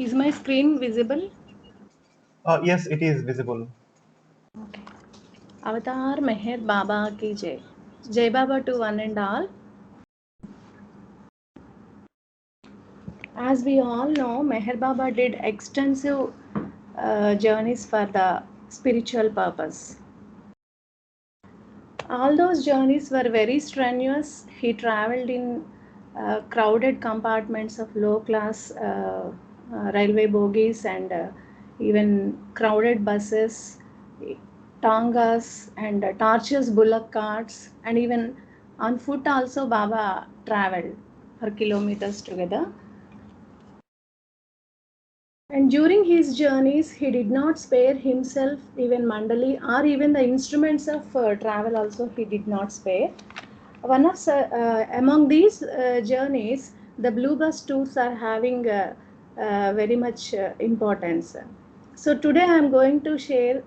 Is my screen visible? Yes, it is visible. Okay. Avatar Meher Baba ki Jai. Jai Baba to one and all. As we all know, Meher Baba did extensive journeys for the spiritual purpose. All those journeys were very strenuous. He traveled in crowded compartments of low class railway bogies and even crowded buses, tangas, and torches, bullock carts, and even on foot also Baba traveled for kilometers together. And during his journeys, he did not spare himself, even Mandali, or even the instruments of travel also he did not spare. One of among these journeys, the Blue Bus tours are having very much importance. So today I am going to share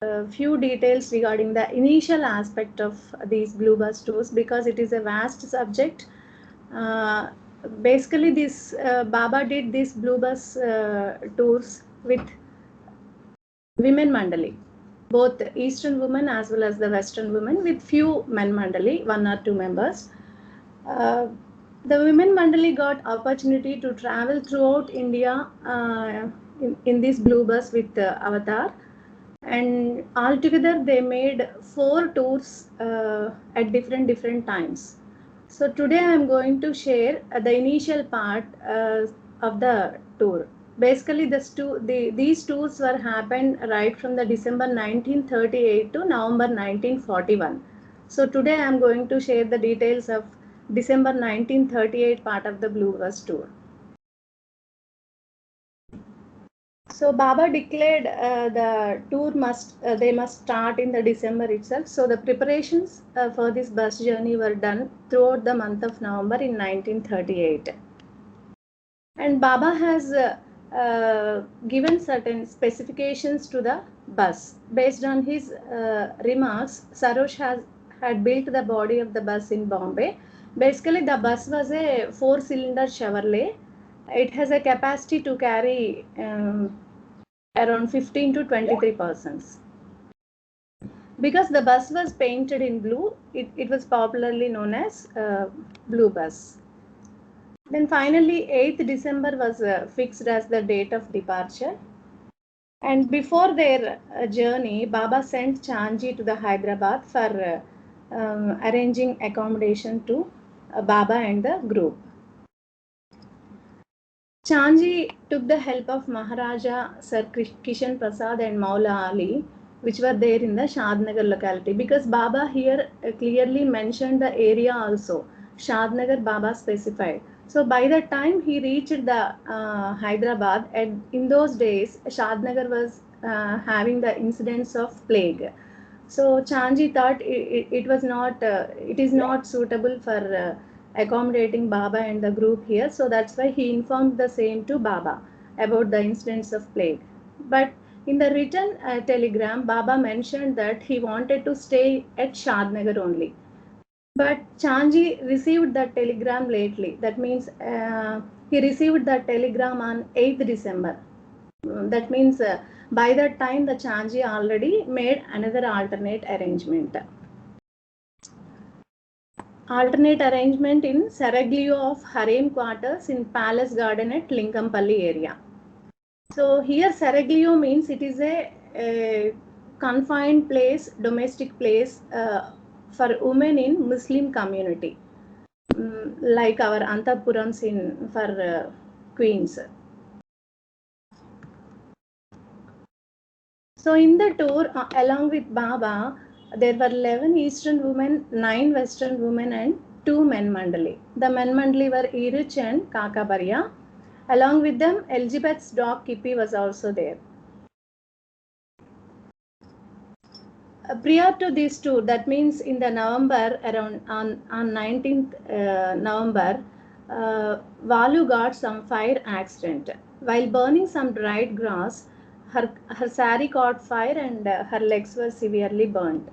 a few details regarding the initial aspect of these Blue Bus tours because it is a vast subject. Uh, Basically, this Baba did these Blue Bus tours with women mandali, both Eastern women as well as the Western women, with few men mandali, one or two members. Uh, the women mandali got opportunity to travel throughout India in this Blue Bus with Avatar, and altogether they made 4 tours at different times. So today I am going to share the initial part of the tour. Basically, these tours were happened right from the December 1938 to November 1941. So today I am going to share the details of December 1938 part of the Blue Bus tour. So Baba declared the tour they must start in the December itself. So the preparations for this bus journey were done throughout the month of November in 1938. And Baba has given certain specifications to the bus. Based on his remarks, Sarosh had built the body of the bus in Bombay. Basically, the bus was a 4-cylinder Chevrolet. It has a capacity to carry around 15 to 23 persons. Because the bus was painted in blue, it was popularly known as Blue Bus. Then finally, 8th December was fixed as the date of departure. And before their journey, Baba sent Chanji to the Hyderabad for arranging accommodation to Baba and the group. Chanji took the help of Maharaja Sir Kishan Prasad and Maula Ali, which were there in the Shadnagar locality, because Baba here clearly mentioned the area also. Shadnagar Baba specified. So by the time he reached the Hyderabad, and in those days Shadnagar was having the incidents of plague. So Chanji thought it is not suitable for accommodating Baba and the group here. So that's why he informed the same to Baba about the incidents of plague. But in the written telegram, Baba mentioned that he wanted to stay at Shadnagar only. But Chanji received that telegram lately. That means he received that telegram on 8th December. That means by that time the Chanji already made another alternate arrangement. Alternate arrangement in Saraglio of Harem quarters in Palace Garden at Linkampalli area. So here Saraglio means it is a confined place, domestic place for women in Muslim community, like our Antapurams for queens. So in the tour, along with Baba, there were 11 Eastern women, 9 Western women, and 2 men mandali. The men mandali were Irich and Kakabarya. Along with them, Elizabeth's dog Kippy was also there. Prior to this tour, that means in the November, around on 19th November, Valu got some fire accident. While burning some dried grass, her sari caught fire and her legs were severely burned.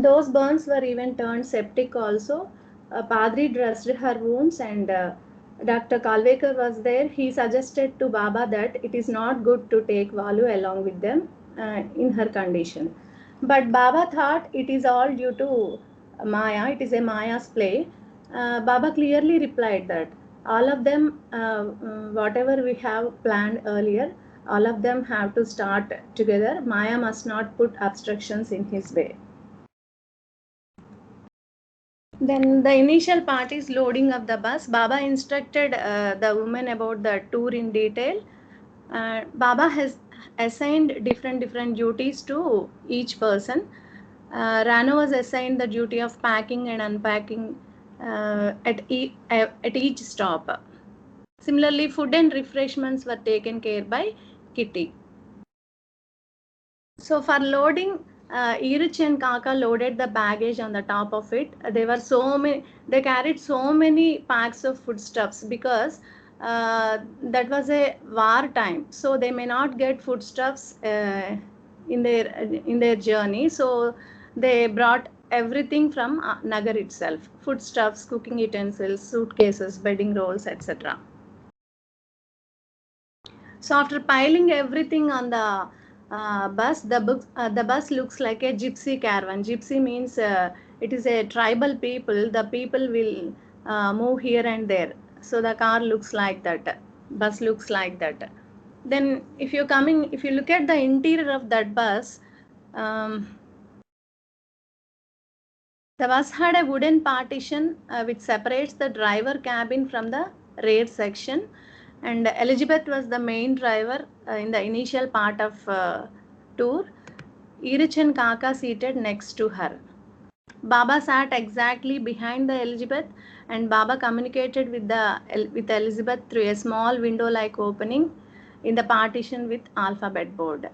Those burns were even turned septic also. Padri dressed her wounds and Dr. Kalvekar was there. He suggested to Baba that it is not good to take Valu along with them in her condition. But Baba thought it is all due to Maya, it is a Maya's play. Baba clearly replied that all of them, whatever we have planned earlier, all of them have to start together. Maya must not put obstructions in his way. Then the initial part is loading of the bus. Baba instructed the woman about the tour in detail. Baba has assigned different duties to each person. Rano was assigned the duty of packing and unpacking at each stop. Similarly, food and refreshments were taken care by Kitty. So for loading, Irich and Kaka loaded the baggage on the top of it. There were so many. They carried so many packs of foodstuffs because that was a war time. So they may not get foodstuffs in their journey. So they brought everything from Nagar itself: foodstuffs, cooking utensils, suitcases, bedding rolls, etc. So after piling everything on the bus, the bus looks like a gypsy caravan. Gypsy means it is a tribal people. The people will move here and there. So the car looks like that. Bus looks like that. Then if you look at the interior of that bus, the bus had a wooden partition which separates the driver cabin from the rear section, and Elizabeth was the main driver in the initial part of tour. Irich and Kaka seated next to her. Baba sat exactly behind the Elizabeth, and Baba communicated with Elizabeth through a small window-like opening in the partition with alphabet board.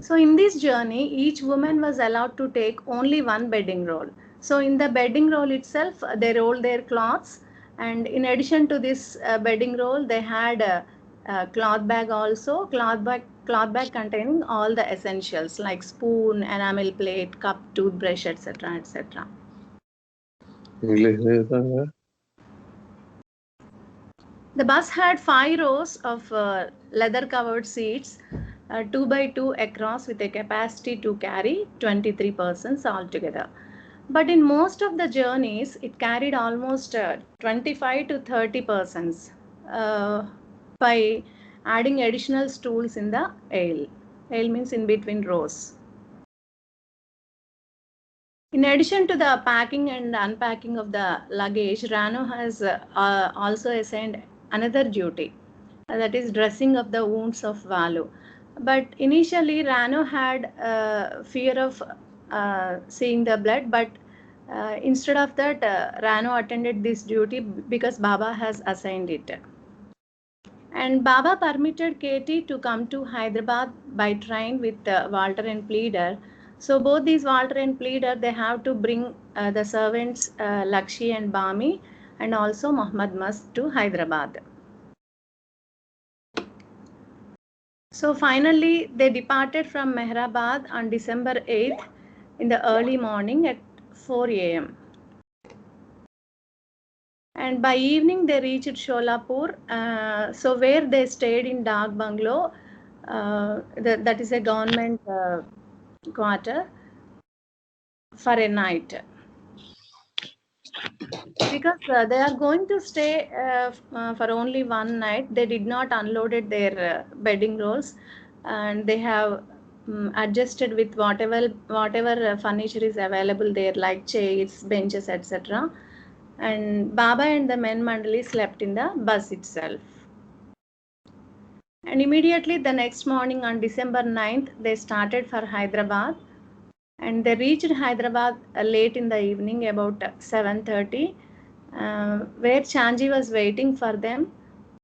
So in this journey, each woman was allowed to take only one bedding roll. So in the bedding roll itself, they rolled their cloths, and in addition to this bedding roll, they had a cloth bag also, cloth bag containing all the essentials like spoon, enamel plate, cup, toothbrush, etc., etc. The bus had 5 rows of leather-covered seats, 2 by 2 across, with a capacity to carry 23 persons altogether. But in most of the journeys, it carried almost 25 to 30 persons by adding additional stools in the aisle. Aisle means in between rows. In addition to the packing and unpacking of the luggage, Rano has also assigned another duty, that is dressing of the wounds of Valu. But initially, Rano had fear of seeing the blood, but instead of that, Rano attended this duty because Baba has assigned it. And Baba permitted Katie to come to Hyderabad by train with Walter and Pleader. So both these Walter and Pleader, they have to bring the servants Lakshi and Bami and also Muhammad Mast to Hyderabad. So finally, they departed from Mehrabad on December 8th in the early morning at 4 a.m. And by evening, they reached Sholapur, so where they stayed in Dak Bungalow, that is a government quarter, for a night. Because they are going to stay for only one night, they did not unloaded their bedding rolls, and they have adjusted with whatever furniture is available there, like chairs, benches, etc. And Baba and the men mandali slept in the bus itself. And immediately the next morning on December 9th, they started for Hyderabad, and they reached Hyderabad late in the evening, about 7:30, where Chanji was waiting for them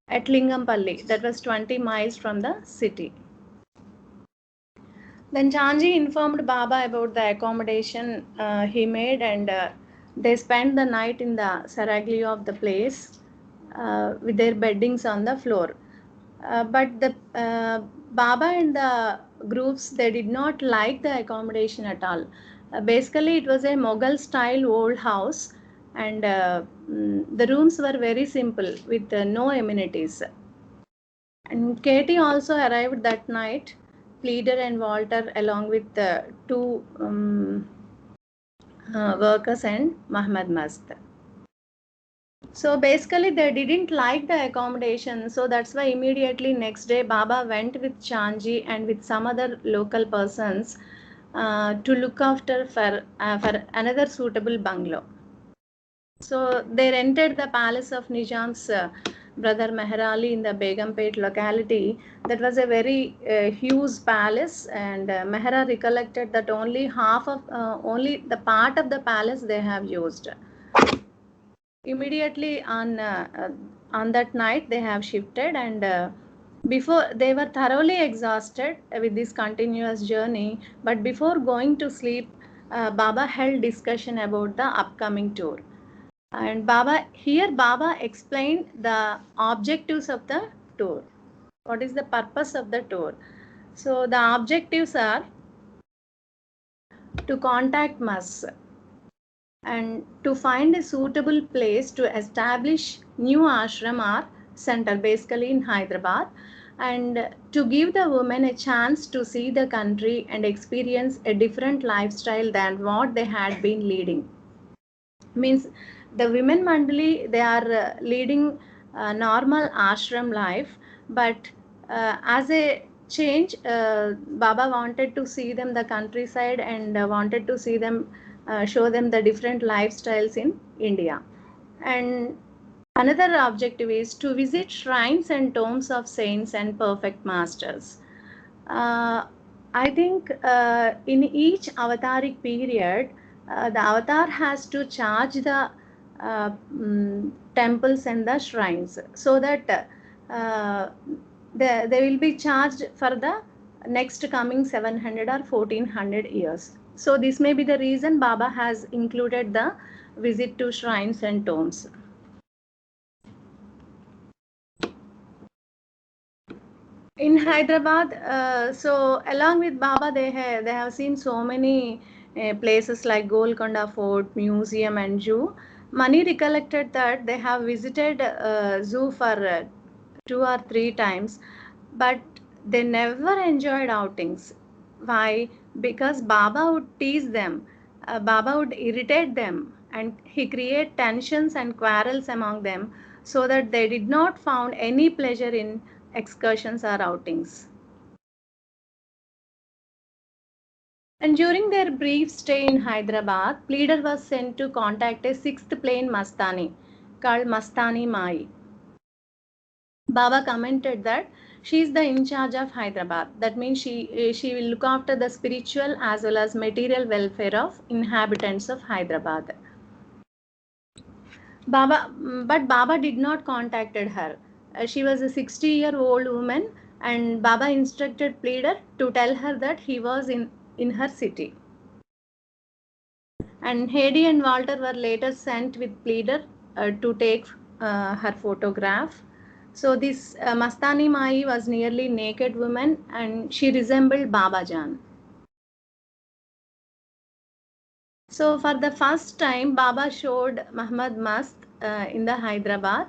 at Lingampalli, that was 20 miles from the city. Then Chanji informed Baba about the accommodation he made, and they spent the night in the seraglio of the place with their beddings on the floor. But the Baba and the groups, they did not like the accommodation at all. Basically, it was a Mughal style old house, and the rooms were very simple with no amenities. And Katie also arrived that night, Pleader and Walter, along with two workers and Muhammad Mast. So basically, they didn't like the accommodation, so that's why immediately next day Baba went with Chanji and with some other local persons to look after for another suitable bungalow. So they rented the palace of Nizam's brother Meher Ali in the Begumpet locality. That was a very huge palace, and Mehra recollected that only only the part of the palace they have used. Immediately on that night they have shifted, and before they were thoroughly exhausted with this continuous journey, but before going to sleep, Baba held discussion about the upcoming tour. And Baba explained the objectives of the tour. What is the purpose of the tour? So the objectives are to contact Mas and to find a suitable place to establish new ashram or center, basically in Hyderabad, and to give the women a chance to see the country and experience a different lifestyle than what they had been leading. Means the women mandali, they are leading normal ashram life, but as a change, Baba wanted to see them the countryside and wanted to see them, show them the different lifestyles in India. And another objective is to visit shrines and tombs of saints and perfect masters. I think in each avataric period, the avatar has to charge the temples and the shrines, so that they will be charged for the next coming 700 or 1400 years. So this may be the reason Baba has included the visit to shrines and tombs. In Hyderabad, so along with Baba, they have seen so many places like Golconda Fort, Museum, and Zoo. Mani recollected that they have visited Zoo for 2 or 3 times, but they never enjoyed outings. Why? Because Baba would tease them, Baba would irritate them, and he create tensions and quarrels among them, so that they did not found any pleasure in excursions or outings. And during their brief stay in Hyderabad, Pleader was sent to contact a sixth plane Mastani called Mastani Mai. Baba commented that she is the in charge of Hyderabad. That means she will look after the spiritual as well as material welfare of inhabitants of Hyderabad. But Baba did not contacted her. She was a 60-year-old woman, and Baba instructed Pleader to tell her that he was in her city. And Hedy and Walter were later sent with Pleader to take her photograph. So this Mastani Mai was nearly naked woman, and she resembled Baba Jan. So for the first time, Baba showed Muhammad Mast in the Hyderabad.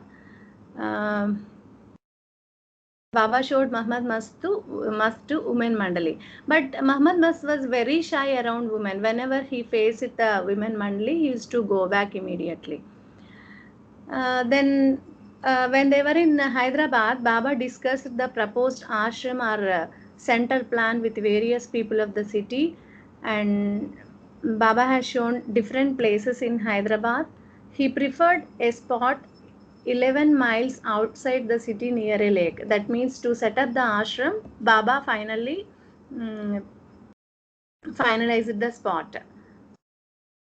Baba showed Muhammad Mast to women mandali. But Muhammad Mast was very shy around women. Whenever he faced the women mandali, he used to go back immediately. Then when they were in Hyderabad, Baba discussed the proposed ashram or center plan with various people of the city, and Baba has shown different places in Hyderabad. He preferred a spot 11 miles outside the city near a lake. That means to set up the ashram, Baba finally finalized the spot.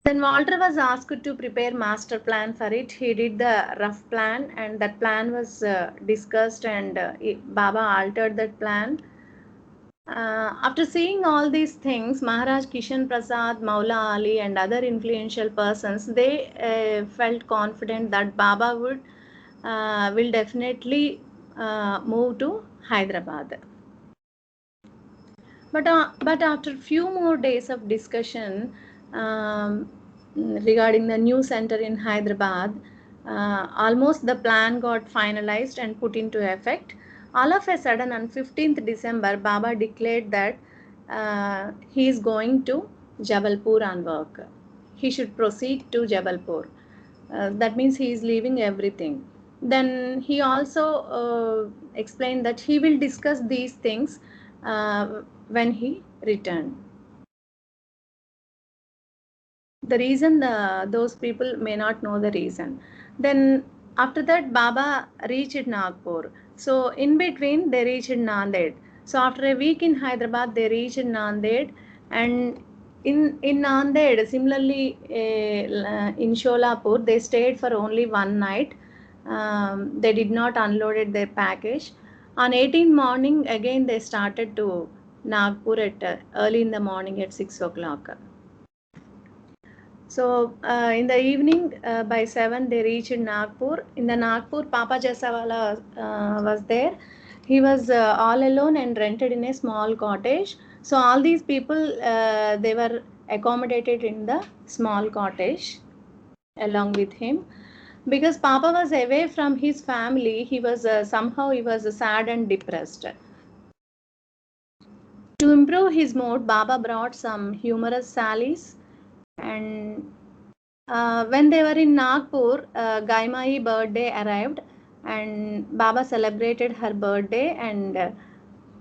Then Walter was asked to prepare master plan for it. He did the rough plan, and that plan was discussed, and Baba altered that plan. After seeing all these things, Maharaj Kishan Prasad, Maula Ali, and other influential persons, they felt confident that Baba will definitely move to Hyderabad. But after few more days of discussion, regarding the new center in Hyderabad. Almost the plan got finalized and put into effect. All of a sudden, on 15th December, Baba declared that he is going to Jabalpur on work. He should proceed to Jabalpur. That means he is leaving everything. Then he also explained that he will discuss these things when he returned. The reason, those people may not know the reason. Then after that, Baba reached Nagpur. So in between, they reached Nanded. So after a week in Hyderabad, they reached Nanded, and in Nanded, similarly in Sholapur, they stayed for only one night. They did not unloaded their package. On 18th morning, again they started to Nagpur at early in the morning at 6 o'clock. So in the evening, by 7, they reached Nagpur. In the Nagpur, Papa Jasawala was there. He was all alone and rented in a small cottage. So all these people, they were accommodated in the small cottage along with him. Because Papa was away from his family, he was somehow he was sad and depressed. To improve his mood, Baba brought some humorous sallies, and when they were in Nagpur, Gaimai birthday arrived, and Baba celebrated her birthday, and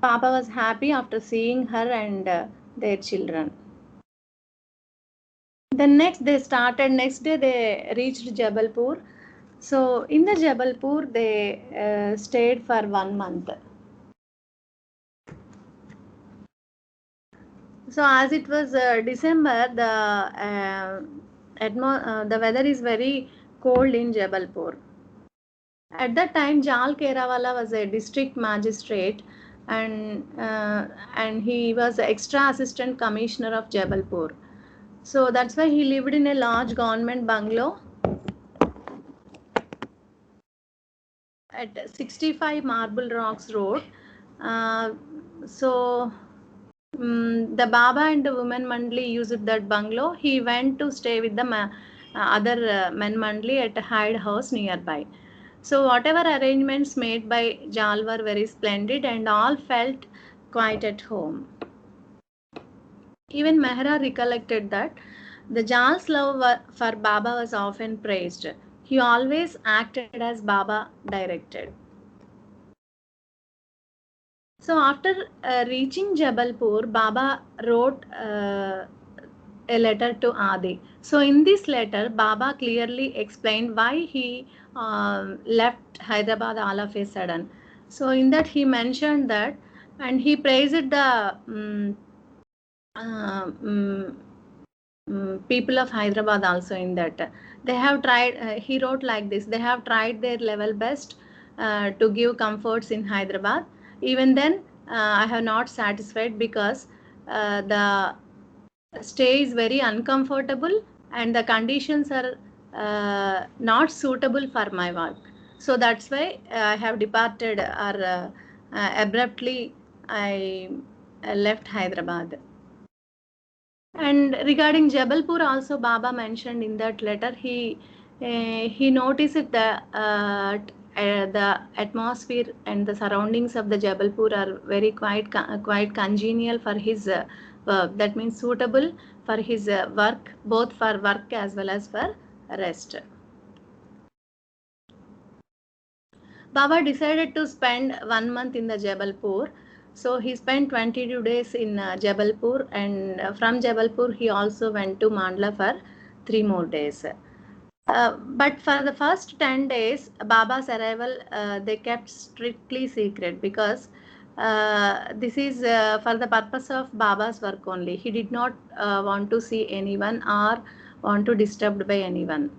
Papa was happy after seeing her and their children. Then next day they reached Jabalpur. So in the Jabalpur, they stayed for 1 month. So as it was December, the weather is very cold in Jabalpur. At that time, Jal Kerawala was a district magistrate, and he was extra assistant commissioner of Jabalpur. So that's why he lived in a large government bungalow at 65 Marble Rocks Road. So the Baba and the women Mandli used that bungalow. He went to stay with the other men Mandli at Hyde House nearby. So whatever arrangements made by Jal were very splendid, and all felt quite at home. Even Mehra recollected that the Jal's love for Baba was often praised. He always acted as Baba directed. So after reaching Jabalpur, Baba wrote a letter to Adi. So in this letter, Baba clearly explained why he left Hyderabad all of a sudden. So in that he mentioned that, and he praised the people of Hyderabad also in that. They have tried, he wrote like this, they have tried their level best to give comforts in Hyderabad. Even then, I have not satisfied, because the stay is very uncomfortable and the conditions are not suitable for my work. So that's why I have departed, or abruptly I left Hyderabad. And regarding Jabalpur also, Baba mentioned in that letter, he noticed the atmosphere and the surroundings of the Jabalpur are very quite congenial for his work. That means suitable for his work, both for work as well as for rest. Baba decided to spend 1 month in the Jabalpur. So he spent 22 days in Jabalpur, and from Jabalpur he also went to Mandla for 3 more days. But for the first 10 days, Baba's arrival, they kept strictly secret, because this is for the purpose of Baba's work only. He did not want to see anyone or want to disturbed by anyone.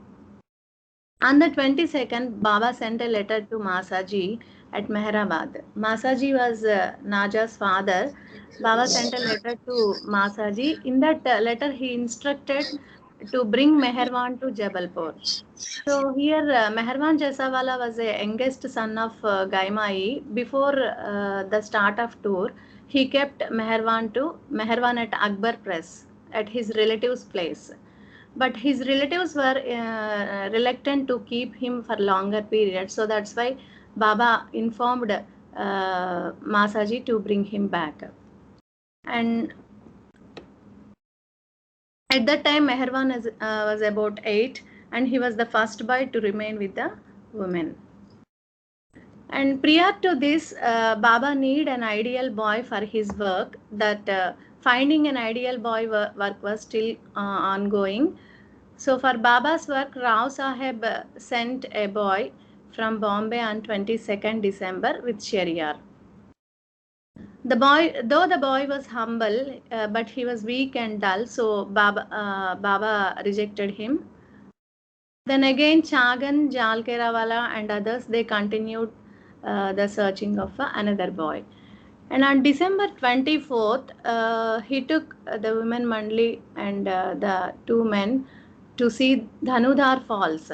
On the 22nd, Baba sent a letter to Masaji at Mehrabad. Masaji was Naja's father. Baba sent a letter to Masaji. In that letter, he instructed to bring Meherwan to Jabalpur. So here, Meherwan Jaisawala was a youngest son of Gaimai. Before the start of tour, he kept Meherwan at Akbar Press at his relative's place. but his relatives were reluctant to keep him for longer period. So that's why Baba informed Masaji to bring him back. And at that time, Meherwan was about 8, and he was the first boy to remain with the women. And prior to this, Baba need an ideal boy for his work. That finding an ideal boy work was still ongoing. So for Baba's work, Rao Sahib sent a boy from Bombay on 22nd December with Sheriar. Though the boy was humble, but he was weak and dull, so Baba rejected him. Then again, Chagan, Jalkerawala, and others, they continued the searching of another boy. And on December 24th, he took the women Mandli and the two men to see Dhanudhar Falls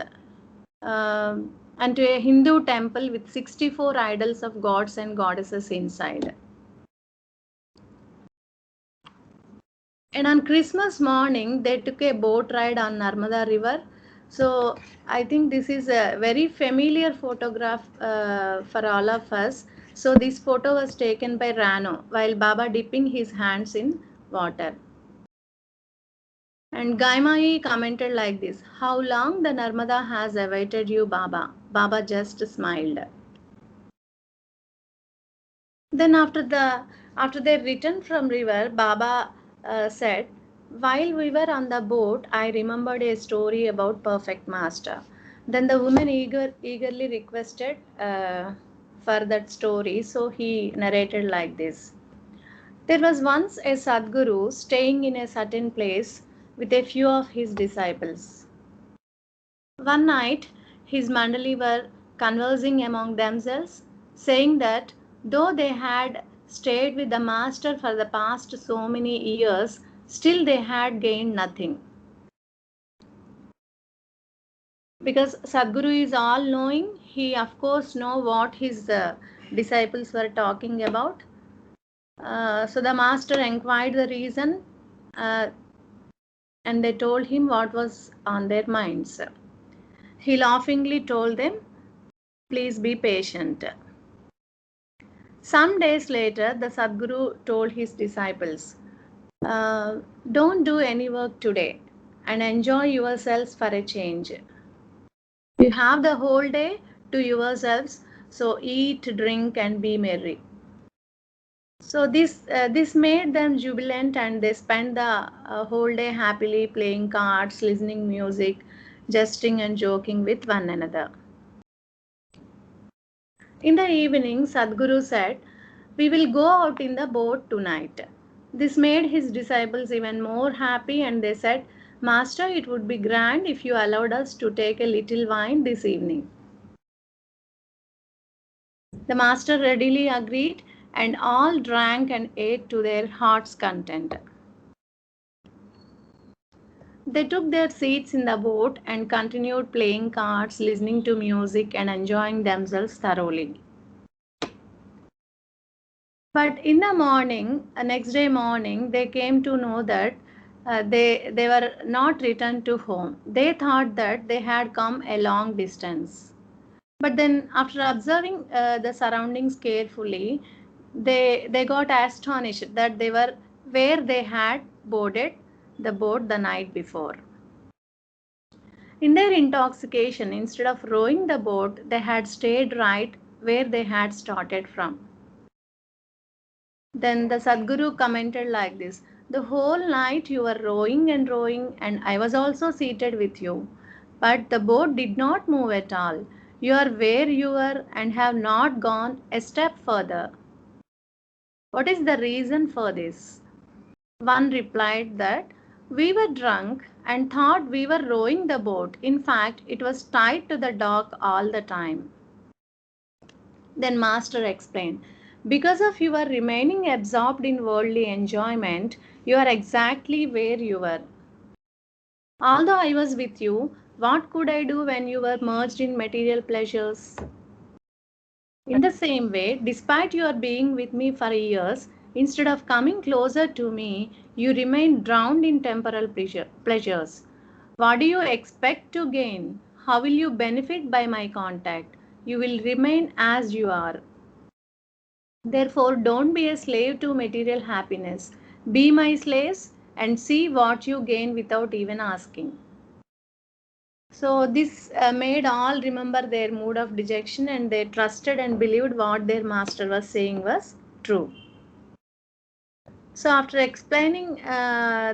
and to a Hindu temple with 64 idols of gods and goddesses inside. And on Christmas morning, they took a boat ride on Narmada River. So I think this is a very familiar photograph for all of us. So this photo was taken by Rano while Baba dipping his hands in water. And Gaimai commented like this: "How long the Narmada has awaited you, Baba?" Baba just smiled. Then after their return from river, Baba said, "While we were on the boat, I remembered a story about perfect master." Then the woman eagerly requested for that story, so he narrated like this: "There was once a Sadguru staying in a certain place with a few of his disciples. One night, his mandali were conversing among themselves, saying that though they had stayed with the master for the past so many years, still they had gained nothing. Because Sadguru is all knowing, he of course know what his disciples were talking about. So the master inquired the reason and they told him what was on their minds. He laughingly told them, 'Please be patient.' Some days later, the Sadguru told his disciples, don't do any work today and enjoy yourselves for a change. You have the whole day to yourselves, so eat, drink, and be merry." So this made them jubilant, and they spent the whole day happily playing cards, listening music, jesting and joking with one another. In the evening, Sadguru said, "We will go out in the boat tonight." This made his disciples even more happy, and they said, "Master, it would be grand if you allowed us to take a little wine this evening." The master readily agreed, and all drank and ate to their heart's content. They took their seats in the boat and continued playing cards, listening to music, and enjoying themselves thoroughly. But in the morning, next day morning, they came to know that they were not returned to home. They thought that they had come a long distance. But then, after observing the surroundings carefully, they got astonished that they were where they had boarded the boat the night before. In their intoxication, instead of rowing the boat, they had stayed right where they had started from. Then the Sadguru commented like this: "The whole night you were rowing, and I was also seated with you. But the boat did not move at all. You are where you were and have not gone a step further. What is the reason for this?" One replied that, "We were drunk and thought we were rowing the boat. In fact, it was tied to the dock all the time." Then Master explained, "Because of your remaining absorbed in worldly enjoyment, you are exactly where you were. Although I was with you, what could I do when you were merged in material pleasures? In the same way, despite your being with me for years, instead of coming closer to me, you remain drowned in temporal pleasures. What do you expect to gain? How will you benefit by my contact? You will remain as you are. Therefore, don't be a slave to material happiness. Be my slaves and see what you gain without even asking. So this made all remember their mood of dejection, and they trusted and believed what their master was saying was true. So after explaining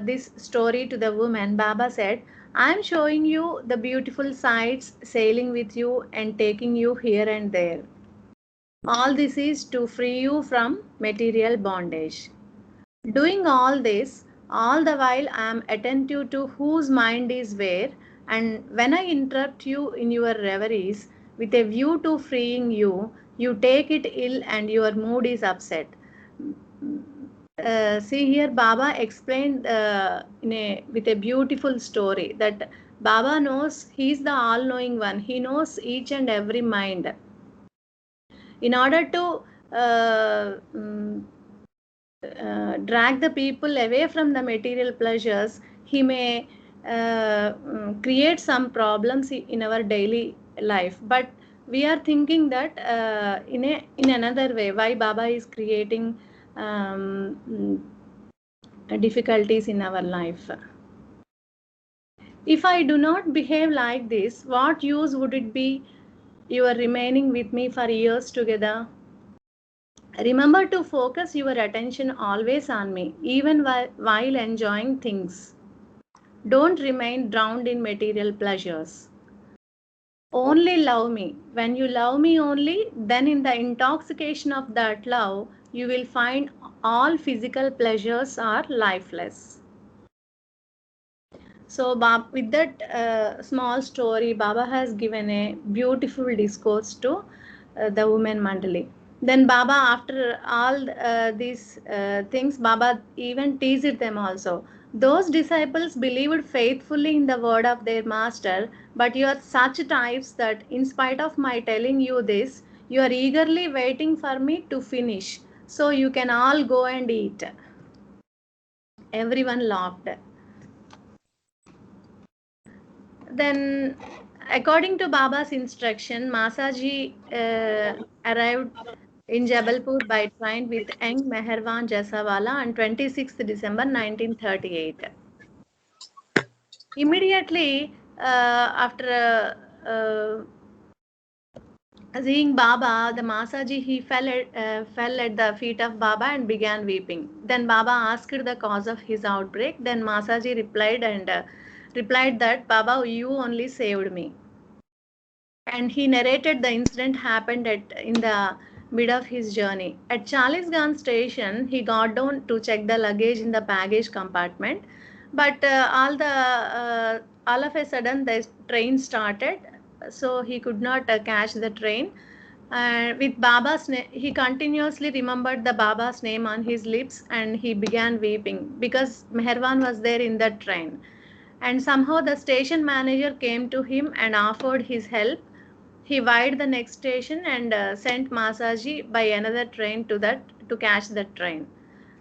this story to the woman, Baba said, I am showing you the beautiful sights, sailing with you and taking you here and there. All this is to free you from material bondage. Doing all this, all the while I am attentive to whose mind is where, and when I interrupt you in your reveries with a view to freeing you, you take it ill and your mood is upset. See here, Baba explained with a beautiful story that Baba knows He's the all-knowing one. He knows each and every mind. In order to drag the people away from the material pleasures, He may create some problems in our daily life. But we are thinking that in another way, why Baba is creating difficulties in our life. If I do not behave like this, what use would it be your remaining with me for years together? Remember to focus your attention always on me, even while enjoying things. Don't remain drowned in material pleasures. Only love me. When you love me only, then in the intoxication of that love, you will find all physical pleasures are lifeless. So, with that small story, Baba has given a beautiful discourse to the women Mandali. Then Baba, after all these things, Baba even teased them also. Those disciples believed faithfully in the word of their master, but you are such types that in spite of my telling you this, you are eagerly waiting for me to finish, so you can all go and eat. Everyone laughed. Then, according to Baba's instruction, Masaji arrived in Jabalpur by train with young Meherwan Jasawala on 26th December 1938. Immediately after seeing Baba, the Masaji, he fell at the feet of Baba and began weeping. Then Baba asked the cause of his outbreak. Then Masaji replied that Baba, you only saved me. And he narrated the incident happened in the mid of his journey. At Chalisganj station, he got down to check the luggage in the baggage compartment, but all of a sudden the train started, so he could not catch the train. With Baba's name, he continuously remembered the Baba's name on his lips, and he began weeping because Meherwan was there in that train. And somehow the station manager came to him and offered his help. He wired the next station and sent Masaji by another train to catch that train.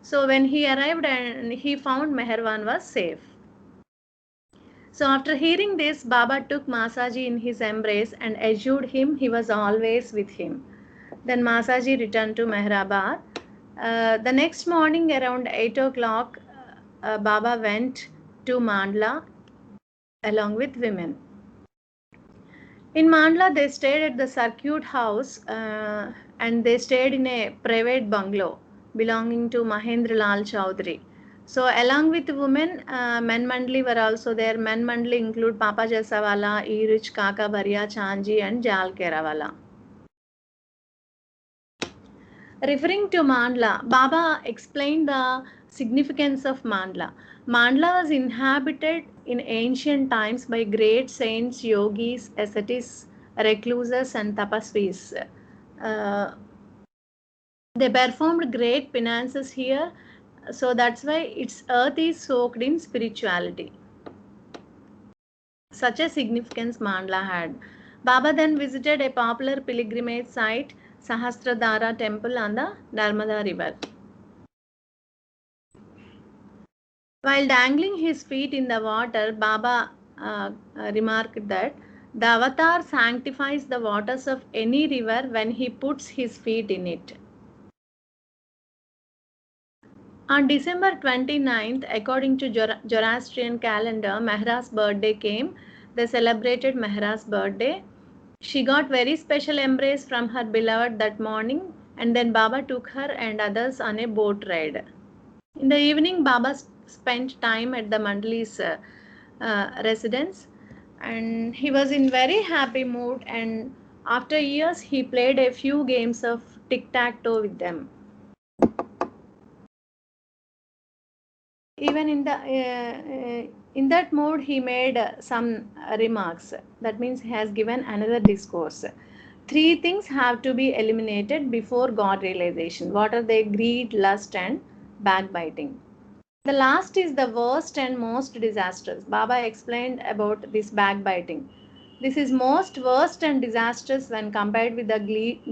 So when he arrived and he found Meherwan was safe. So after hearing this, Baba took Masaji in his embrace and assured him he was always with him. Then Masaji returned to Mehrabad. The next morning around 8 o'clock, Baba went to Mandla along with women. In Mandla, they stayed at the Circuit House and they stayed in a private bungalow belonging to Mahendra Lal Chaudhary. So, along with women, Men Mandli were also there. Men Mandli include Papa Jasawala, Irich, Kaka Bariya, Chanji, and Jal Kerawala. Referring to Mandla, Baba explained the significance of Mandla. Mandla was inhabited in ancient times by great saints, yogis, ascetics, recluses, and tapasvis. They performed great penances here, so that's why its earth is soaked in spirituality. Such a significance Mandla had. Baba then visited a popular pilgrimage site, Sahasradhara temple on the Narmada river. While dangling his feet in the water, Baba remarked that the avatar sanctifies the waters of any river when he puts his feet in it. On December 29th, according to Zoroastrian calendar, Mehra's birthday came. They celebrated Mehra's birthday. She got very special embrace from her beloved that morning, and then Baba took her and others on a boat ride. In the evening, Baba spent time at the Mandali's residence, and he was in very happy mood, and after years he played a few games of tic-tac-toe with them. Even in that mood he made some remarks. That means he has given another discourse. 3 things have to be eliminated before God realization. What are they? Greed, lust, and backbiting. The last is the worst and most disastrous. Baba explained about this backbiting. This is most worst and disastrous when compared with the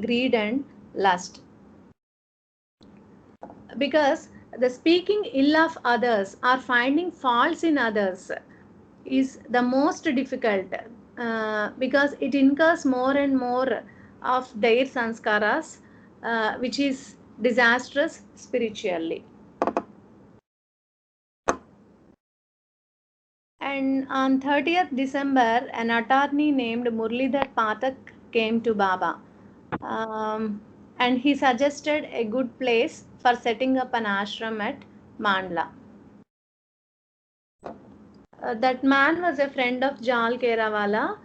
greed and lust. Because the speaking ill of others or finding faults in others is the most difficult, because it incurs more and more of their sanskaras, which is disastrous spiritually. And on 30th December, an attorney named Murlidhar Pathak came to Baba, and he suggested a good place for setting up an ashram at Mandla. That man was a friend of Jal Kerawala,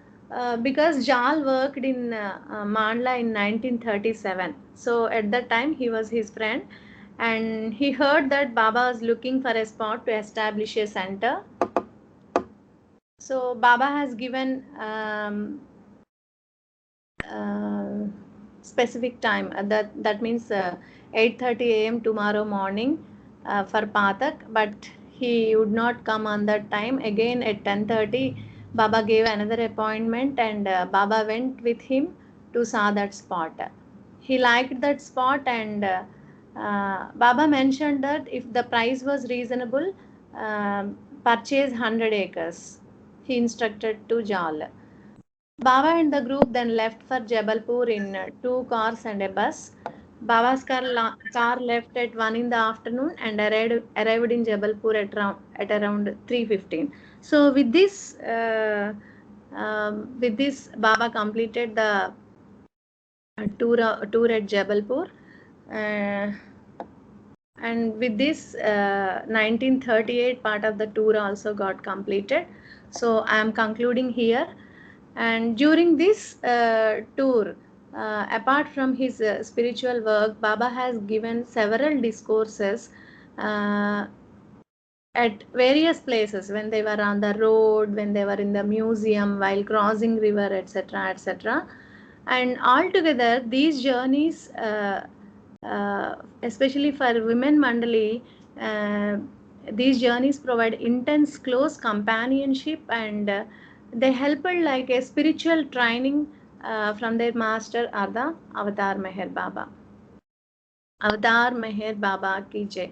because Jal worked in Mandla in 1937. So at that time he was his friend, and he heard that Baba was looking for a spot to establish a center. So Baba has given specific time, that means 8:30 a.m. tomorrow morning for Pathak, but he would not come on that time. Again at 10:30 Baba gave another appointment, and Baba went with him to saw that spot. He liked that spot, and Baba mentioned that if the price was reasonable, purchase 100 acres. He instructed to Jal. Baba and the group then left for Jabalpur in 2 cars and a bus. Baba's car left at 1 in the afternoon and arrived in Jabalpur at around 3:15. So with this Baba completed the tour at Jabalpur, and with this 1938 part of the tour also got completed. So I am concluding here. And during this tour, apart from his spiritual work, Baba has given several discourses at various places, when they were on the road, when they were in the museum, while crossing river, etc., etc. And altogether these journeys, especially for women Mandali, these journeys provide intense close companionship, and they help like a spiritual training from their master or the Avatar Meher Baba. Avatar Meher Baba ki jai.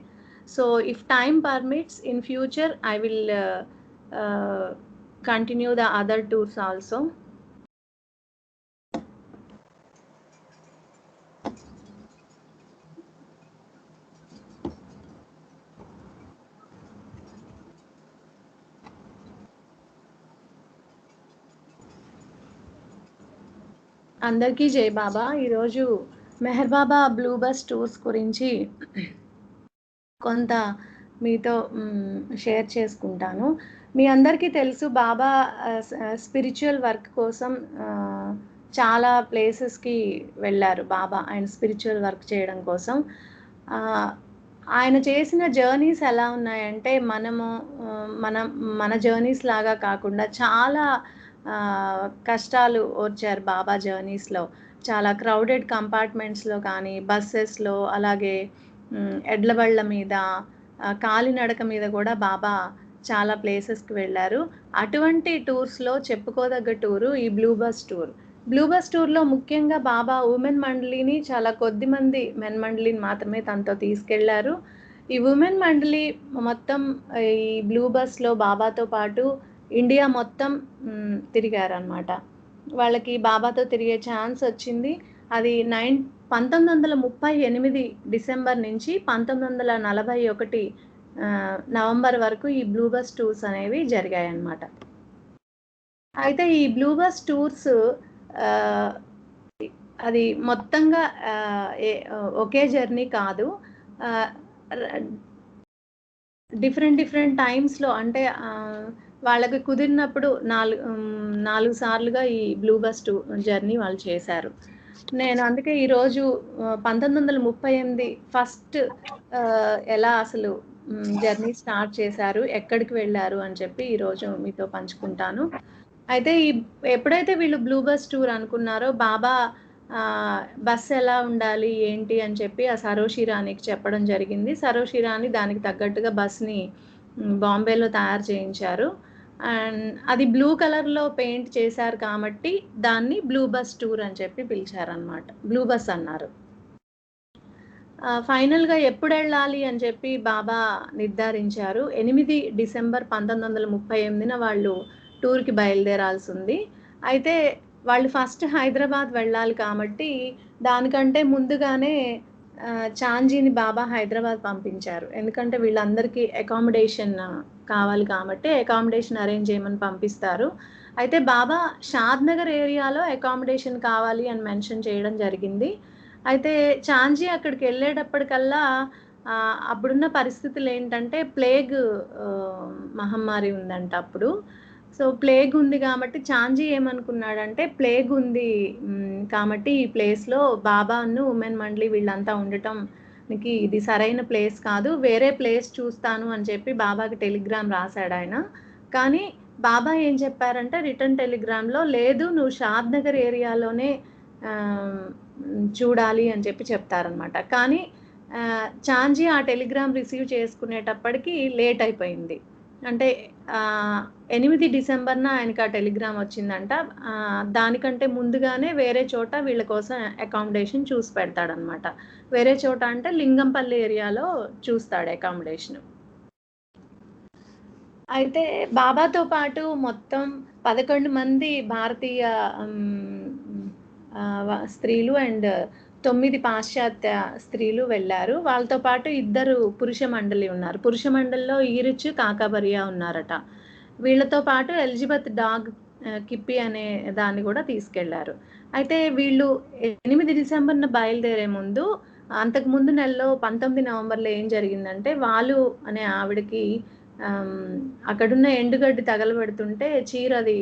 So if time permits, in future I will continue the other tours also. అందరికీ జై బాబా. ఈరోజు మెహర్ బాబా blue bus tours గురించి కొంత మీతో share చేసుకుంటాను. మీ అందరికీ తెలుసు బాబా spiritual work కోసం చాలా ప్లేసెస్కి వెళ్ళారు. బాబా ఆయన స్పిరిచువల్ వర్క్ చేయడం కోసం. ఆయన చేసిన జర్నీస్ ఎలా ఉన్నాయంటే, మన జర్నీస్ లాగా కాకుండా చాలా కష్టాలు వచ్చారు బాబా జర్నీస్లో. చాలా క్రౌడెడ్ కంపార్ట్మెంట్స్లో కానీ, బస్సెస్లో, అలాగే ఎడ్ల బళ్ళ మీద, కాలినడక మీద కూడా బాబా చాలా ప్లేసెస్కి వెళ్ళారు. అటువంటి టూర్స్లో చెప్పుకోదగ్గ టూరు ఈ blue bus tour. Blue bus టూర్లో ముఖ్యంగా బాబా ఉమెన్ మండలిని, చాలా కొద్ది మంది మెన్ మండలిని మాత్రమే తనతో తీసుకెళ్లారు. ఈ ఉమెన్ మండలి మొత్తం ఈ బ్లూ బస్లో బాబాతో పాటు ఇండియా మొత్తం తిరిగారనమాట. వాళ్ళకి బాబాతో తిరిగే ఛాన్స్ వచ్చింది. అది 1938 డిసెంబర్ నుంచి 1941 నవంబర్ వరకు ఈ బ్లూ బస్ టూర్స్ అనేవి జరిగాయన్నమాట. అయితే ఈ బ్లూ బస్ టూర్స్ అది మొత్తంగా ఒకే జర్నీ కాదు. డిఫరెంట్ టైమ్స్‌లో అంటే వాళ్ళకి కుదిరినప్పుడు 4 సార్లుగా ఈ బ్లూ బస్ జర్నీ వాళ్ళు చేశారు. నేను అందుకే ఈరోజు 1938 ఫస్ట్ ఎలా అసలు జర్నీ స్టార్ట్ చేశారు, ఎక్కడికి వెళ్లారు అని చెప్పి ఈరోజు మీతో పంచుకుంటాను. అయితే ఎప్పుడైతే వీళ్ళు బ్లూ బస్ టూర్ అనుకున్నారో బాబా బస్ ఎలా ఉండాలి ఏంటి అని చెప్పి ఆ సరోషి రాణికి చెప్పడం జరిగింది. సరోషి రాణి దానికి తగ్గట్టుగా బస్‌ని బాంబేలో తయారు చేయించారు. అండ్ అది బ్లూ కలర్‌లో పెయింట్ చేశారు కాబట్టి దాన్ని బ్లూ బస్ టూర్ అని చెప్పి పిలిచారనమాట. బ్లూ బస్ అన్నారు. ఫైనల్‌గా ఎప్పుడెళ్ళాలి అని చెప్పి బాబా నిర్ధారించారు. 8 డిసెంబర్ 1938న వాళ్ళు టూర్‌కి బయలుదేరాల్సింది. అయితే వాళ్ళు ఫస్ట్ హైదరాబాద్ వెళ్ళాలి కాబట్టి దానికంటే ముందుగానే చాంజీని బాబా హైదరాబాద్ పంపించారు. ఎందుకంటే వీళ్ళందరికీ అకామిడేషన్ కావాలి కాబట్టి అకామిడేషన్ అరేంజ్ చేయమని పంపిస్తారు. అయితే బాబా షాద్‌నగర్ ఏరియాలో అకామిడేషన్ కావాలి అని మెన్షన్ చేయడం జరిగింది. అయితే చాంజీ అక్కడికెళ్ళేటప్పటికల్లా అప్పుడున్న పరిస్థితులేంటంటే ప్లేగ్ మహమ్మారి ఉందంట అప్పుడు. సో, ప్లేగ్ ఉంది కాబట్టి చాంజీ ఏమనుకున్నాడంటే ప్లేగ్ ఉంది కాబట్టి ఈ ప్లేస్‌లో బాబాను ఉమెన్ మండలి వీళ్ళంతా ఉండటంకి ఇది సరైన ప్లేస్ కాదు. వేరే ప్లేస్ చూస్తాను అని చెప్పి బాబాకి టెలిగ్రామ్ రాసాడాయన. కానీ బాబా ఏం చెప్పారంటే రిటర్న్ టెలిగ్రామ్‌లో లేదు నువ్వు షాద్‌నగర్ ఏరియాలోనే చూడాలి అని చెప్పి చెప్తారనమాట. కానీ చాంజీ ఆ టెలిగ్రామ్ రిసీవ్ చేసుకునేటప్పటికి లేట్ అయిపోయింది. అంటే 8 డిసెంబర్‌న ఆయనకి ఆ టెలిగ్రామ్ వచ్చిందంట. దానికంటే ముందుగానే వేరే చోట వీళ్ళ కోసం అకామిడేషన్ చూసి పెడతాడనమాట. వేరే చోట అంటే లింగంపల్లి ఏరియాలో చూస్తాడు అకామిడేషన్. అయితే బాబాతో పాటు మొత్తం 11 మంది భారతీయ స్త్రీలు అండ్ 9 పాశ్చాత్య స్త్రీలు వెళ్లారు. వాళ్ళతో పాటు 2 పురుష మండలి ఉన్నారు. పురుష మండలిలో ఈరిచ్, కాకాబరియా ఉన్నారట. వీళ్ళతో పాటు ఎలిజబెత్ డాగ్ కిప్పి అనే దాన్ని కూడా తీసుకెళ్లారు. అయితే వీళ్ళు 8 డిసెంబర్‌న బయలుదేరే ముందు అంతకు ముందు నెలలో 19 నవంబర్‌లో ఏం జరిగిందంటే వాలు అనే ఆవిడకి అక్కడున్న ఎండుగడ్డి తగలబెడుతుంటే చీరది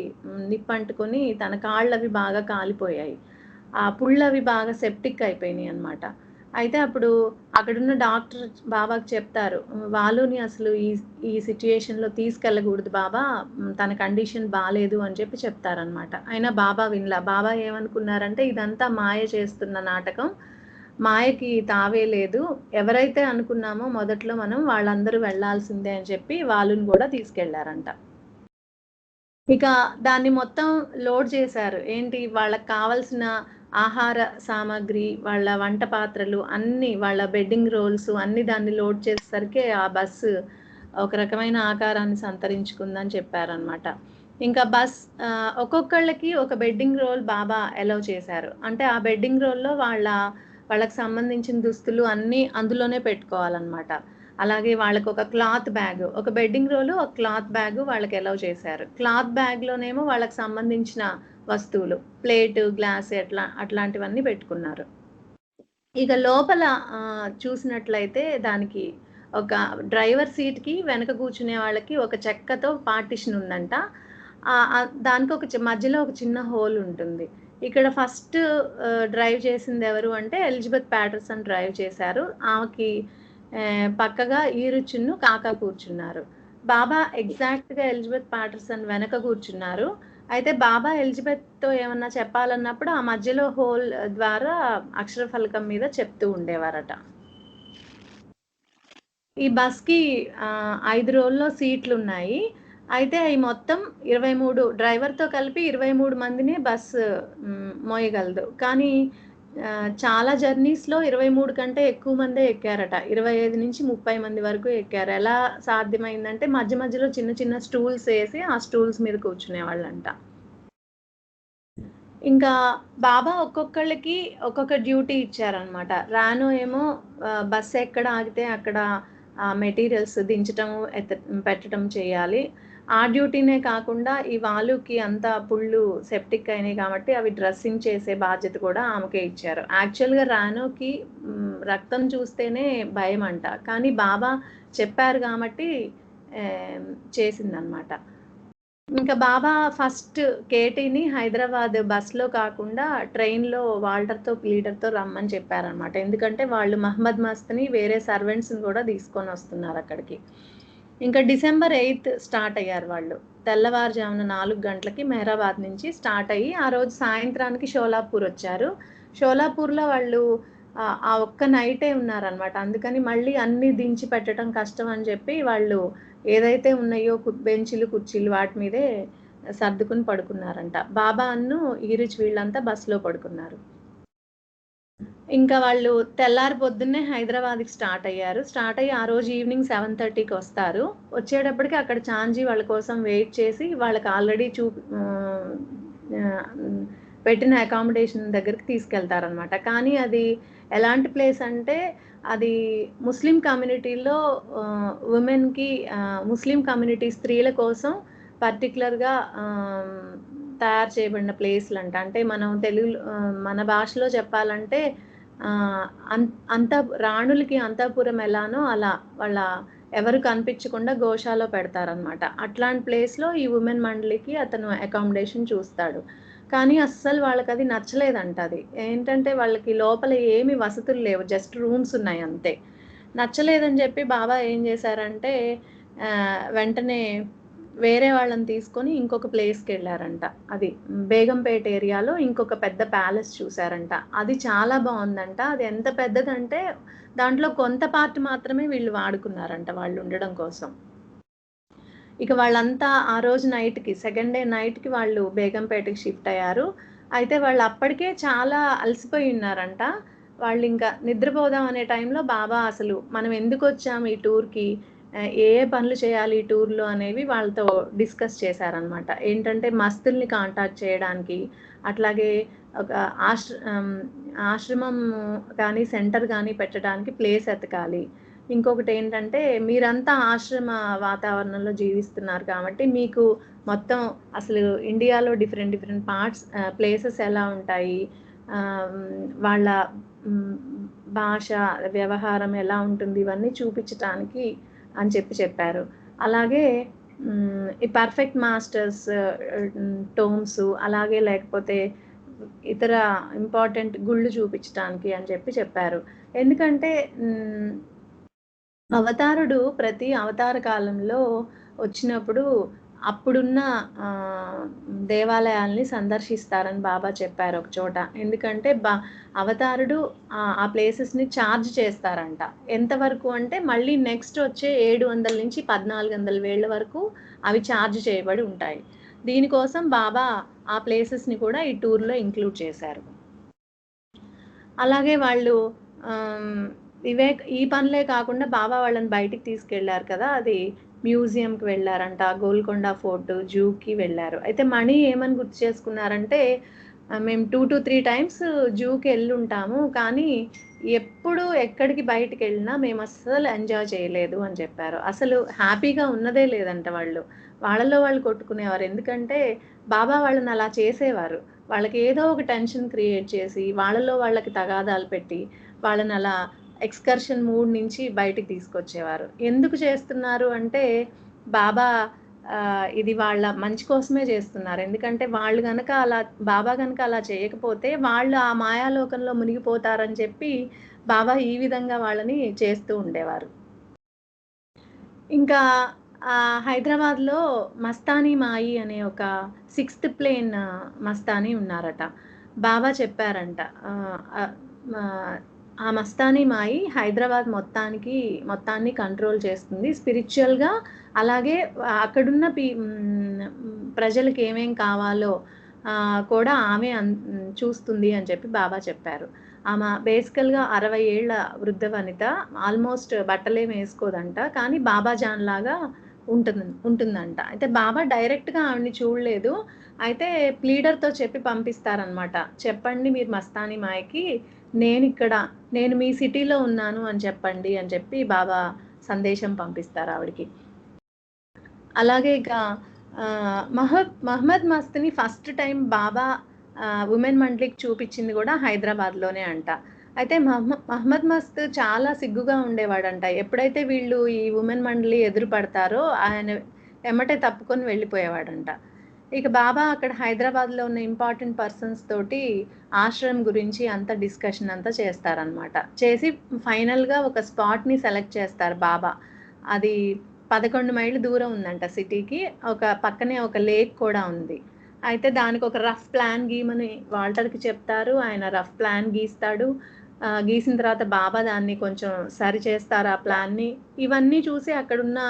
నిప్పంటుకొని తన కాళ్ళవి బాగా కాలిపోయాయి. ఆ పుళ్ళవి బాగా సెప్టిక్ అయిపోయినాయి అన్నమాట. అయితే అప్పుడు అక్కడున్న డాక్టర్ బాబాకి చెప్తారు. వాలుని అసలు ఈ సిట్యుయేషన్‌లో తీసుకెళ్ళకూడదు బాబా. తన కండిషన్ బాలేదు అని చెప్పి చెప్తారనమాట. అయినా బాబా వినలా. బాబా ఏమనుకున్నారంటే ఇదంతా మాయ చేస్తున్న నాటకం. మాయకి తావే లేదు. ఎవరైతే అనుకున్నామో మొదట్లో మనం వాళ్ళందరూ వెళ్ళాల్సిందే అని చెప్పి వాలుని కూడా తీసుకెళ్లారంట. ఇక దాన్ని మొత్తం లోడ్ చేశారు. ఏంటి వాళ్ళకి కావాల్సిన ఆహార సామాగ్రి, వాళ్ళ వంట పాత్రలు అన్నీ, వాళ్ళ బెడ్డింగ్ రోల్స్ అన్నీ దాన్ని లోడ్ చేసేసరికి ఆ బస్సు ఒక రకమైన ఆకారాన్ని సంతరించుకుందని చెప్పారనమాట. ఇంకా ఒక్కొక్కళ్ళకి ఒక బెడ్డింగ్ రోల్ బాబా అలౌ చేశారు. అంటే ఆ బెడ్డింగ్ రోల్‌లో వాళ్ళకి సంబంధించిన దుస్తులు అన్నీ అందులోనే పెట్టుకోవాలన్నమాట. అలాగే వాళ్ళకొక క్లాత్ బ్యాగ్, ఒక బెడ్డింగ్ రోలు, ఒక క్లాత్ బ్యాగ్ వాళ్ళకి అలౌ చేశారు. క్లాత్ బ్యాగ్‌లోనేమో వాళ్ళకి సంబంధించిన వస్తువులు, ప్లేటు, గ్లాస్ అట్లాంటివన్నీ పెట్టుకున్నారు. ఇక లోపల చూసినట్లయితే దానికి ఒక డ్రైవర్ సీట్‌కి వెనక కూర్చునే వాళ్ళకి ఒక చెక్కతో పార్టిషన్ ఉందంట. దానికి మధ్యలో ఒక చిన్న హోల్ ఉంటుంది. ఇక్కడ ఫస్ట్ డ్రైవ్ చేసింది ఎవరు అంటే ఎలిజబెత్ ప్యాటర్సన్ డ్రైవ్ చేశారు. ఆమెకి పక్కగా ఈరిచ్‌ను, కాకా కూర్చున్నారు. బాబా ఎగ్జాక్ట్‌గా ఎలిజబెత్ ప్యాటర్సన్ వెనక కూర్చున్నారు. అయితే బాబా ఎలిజబెత్‌తో ఏమన్నా చెప్పాలన్నప్పుడు ఆ మధ్యలో హోల్ ద్వారా అక్షర ఫలకం మీద చెప్తూ ఉండేవారట. ఈ బస్‌కి 5 రోల్లో సీట్లున్నాయి. అయితే అయి మొత్తం 23 డ్రైవర్‌తో కలిపి 23 మందిని బస్సు మోయగలదు. కానీ చాలా జర్నీస్‌లో 23 కంటే ఎక్కువ మందే ఎక్కారట. 25-30 మంది వరకు ఎక్కారు. ఎలా సాధ్యమైందంటే మధ్య మధ్యలో చిన్న చిన్న స్టూల్స్ ఏసి ఆ స్టూల్స్ మీద కూర్చునేవాళ్ళంట. ఇంకా బాబా ఒక్కొక్కళ్ళకి ఒక్కొక్క డ్యూటీ ఇచ్చారనమాట. రానో ఏమో బస్ ఎక్కడ ఆగితే అక్కడ మెటీరియల్స్ దించటం, పెట్టటం చేయాలి. ఆ డ్యూటీనే కాకుండా ఈ వాలుకి అంతా పుళ్ళు సెప్టిక్ అయినాయి కాబట్టి అవి డ్రెస్సింగ్ చేసే బాధ్యత కూడా ఆమెకే ఇచ్చారు. యాక్చువల్‌గా రానోకి రక్తం చూస్తేనే భయమంట. కానీ బాబా చెప్పారు గాబట్టి చేసిందనమాట. ఇంకా బాబా ఫస్ట్ కేటీని హైదరాబాద్ బస్‌లో కాకుండా ట్రైన్‌లో లీడర్‌తో రమ్మని చెప్పారనమాట. ఎందుకంటే వాళ్ళు మహమ్మద్ మస్త్‌ని వేరే సర్వెంట్స్‌ని కూడా తీసుకొనొస్తున్నారక్కడికి. ఇంకా డిసెంబర్ 8 స్టార్ట్ అయ్యారు వాళ్ళు. తెల్లవారుజామున 4 గంటలకి మెహరాబాద్ నుంచి స్టార్ట్ అయ్యి, ఆ రోజు సాయంత్రానికి షోలాపూర్ వచ్చారు. షోలాపూర్‌లో వాళ్ళు ఆ ఒక్క నైటే ఉన్నారనమాట. అందుకని మళ్ళీ అన్నీ దించి పెట్టడం కష్టం అని చెప్పి వాళ్ళు ఏదైతే ఉన్నాయో బెంచులు, కుర్చీలు వాటి మీదే సర్దుకుని పడుకున్నారంట. బాబా ఈరిచ్ వీళ్ళంతా బస్‌లో పడుకున్నారు. ఇంకా వాళ్ళు తెల్లారి పొద్దున్నే హైదరాబాద్‌కి స్టార్ట్ అయ్యారు. స్టార్ట్ అయ్యి ఆ రోజు ఈవినింగ్ 7:30కి వస్తారు. వచ్చేటప్పటికి అక్కడ చాంజీ వాళ్ళ కోసం వెయిట్ చేసి వాళ్ళకి ఆల్రెడీ ఆహ్, పెట్టిన అకామిడేషన్ దగ్గరికి తీసుకెళ్తారనమాట. కానీ అది ఎలాంటి ప్లేస్ అంటే అది ముస్లిం కమ్యూనిటీలో వుమెన్‌కి ముస్లిం కమ్యూనిటీ స్త్రీల కోసం పర్టిక్యులర్‌గా తయారు చేయబడిన ప్లేస్‌లంట. అంటే మనం మన భాషలో చెప్పాలంటే ఆహ్, అన్ అంత రాణులకి అంతఃపురం ఎలానో అలా వాళ్ళ ఎవరు కనిపించకుండా గోశాలో పెడతారనమాట. అట్లాంటి ప్లేస్‌లో ఈ వుమెన్ మండలికి అతను అకామిడేషన్ చూస్తాడు. కానీ అస్సలు వాళ్ళకది నచ్చలేదంట అది. ఏంటంటే వాళ్ళకి లోపల ఏమి వసతులు లేవు. జస్ట్ రూమ్స్ ఉన్నాయి అంతే. నచ్చలేదని చెప్పి బాబా ఏం చేశారంటే వెంటనే వేరే వాళ్ళని తీసుకొని ఇంకొక ప్లేస్‌కెళ్లారంట. అది బేగంపేట ఏరియాలో ఇంకొక పెద్ద ప్యాలెస్ చూసారంట. అది చాలా బావుందంట. అది ఎంత పెద్దదంటే దాంట్లో కొంత పార్ట్ మాత్రమే వీళ్ళు వాడుకున్నారంట వాళ్ళుండడం కోసం. ఇక వాళ్ళంతా ఆ రోజు నైట్‌కి సెకండ్ డే నైట్‌కి వాళ్ళు బేగంపేటకి షిఫ్ట్ అయ్యారు. అయితే వాళ్ళు అప్పటికే చాలా అలసిపోయి ఉన్నారంట. వాళ్ళింకా నిద్రపోదాం అనే టైంలో బాబా అసలు మనం ఎందుకొచ్చాము ఈ టూర్‌కి, ఏ ఏ పనులు చేయాలి ఈ టూర్‌లో అనేవి వాళ్ళతో డిస్కస్ చేశారనమాట. ఏంటంటే మస్తుల్ని కాంటాక్ట్ చేయడానికి, అట్లాగే ఒక ఆశ్రమం కానీ, సెంటర్ గానీ పెట్టడానికి ప్లేస్ ఎతకాలి. ఇంకొకటేంటంటే మీరంతా ఆశ్రమ వాతావరణంలో జీవిస్తున్నారు కాబట్టి మీకు మొత్తం అసలు ఇండియాలో డిఫరెంట్ డిఫరెంట్ ప్లేసెస్ ఎలా ఉంటాయి, వాళ్ళ హ్మ్, భాష, వ్యవహారం ఎలా ఉంటుంది ఇవన్నీ చూపించటానికి అని చెప్పారు. అలాగే ఈ పర్ఫెక్ట్ మాస్టర్స్ టోమ్స్ అలాగే లేకపోతే ఇతర ఇంపార్టెంట్ గుళ్ళు చూపించటానికి అని చెప్పారు. ఎందుకంటే అవతారుడు ప్రతి అవతార కాలంలో వచ్చినప్పుడు అప్పుడున్న దేవాలయాల్ని సందర్శిస్తారని బాబా చెప్పారు ఒక చోట. ఎందుకంటే అవతారుడు ఆ ప్లేసెస్‌ని చార్జ్ చేస్తారంట. ఎంతవరకు అంటే మళ్ళీ నెక్స్ట్ వచ్చే 700-1400 వేళ్ల వరకు అవి చార్జ్ చేయబడి ఉంటాయి. దీనికోసం బాబా ఆ ప్లేసెస్‌ని కూడా ఈ టూర్‌లో ఇంక్లూడ్ చేశారు. అలాగే వాళ్ళు ఈ పనులే కాకుండా బాబా వాళ్ళని బయటికి తీసుకెళ్లారు కదా! అది మ్యూజియంకి వెళ్లారంట. గోల్కొండ ఫోర్ట్, జూకి వెళ్లారు. అయితే మణి ఏమని గుర్తు చేసుకున్నారంటే మేము 2-3 టైమ్స్ జూకెళ్ళుంటాము. కానీ ఎప్పుడు ఎక్కడికి బయటికెళ్ళినా మేమస్సలు ఎంజాయ్ చేయలేదు అని చెప్పారు. అసలు హ్యాపీగా ఉన్నదే లేదంట వాళ్ళు. వాళ్ళలో వాళ్ళు కొట్టుకునేవారు. ఎందుకంటే బాబా వాళ్ళని అలా చేసేవారు. వాళ్ళకి ఏదో ఒక టెన్షన్ క్రియేట్ చేసి, వాళ్ళలో వాళ్ళకి తగాదాలు పెట్టి, వాళ్ళని అలా ఎక్స్‌కర్షన్ మూడ్ నుంచి బయటికి తీసుకొచ్చేవారు. ఎందుకు చేస్తున్నారు అంటే, బాబా ఇది వాళ్ళ మంచి కోసమే చేస్తున్నారు. ఎందుకంటే బాబా గనక అలా చేయకపోతే, వాళ్ళు ఆ మాయాలోకంలో మునిగిపోతారని చెప్పి, బాబా ఈ విధంగా వాళ్ళని చేస్తూ ఉండేవారు. ఇంకా హైదరాబాద్‌లో మస్తానీ మాయి అనే ఒక సిక్స్త్ ప్లేన్ మస్తానీ ఉన్నారట. బాబా చెప్పారంట. ఆహ్, ఆహ్, ఆహ్, ఆ మస్తానీ మాయి హైదరాబాద్ మొత్తాన్ని కంట్రోల్ చేస్తుంది. స్పిరిచ్యువల్‌గా అలాగే అక్కడున్న ప్రజలకి ఏమేం కావాలో కూడా ఆమె చూస్తుంది అని చెప్పి బాబా చెప్పారు. ఆమె బేసికల్‌గా 60 ఏళ్ల వృద్ధ వనిత. ఆల్‌మోస్ట్ బట్టలేమి ఏసుకోదంట. కానీ బాబా జాన్ లాగా ఉంటుందంట. అయితే బాబా డైరెక్ట్‌గా ఆవిడని చూడలేదు. అయితే ప్లీడర్‌తో చెప్పి పంపిస్తారనమాట. చెప్పండి మీరు మస్తానీ మాయకి నేనిక్కడ నేను మీ సిటీలో ఉన్నాను అని చెప్పండి అని చెప్పి బాబా సందేశం పంపిస్తారు ఆవిడకి. అలాగే ఇక మహమ్మద్ మస్త్‌ని ఫస్ట్ టైమ్ బాబా ఉమెన్ మండలికి చూపించింది కూడా హైదరాబాద్‌లోనే అంట. అయితే మహమ్మద్ మస్త్ చాలా సిగ్గుగా ఉండేవాడంట. ఎప్పుడైతే వీళ్ళు ఈ ఉమెన్ మండలి ఎదురు పడతారో ఆయన ఎమ్మటే తప్పుకొని వెళ్ళిపోయేవాడంట. ఇక బాబా అక్కడ హైదరాబాద్‌లో ఉన్న ఇంపార్టెంట్ పర్సన్స్ తోటి ఆశ్రమం గురించి అంతా డిస్కషన్ అంతా చేస్తారనమాట. చేసి ఫైనల్‌గా ఒక స్పాట్‌ని సెలెక్ట్ చేస్తారు బాబా. అది 11 మైళ్ళు దూరం ఉందంట సిటీకి. ఒక పక్కనే ఒక లేక్ కూడా ఉంది. అయితే దానికొక రఫ్ ప్లాన్ గీయమని వాల్టర్‌కి చెప్తారు. ఆయన రఫ్ ప్లాన్ గీస్తాడు. గీసిన తర్వాత బాబా దాన్ని కొంచెం సరి చేస్తారు ఆ ప్లాన్‌ని. ఇవన్నీ చూసి అక్కడున్న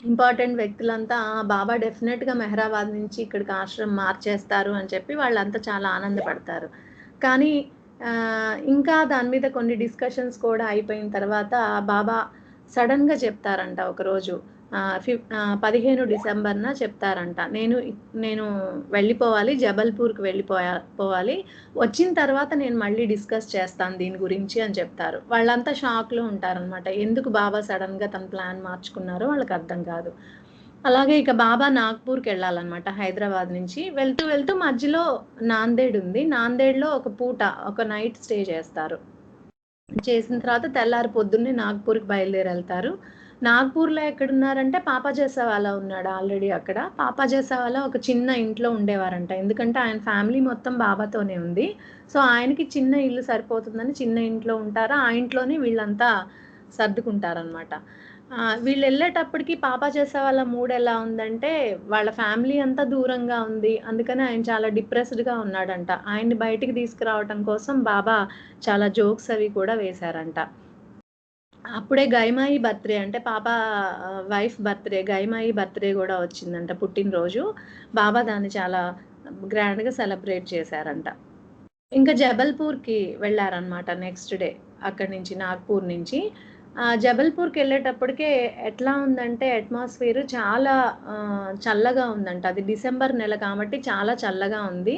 ఇంపార్టెంట్ వ్యక్తులంతా బాబా డెఫినెట్‌గా మెహరాబాద్ నుంచి ఇక్కడికి ఆశ్రమం మార్చేస్తారు అని చెప్పి వాళ్ళంతా చాలా ఆనందపడతారు. కానీ ఇంకా దాని మీద కొన్ని డిస్కషన్స్ కూడా అయిపోయిన తర్వాత బాబా సడన్‌గా చెప్తారంట ఒకరోజు. 15 డిసెంబర్‌న చెప్తారంట. నేను వెళ్ళిపోవాలి. జబల్పూర్‌కి పోవాలి. వచ్చిన తర్వాత నేను మళ్ళీ డిస్కస్ చేస్తాను దీని గురించి అని చెప్తారు. వాళ్ళంతా షాక్‌లో ఉంటారనమాట. ఎందుకు బాబా సడన్‌గా తన ప్లాన్ మార్చుకున్నారో వాళ్ళకి అర్థం కాదు. అలాగే ఇక బాబా నాగ్‌పూర్‌కెళ్ళాలనమాట హైదరాబాద్ నుంచి. వెళ్తూ మధ్యలో నాందేడ్ ఉంది. నాందేడ్‌లో ఒక పూట ఒక నైట్ స్టే చేస్తారు. చేసిన తర్వాత తెల్లారి పొద్దున్నే నాగ్‌పూర్‌కి బయలుదేరెళ్తారు. నాగ్‌పూర్‌లో ఎక్కడున్నారంటే పాపా జేసావాలా ఉన్నాడు ఆల్రెడీ అక్కడ. పాపా జేసావాలా ఒక చిన్న ఇంట్లో ఉండేవారంట. ఎందుకంటే ఆయన ఫ్యామిలీ మొత్తం బాబాతోనే ఉంది. సో, ఆయనకి చిన్న ఇల్లు సరిపోతుందని చిన్న ఇంట్లో ఉంటారు. ఆ ఇంట్లోనే వీళ్ళంతా సర్దుకుంటారనమాట. వీళ్ళెళ్ళేటప్పటికి పాపా చేసేవాళ్ళ మూడ్ ఎలా ఉందంటే, వాళ్ళ ఫ్యామిలీ అంతా దూరంగా ఉంది. అందుకని ఆయన చాలా డిప్రెస్డ్‌గా ఉన్నాడంట. ఆయన్ని బయటికి తీసుకురావటం కోసం బాబా చాలా జోక్స్ అవి కూడా వేశారంట. అప్పుడే గైమాయి బర్త్‌డే అంటే పాప వైఫ్ బర్త్‌డే గైమాయి బర్త్‌డే గూడా వచ్చిందంట పుట్టినరోజు. బాబా దాన్ని చాలా గ్రాండ్‌గా సెలబ్రేట్ చేశారంట. ఇంకా జబల్పూర్‌కి వెళ్లారనమాట నెక్స్ట్ డే. అక్కడి నుంచి నాగ్‌పూర్ నుంచి. జబల్పూర్‌కెళ్ళేటప్పటికే ఎట్లా ఉందంటే అట్మాస్ఫియర్ చాలా చల్లగా ఉందంట. అది డిసెంబర్ నెల కాబట్టి చాలా చల్లగా ఉంది.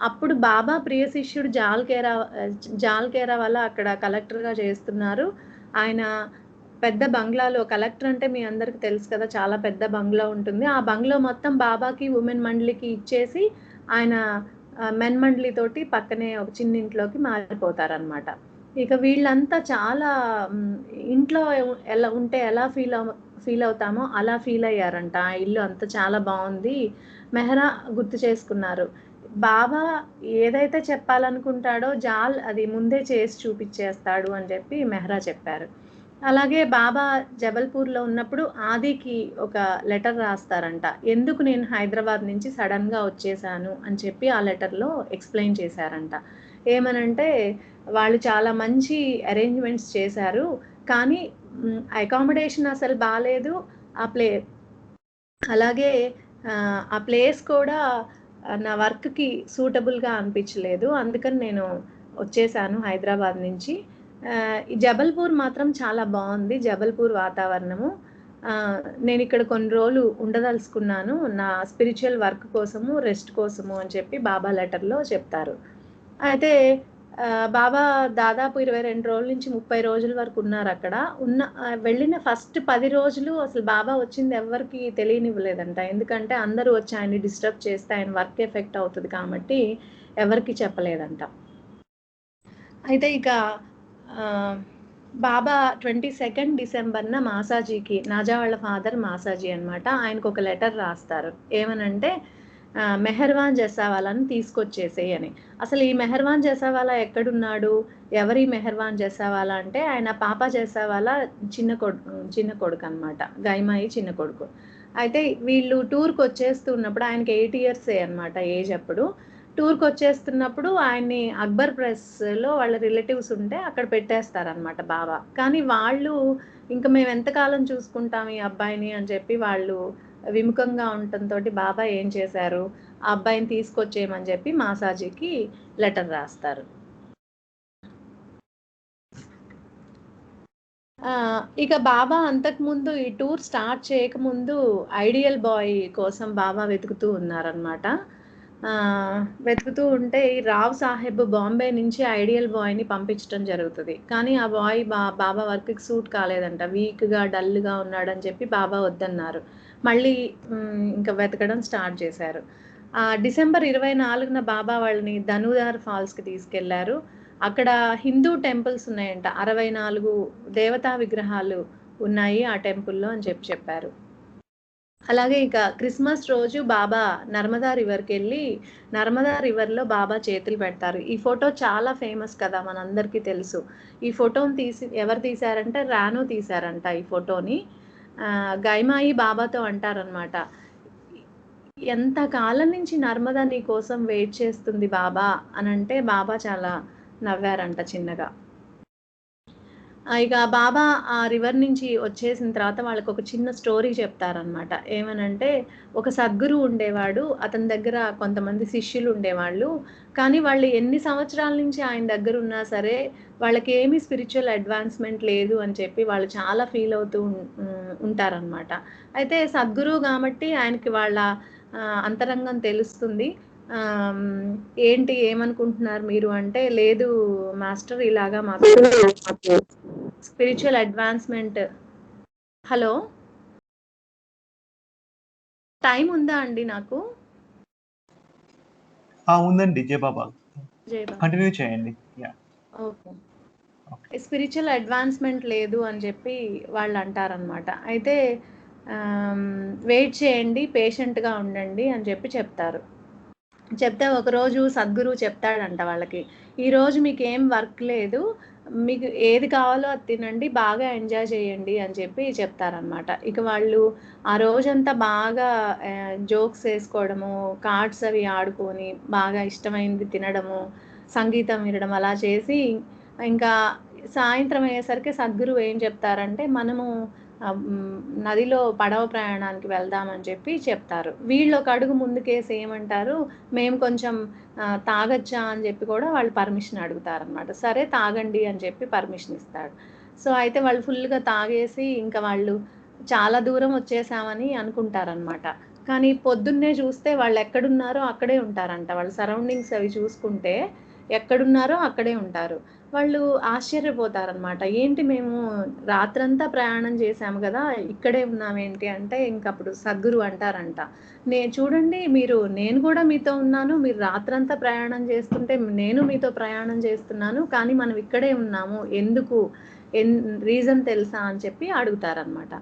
అప్పుడు బాబా ప్రియ శిష్యుడు జాల్ కేరావాలా అక్కడ కలెక్టర్‌గా చేస్తున్నారు. ఆయన పెద్ద బంగ్లాలో కలెక్టర్ అంటే మీ అందరికి తెలుసు కదా! చాలా పెద్ద బంగ్లా ఉంటుంది. ఆ బంగ్లా మొత్తం బాబాకి, ఉమెన్ మండలికి ఇచ్చేసి ఆయన మెన్ మండలి తోటి పక్కనే ఒక చిన్న ఇంట్లోకి మారిపోతారనమాట. ఇక వీళ్ళంతా చాలా హ్మ్, ఇంట్లో ఎలా ఉంటే ఎలా ఫీల్ అవుతామో అలా ఫీల్ అయ్యారంట. ఆ ఇల్లు అంతా చాలా బావుంది. మెహరా గుర్తు చేసుకున్నారు. బాబా ఏదైతే చెప్పాలనుకుంటాడో జాల్ అది ముందే చేసి చూపిచ్చేస్తాడు అని చెప్పి మెహ్రా చెప్పారు. అలాగే బాబా జబల్పూర్‌లో ఉన్నప్పుడు ఆదికి ఒక లెటర్ రాస్తారంట. ఎందుకు నేను హైదరాబాద్ నుంచి సడెన్‌గా వచ్చేసాను అని చెప్పి ఆ లెటర్‌లో ఎక్స్‌ప్లెయిన్ చేశారంట. ఏమనంటే వాళ్ళు చాలా మంచి అరేంజ్‌మెంట్స్ చేశారు. కానీ అకామిడేషన్ అసలు బాలేదు. ఆ ప్లే అలాగే ఆ ప్లేస్ కూడా నా వర్క్‌కి సూటబుల్‌గా అనిపించలేదు. అందుకని నేను వచ్చేసాను హైదరాబాద్ నుంచి. ఈ జబల్పూర్ మాత్రం చాలా బావుంది. జబల్పూర్ వాతావరణము. నేనిక్కడ కొన్ని రోజులు ఉండదలుచుకున్నాను. నా స్పిరిచ్యువల్ వర్క్ కోసము, రెస్ట్ కోసము అని చెప్పి బాబా లెటర్‌లో చెప్తారు. అయితే బాబా దాదాపు 22 రోజుల నుంచి 30 రోజుల వరకు ఉన్నారక్కడ. వెళ్ళిన ఫస్ట్ 10 రోజులు అసలు బాబా వచ్చింది ఎవ్వరికీ తెలియనివ్వలేదంట. ఎందుకంటే అందరూ వచ్చి ఆయన్ని డిస్టర్బ్ చేస్తే ఆయన వర్క్ ఎఫెక్ట్ అవుతది కాబట్టి ఎవరికీ చెప్పలేదంట. అయితే ఇక ఆహ్, బాబా 22 డిసెంబర్‌న మాసాజీకి నాజా వాళ్ళ ఫాదర్ మాసాజీ అనమాట. ఆయనకొక లెటర్ రాస్తారు. ఏమనంటే మెహర్వాన్ జసావాలాని తీసుకొచ్చేసేయి అని. అసలు ఈ మెహర్వాన్ జసావాలా ఎక్కడున్నాడు? ఎవరి మెహర్వాన్ జసావాలా అంటే ఆయన పాపా జసావాలా చిన్న కొడుకనమాట. గైమాయి చిన్న కొడుకు. అయితే వీళ్ళు టూర్‌కొచ్చేస్తున్నప్పుడు ఆయనకి 8 ఇయర్సే అనమాట ఏజ్ అప్పుడు. టూర్‌కొచ్చేస్తున్నప్పుడు ఆయన్ని అక్బర్ ప్రెస్‌లో వాళ్ళ రిలేటివ్స్ ఉంటే అక్కడ పెట్టేస్తారనమాట బావ. కానీ వాళ్ళు ఇంక మేమెంత కాలం చూసుకుంటాం ఈ అబ్బాయిని అని చెప్పి వాళ్ళు విముఖంగా ఉండటంతోటి బాబా ఏం చేశారు, ఆ అబ్బాయిని తీసుకొచ్చేయమని చెప్పి మాసాజీకి లెటర్ రాస్తారు. ఇక బాబా అంతకుముందు ఈ టూర్ స్టార్ట్ చేయకముందు ఐడియల్ బాయ్ కోసం బాబా వెతుకుతూ ఉన్నారనమాట. వెతుకుతూ ఉంటే ఈ రావ్ సాహెబ్ బాంబే నుంచి ఐడియల్ బాయ్‌ని పంపించటం జరుగుతది. కానీ ఆ బాయ్ బాబా వర్క్‌కి సూట్ కాలేదంట. వీక్‌గా, డల్‌గా ఉన్నాడని చెప్పి బాబా వద్దన్నారు. మళ్ళీ ఇంక వెతకడం స్టార్ట్ చేశారు. డిసెంబర్ 24న బాబా వాళ్ళని ధనుదార్ ఫాల్స్‌కి తీసుకెళ్లారు. అక్కడ హిందూ టెంపుల్స్ ఉన్నాయంట. 64 దేవతా విగ్రహాలు ఉన్నాయి ఆ టెంపుల్‌లో అని చెప్పారు. అలాగే ఇక క్రిస్మస్ రోజు బాబా నర్మదా రివర్‌కెళ్ళి, నర్మదా రివర్‌లో బాబా చేతులు పెడతారు. ఈ ఫోటో చాలా ఫేమస్ కదా! మనందరికీ తెలుసు. ఈ ఫోటోని ఎవరు తీశారంటే రాను తీశారంట ఈ ఫోటోని. గైమాయి బాబాతో అంటారనమాట. ఎంత కాలం నుంచి నర్మదా నీ కోసం వెయిట్ చేస్తుంది బాబా అనంటే బాబా చాలా నవ్వారంట చిన్నగా. ఇక బాబా ఆ రివర్ నుంచి వచ్చేసిన తర్వాత వాళ్ళకొక చిన్న స్టోరీ చెప్తారనమాట. ఏమనంటే, ఒక సద్గురువు ఉండేవాడు. అతని దగ్గర కొంతమంది శిష్యులు ఉండేవాళ్ళు. కానీ వాళ్ళు ఎన్ని సంవత్సరాల నుంచి ఆయన దగ్గరున్నా సరే, వాళ్ళకేమీ స్పిరిచ్యువల్ అడ్వాన్స్‌మెంట్ లేదు అని చెప్పి వాళ్ళు చాలా ఫీల్ అవుతూ ఉంటారనమాట. అయితే సద్గురువు గాబట్టి ఆయనకి వాళ్ళ అంతరంగం తెలుస్తుంది. ఏంటి ఏమనుకుంటున్నారు మీరు అంటే, లేదు మాస్టర్ ఇలాగా మాకు స్పిరిచ్యువల్ అడ్వాన్స్‌మెంట్. హలో! టైమ్ ఉందా అండి నాకు? ఉందండి జయబాబా. జయబాబా. కంటిన్యూ చేయండి. యాహ్! ఓకే. స్పిరిచ్యువల్ అడ్వాన్స్‌మెంట్ లేదు అని చెప్పి వాళ్ళంటారనమాట. అయితే వెయిట్ చేయండి, పేషెంట్‌గా ఉండండి అని చెప్తారు. చెప్తే ఒకరోజు సద్గురువు చెప్తాడంట వాళ్ళకి. ఈరోజు మీకేం వర్క్ లేదు. మీకు ఏది కావాలో అది తినండి. బాగా ఎంజాయ్ చేయండి అని చెప్తారనమాట. ఇక వాళ్ళు ఆ రోజంతా బాగా జోక్స్ ఏసుకోవడము, కార్డ్స్ అవి ఆడుకొని, బాగా ఇష్టమైనది తినడము, సంగీతం వినడం అలా చేసి ఇంకా సాయంత్రం అయ్యేసరికి సద్గురువు ఏం చెప్తారంటే, మనము నదిలో పడవ ప్రయాణానికి వెళ్దామని చెప్తారు. వీళ్ళొక అడుగు ముందుకేసి ఏమంటారు, మేము కొంచెం తాగొచ్చా అని చెప్పి కూడా వాళ్ళు పర్మిషన్ అడుగుతారనమాట. సరే తాగండి అని చెప్పి పర్మిషన్ ఇస్తాడు. సో, అయితే వాళ్ళు ఫుల్‌గా తాగేసి ఇంకా వాళ్ళు చాలా దూరం వచ్చేసామని అనుకుంటారనమాట. కానీ పొద్దున్నే చూస్తే వాళ్ళెక్కడున్నారో అక్కడే ఉంటారంట. వాళ్ళ సరౌండింగ్స్ అవి చూసుకుంటే ఎక్కడున్నారో అక్కడే ఉంటారు. వాళ్ళు ఆశ్చర్యపోతారనమాట. ఏంటి మేము రాత్రంతా ప్రయాణం చేశాము గదా! ఇక్కడే ఉన్నామేంటి అంటే ఇంకప్పుడు సద్గురువు అంటారంట. చూడండి నేను గూడా మీతో ఉన్నాను. మీరు రాత్రంతా ప్రయాణం చేస్తుంటే నేను మీతో ప్రయాణం చేస్తున్నాను. కానీ మనం ఇక్కడే ఉన్నాము. ఎందుకు? ఎన్ రీజన్ తెలుసా? అని చెప్పి అడుగుతారనమాట.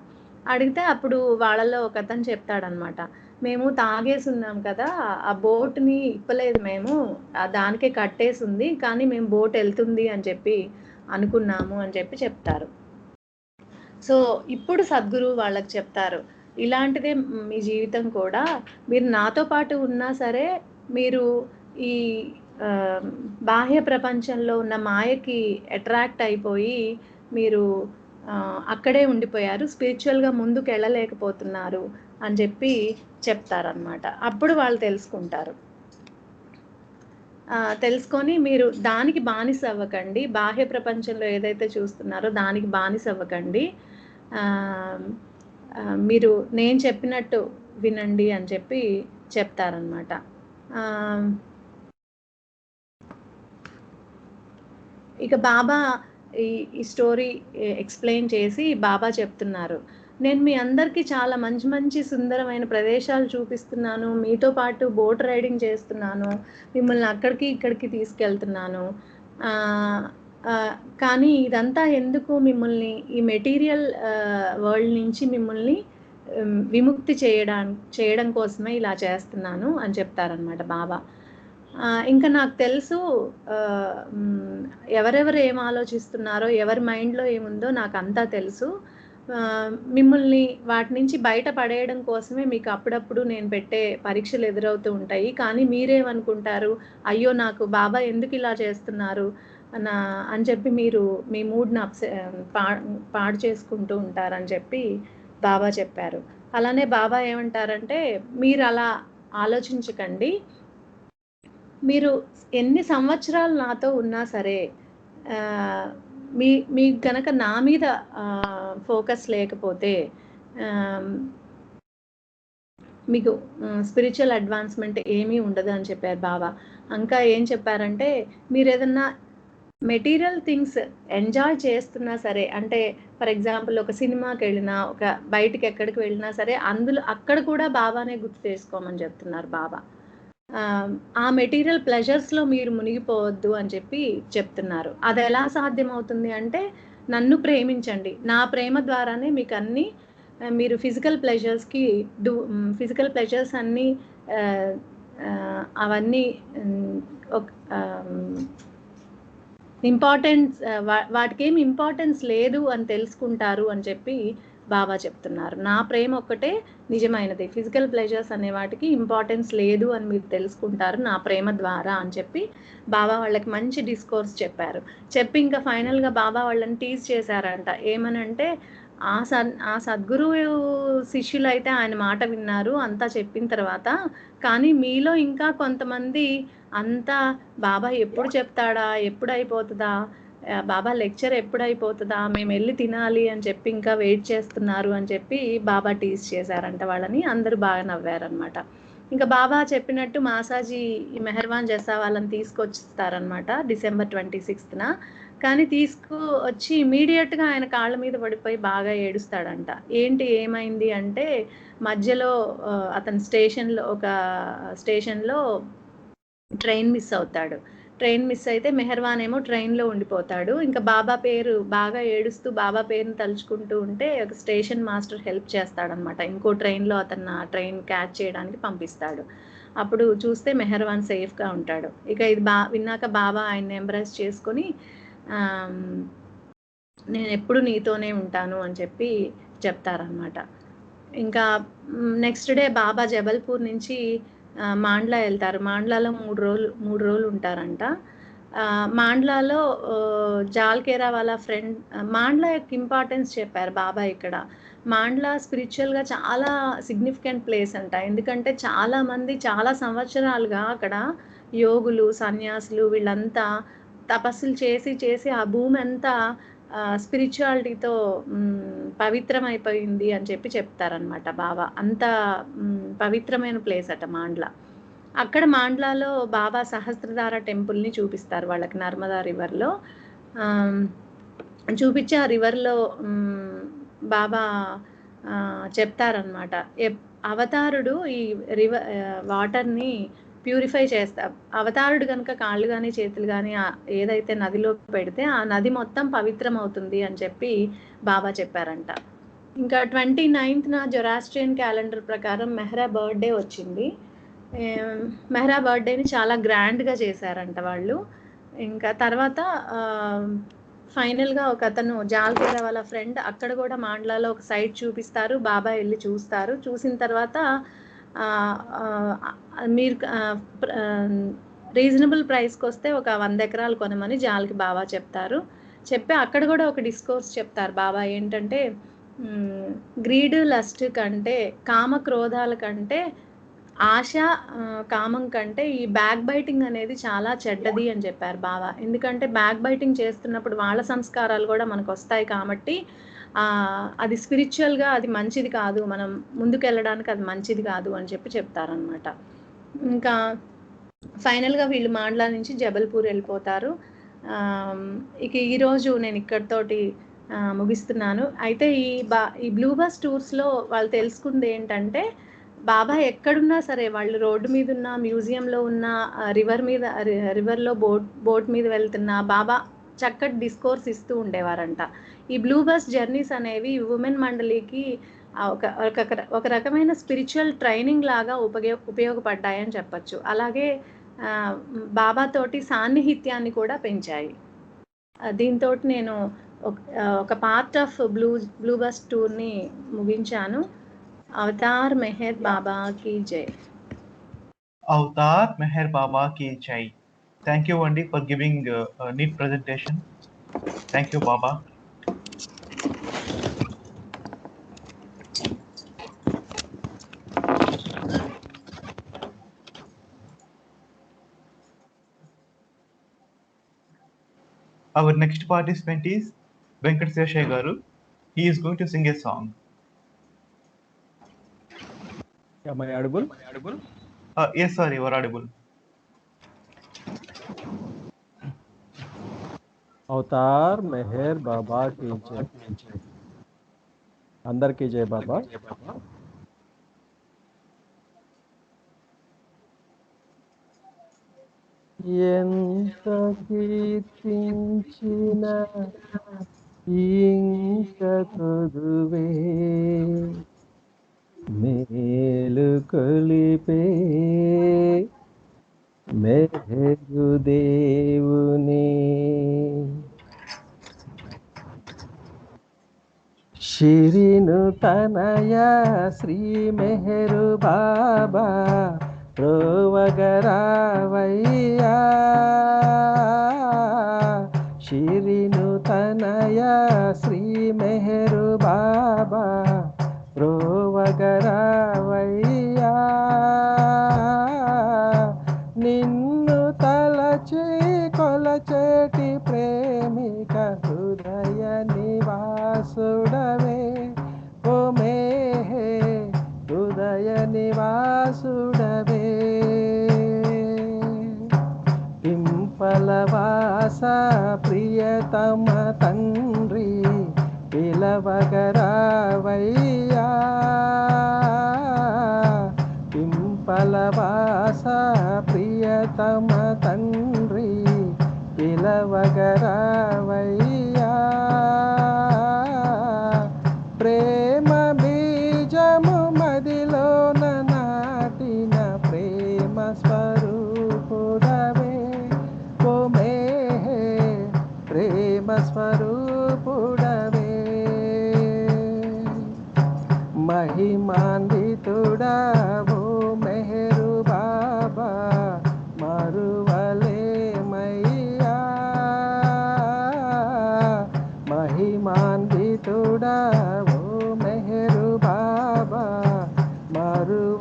అడిగితే అప్పుడు వాళ్ళలో ఒకతను చెప్తాడనమాట. మేము తాగేసున్నాం కదా! ఆ బోట్‌ని ఇప్పలేదు మేము. దానికే కట్టేసుంది. కానీ మేము బోట్ ఎళ్తుంది అని చెప్పి అనుకున్నాము అని చెప్తారు. సో, ఇప్పుడు సద్గురువు వాళ్ళకి చెప్తారు. ఇలాంటిదే మీ జీవితం కూడా. మీరు నాతో పాటు ఉన్నా సరే, మీరు ఈ బాహ్య ప్రపంచంలో ఉన్న మాయకి అట్రాక్ట్ అయిపోయి, మీరు అక్కడే ఉండిపోయారు. స్పిరిచ్యువల్‌గా ముందుకెళ్ళలేకపోతున్నారు అని చెప్తారనమాట. అప్పుడు వాళ్ళు తెలుసుకుంటారు. తెలుసుకొని మీరు దానికి బానిస అవ్వకండి. బాహ్య ప్రపంచంలో ఏదైతే చూస్తున్నారో దానికి బానిస అవ్వకండి. మీరు నేను చెప్పినట్టు వినండి అని చెప్తారనమాట. ఇక బాబా ఈ స్టోరీ ఎక్స్‌ప్లెయిన్ చేసి బాబా చెప్తున్నారు. నేను మీ అందరికీ చాలా మంచి మంచి సుందరమైన ప్రదేశాలు చూపిస్తున్నాను. మీతో పాటు బోట్ రైడింగ్ చేస్తున్నాను. మిమ్మల్ని అక్కడికి, ఇక్కడికి తీసుకెళ్తున్నాను. ఆహ్, కానీ ఇదంతా ఎందుకు మిమ్మల్ని ఈ మెటీరియల్ వరల్డ్ నుంచి మిమ్మల్ని విముక్తి చేయడం కోసమే ఇలా చేస్తున్నాను అని చెప్తారనమాట బాబా. ఇంకా నాకు తెలుసు ఎవరెవరు ఏం ఆలోచిస్తున్నారో, ఎవరి మైండ్‌లో ఏముందో నాకంతా తెలుసు. మిమ్మల్ని వాటి నుంచి బయట పడేయడం కోసమే మీకు అప్పుడప్పుడు నేను పెట్టే పరీక్షలు ఎదురవుతూ ఉంటాయి. కానీ మీరేమనుకుంటారు, అయ్యో! నాకు బాబా ఎందుకిలా చేస్తున్నారు అని చెప్పి మీరు మీ మూడ్‌ని పాడు చేసుకుంటూ ఉంటారని బాబా చెప్పారు. అలానే బాబా ఏమంటారంటే, మీరలా ఆలోచించకండి. మీరు ఎన్ని సంవత్సరాలు నాతో ఉన్నా సరే మీకు కనుక నా మీద ఫోకస్ లేకపోతే మీకు స్పిరిచువల్ అడ్వాన్స్మెంట్ ఏమీ ఉండదు అని చెప్పారు బాబా. ఇంకా ఏం చెప్పారంటే, మీరు ఏదన్నా మెటీరియల్ థింగ్స్ ఎంజాయ్ చేస్తున్నా సరే, అంటే ఫర్ ఎగ్జాంపుల్ ఒక సినిమాకి వెళ్ళినా, ఒక బయటికి ఎక్కడికి వెళ్ళినా సరే, అందులో అక్కడ కూడా బాబానే గుర్తు చేసుకోమని చెప్తున్నారు బాబా. ఆ మెటీరియల్ ప్లెజర్స్లో మీరు మునిగిపోవద్దు అని చెప్పి చెప్తున్నారు. అది ఎలా సాధ్యమవుతుంది అంటే, నన్ను ప్రేమించండి, నా ప్రేమ ద్వారానే మీకు అన్నీ మీరు ఫిజికల్ ప్లెజర్స్ అన్నీ అవన్నీ ఇంపార్టెన్స్ వాటికి ఏమి ఇంపార్టెన్స్ లేదు అని తెలుసుకుంటారు అని చెప్పి బాబా చెప్తున్నారు. నా ప్రేమ ఒక్కటే నిజమైనది, ఫిజికల్ ప్లెజర్స్ అనే వాటికి ఇంపార్టెన్స్ లేదు అని మీరు తెలుసుకుంటారు నా ప్రేమ ద్వారా అని చెప్పి బాబా వాళ్ళకి మంచి డిస్కోర్స్ చెప్పారు. చెప్పి ఇంకా ఫైనల్గా బాబా వాళ్ళని టీజ్ చేశారంట. ఏమనంటే, ఆ సద్గురువు శిష్యులు అయితే ఆయన మాట విన్నారు అంతా చెప్పిన తర్వాత, కానీ మీలో ఇంకా కొంతమంది అంతా బాబా ఎప్పుడు చెప్తాడా, ఎప్పుడు అయిపోతుందా, బాబా లెక్చర్ ఎప్పుడు అయిపోతుందా, మేము వెళ్ళి తినాలి అని చెప్పి ఇంకా వెయిట్ చేస్తున్నారు అని చెప్పి బాబా టీజ్ చేశారంట వాళ్ళని. అందరూ బాగా నవ్వారనమాట. ఇంకా బాబా చెప్పినట్టు మాసాజీ మెహర్వాన్ జెస్సా వాళ్ళని తీసుకొచ్చిస్తారనమాట December 26న. కానీ తీసుకువచ్చి ఇమీడియట్గా ఆయన కాళ్ళ మీద పడిపోయి బాగా ఏడుస్తాడంట. ఏంటి ఏమైంది అంటే, మధ్యలో అతను ఒక స్టేషన్లో ట్రైన్ మిస్ అవుతాడు. ట్రైన్ మిస్ అయితే మెహర్వాన్ ఏమో ట్రైన్లో ఉండిపోతాడు. ఇంకా బాబా పేరు బాగా ఏడుస్తూ బాబా పేరుని తలుచుకుంటూ ఉంటే ఒక స్టేషన్ మాస్టర్ హెల్ప్ చేస్తాడనమాట. ఇంకో ట్రైన్లో అతను ట్రైన్ క్యాచ్ చేయడానికి పంపిస్తాడు. అప్పుడు చూస్తే మెహర్వాన్ సేఫ్గా ఉంటాడు. ఇక ఇది విన్నాక బాబా ఆయన్ని ఎంబ్రేస్ చేసుకొని, నేను ఎప్పుడు నీతోనే ఉంటాను అని చెప్పి చెప్తారనమాట. ఇంకా నెక్స్ట్ డే బాబా జబల్పూర్ నుంచి మాండ్లా వెళ్తారు. మాండ్లాలో 3 రోజులు ఉంటారంట. మాండ్లాలో జాల్కేరా వాళ్ళ ఫ్రెండ్, మాండ్లా యొక్క ఇంపార్టెన్స్ చెప్పారు బాబా ఇక్కడ. మాండ్లా స్పిరిచువల్గా చాలా సిగ్నిఫికెంట్ ప్లేస్ అంట. ఎందుకంటే చాలామంది చాలా సంవత్సరాలుగా అక్కడ యోగులు, సన్యాసులు వీళ్ళంతా తపస్సులు చేసి ఆ భూమి అంతా స్పిరిచువాలిటీతో పవిత్రమైపోయింది అని చెప్పి చెప్తారనమాట బాబా. అంత పవిత్రమైన ప్లేస్ అట మాండ్లా. అక్కడ మాండ్లాలో బాబా సహస్రధార టెంపుల్ని చూపిస్తారు వాళ్ళకి నర్మదా రివర్లో. చూపించి ఆ రివర్లో బాబా చెప్తారనమాట, అవతారుడు ఈ వాటర్ని ప్యూరిఫై చేస్తారు. అవతారుడు కనుక కాళ్ళు కానీ చేతులు కానీ ఏదైతే నదిలో పెడితే ఆ నది మొత్తం పవిత్రం అవుతుంది అని చెప్పి బాబా చెప్పారంట. ఇంకా 29న జొరాస్ట్రియన్ క్యాలెండర్ ప్రకారం మెహ్రా బర్త్డే వచ్చింది. మెహ్రా బర్త్డేని చాలా గ్రాండ్గా చేశారంట వాళ్ళు. ఇంకా తర్వాత ఫైనల్గా ఒక అతను జాల్కేరా వాళ్ళ ఫ్రెండ్ అక్కడ కూడా మాండ్లాలో ఒక సైట్ చూపిస్తారు. బాబా వెళ్ళి చూస్తారు. చూసిన తర్వాత మీరు రీజనబుల్ ప్రైస్కి వస్తే ఒక 100 ఎకరాలు కొనమని జాల్కి బాబా చెప్తారు. చెప్పి అక్కడ కూడా ఒక డిస్కోర్స్ చెప్తారు బాబా. ఏంటంటే, గ్రీడ్ లస్ట్ కంటే, కామ క్రోధాల కంటే, ఆశ కామం కంటే ఈ బ్యాక్ బైటింగ్ అనేది చాలా చెడ్డది అని చెప్పారు బాబా. ఎందుకంటే బ్యాక్ బైటింగ్ చేస్తున్నప్పుడు వాళ్ళ సంస్కారాలు కూడా మనకు వస్తాయి కాబట్టి అది స్పిరిచువల్గా అది మంచిది కాదు, మనం ముందుకు వెళ్ళడానికి అది మంచిది కాదు అని చెప్పి చెప్తారనమాట. ఇంకా ఫైనల్గా వీళ్ళు మాండ్లా నుంచి జబల్పూర్ వెళ్ళిపోతారు. ఇక ఈరోజు నేను ఇక్కడితోటి ముగిస్తున్నాను. అయితే ఈ బ్లూ బస్ టూర్స్లో వాళ్ళు తెలుసుకుంది ఏంటంటే, బాబా ఎక్కడున్నా సరే, వాళ్ళు రోడ్డు మీద ఉన్న, మ్యూజియంలో ఉన్న, రివర్లో బోట్ మీద వెళ్తున్నా బాబా చక్కటి డిస్కోర్స్ ఇస్తూ ఉండేవారంట. ఈ బ్లూ బస్ జర్నీస్ అనేవి ఉమెన్ మండలికి ఒక రకమైన స్పిరిచువల్ ట్రైనింగ్ లాగా ఉపయోగపడ్డాయని చెప్పచ్చు. అలాగే బాబాతోటి సాన్నిహిత్యాన్ని కూడా పెంచాయి. దీంతో నేను ఒక పార్ట్ ఆఫ్ బ్లూ బస్ టూర్ని ముగించాను. అవతార్ మెహర్ బాబా की जय. Avatar Meher Baba ki jai. Thank you, Wendy, for giving a neat presentation. Thank you, Baba. Our next participant is Venkat Seshaya Garu. He is going to sing a song. Am I audible? Yes, sir, you are audible. अवतार मेहर बाबा की जय. అందరికీ జై బాబా. ఎంత కీర్తించిన ఇంక కొదువే మేలు కొలిపే మెహరు దేవుని శిరిను తనయ శ్రీ మెహరు బాబా ప్రోవగరావయ్యా శిరిను తనయ శ్రీ మెహరు బాబా ప్రోవగరావయ్యా నిన్ను తలచి కొలచేటి ప్రేమిక హృదయ నివాసుడవే ఓ మేహే హృదయ నివాసుడవే పింపలవాస ప్రియతమ తండ్రి పిలవగరావయ్యా పింపలవాస ప్రియతమ తండ్రి పిలవగరావయ్యా ప్రేమ బీజము మదిలోన నాటిన ప్రేమ స్వరూపుడవే ఓ మేహే ప్రేమ స్వరూపుడవే మహిమాన్వితుడా ఓ మెహరు బాబా మరువలేమయ్యా మహిమాన్వితుడా ఓ మెహరు బాబా మరువలేమయ్యా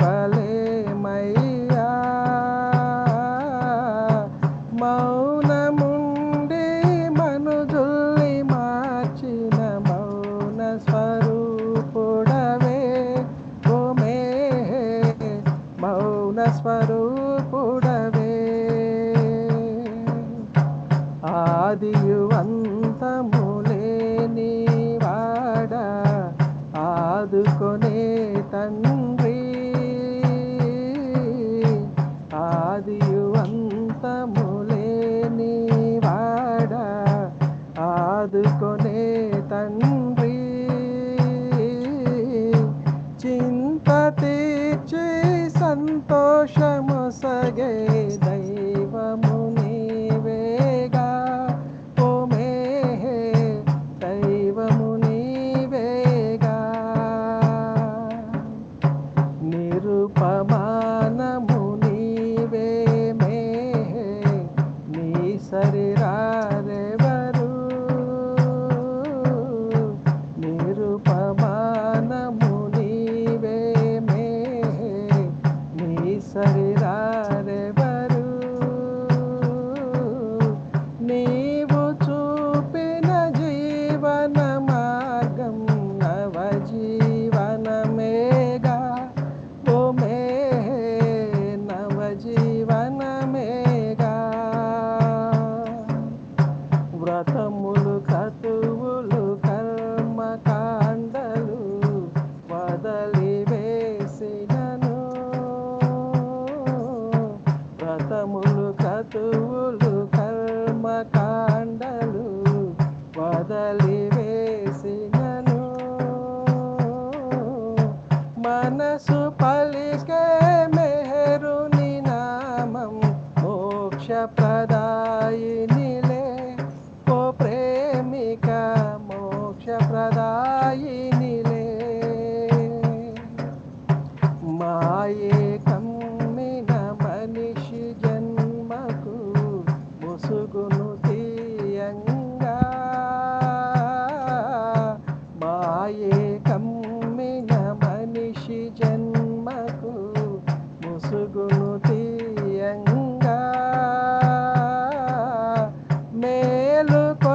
మౌనముండి మనుజుల్ని మార్చిన మౌన స్వరూపుడవే ఓ మేహే మౌన స్వరూపుడవే ఆదియు అంతములేని వాడ ఆదుకొనే తండ్రి ఆదియు అంతములేని వాడ ఆదుకొనే తండ్రి చింత తీర్చి సంతోషము సగే దైవము నీవేగా ఓ మేహే దైవము నీవేగా నిరుపమానము నీవే మేహే నీ శరీరారెవరు నిరుపమానము నీవే మేహే నీ శరీరారెవరు నీవు చూపిన జీవన మార్గం నవజీవనమేగా ఓ మేహే నవజీవనమేగా వ్రతములు క్రతువులు కర్మకాండలు వదలివేసినను వ్రతములు క్రతువులు కర్మకాండలు వదలివేసినను మనసు పలికే మెహరుని నామం మోక్షప్రదాయినిలే ఓ ప్రేమిక మోక్షప్రదాయినిలే మాయే కమ్మిన మనిషి జన్మకు ముసుగును తీయంగా మాయే కమ్మిన మనిషి జన్మకు ముసుగును తీయంగా మేలుకో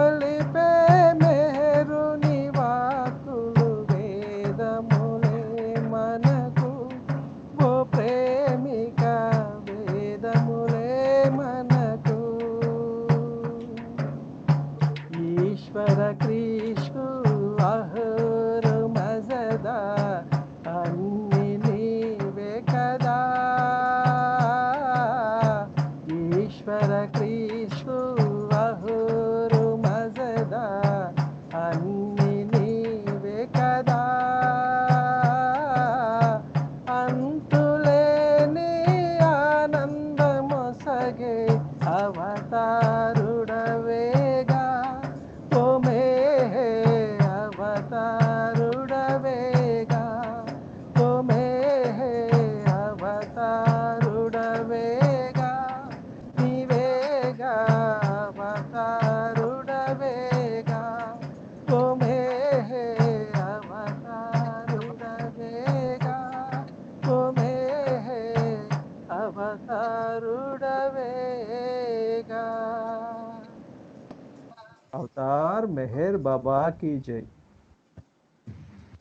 मेहर बाबा की जय.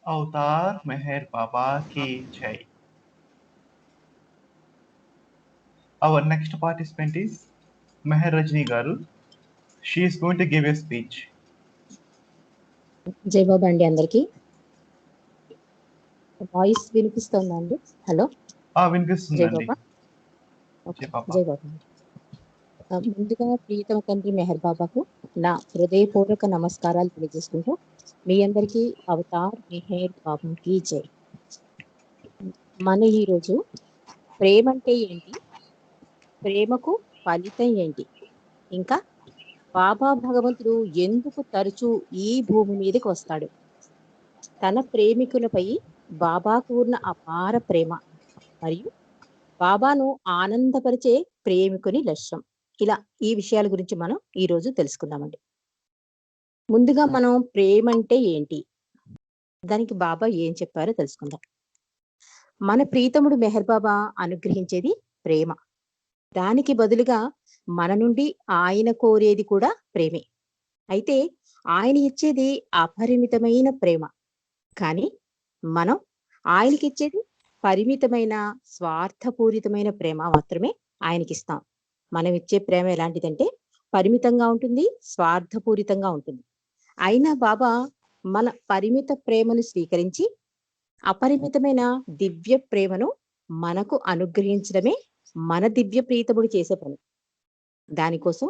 अवतार मेहर बाबा की जय. Our next participant is Meher Rajni Garu. She is going to give a speech. జై బాబా అండి అందరికి. వాయిస్ వినిపిస్తుందా అండి? హలో, జై వినిపిస్తుందండి. బాబా. ఓకే, జై బాబా. జై బాబా. ముందుగా ప్రియతమ తండ్రి మెహర్ బాబాకు నా హృదయపూర్వక నమస్కారాలు తెలియజేసుకుంటూ మీ అందరికీ అవతార్ మెహర్ బాబాకి జై. మన ఈరోజు ప్రేమ అంటే ఏంటి, ప్రేమకు ఫలితం ఏంటి, ఇంకా బాబా భగవంతుడు ఎందుకు తరచూ ఈ భూమి మీదకి వస్తాడు, తన ప్రేమికులపై బాబాకు ఉన్న అపార ప్రేమ మరియు బాబాను ఆనందపరిచే ప్రేమికుని లక్ష్యం, ఇలా ఈ విషయాల గురించి మనం ఈ రోజు తెలుసుకుందామండి. ముందుగా మనం ప్రేమ అంటే ఏంటి, దానికి బాబా ఏం చెప్పారో తెలుసుకుందాం. మన ప్రీతముడు మెహర్ బాబా అనుగ్రహించేది ప్రేమ. దానికి బదులుగా మన నుండి ఆయన కోరేది కూడా ప్రేమే. అయితే ఆయన ఇచ్చేది అపరిమితమైన ప్రేమ, కానీ మనం ఆయనకిచ్చేది పరిమితమైన స్వార్థపూరితమైన ప్రేమ మాత్రమే ఆయనకిస్తాం. మనం ఇచ్చే ప్రేమ ఎలాంటిదంటే పరిమితంగా ఉంటుంది, స్వార్థపూరితంగా ఉంటుంది. అయినా బాబా మన పరిమిత ప్రేమను స్వీకరించి అపరిమితమైన దివ్య ప్రేమను మనకు అనుగ్రహించడమే మన దివ్య ప్రీతముడు చేసే పని. దానికోసం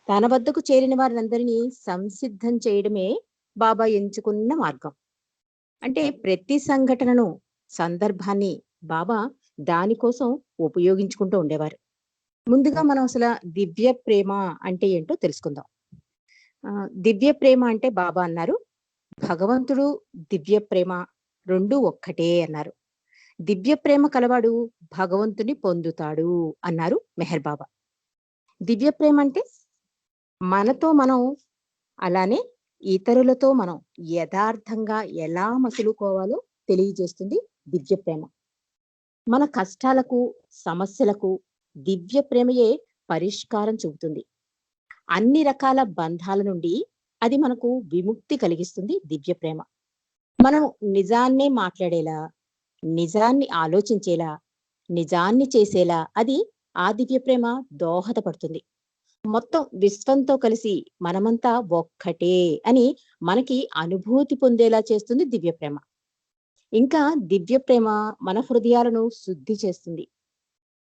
తన వద్దకు చేరిన వారినందరినీ సంసిద్ధం చేయడమే బాబా ఎంచుకున్న మార్గం. అంటే ప్రతి సంఘటనను, సందర్భాన్ని బాబా దానికోసం ఉపయోగించుకుంటూ ఉండేవారు. ముందుగా మనం అసలు దివ్య ప్రేమ అంటే ఏంటో తెలుసుకుందాం. దివ్య ప్రేమ అంటే బాబా అన్నారు, భగవంతుడు దివ్య ప్రేమ రెండు ఒక్కటే అన్నారు. దివ్య ప్రేమ కలవాడు భగవంతుని పొందుతాడు అన్నారు మెహర్ బాబా. దివ్య ప్రేమ అంటే మనతో మనం, అలానే ఇతరులతో మనం యథార్థంగా ఎలా మసులుకోవాలో తెలియజేస్తుంది దివ్య ప్రేమ. మన కష్టాలకు, సమస్యలకు దివ్య ప్రేమయే పరిష్కారం చూపుతుంది. అన్ని రకాల బంధాల నుండి అది మనకు విముక్తి కలిగిస్తుంది దివ్య ప్రేమ. మనం నిజాన్నే మాట్లాడేలా, నిజాన్ని ఆలోచించేలా, నిజాన్ని చేసేలా అది ఆ దివ్య ప్రేమ దోహదపడుతుంది. మొత్తం విశ్వంతో కలిసి మనమంతా ఒక్కటే అని మనకి అనుభూతి పొందేలా చేస్తుంది దివ్య ప్రేమ. ఇంకా దివ్య ప్రేమ మన హృదయాలను శుద్ధి చేస్తుంది,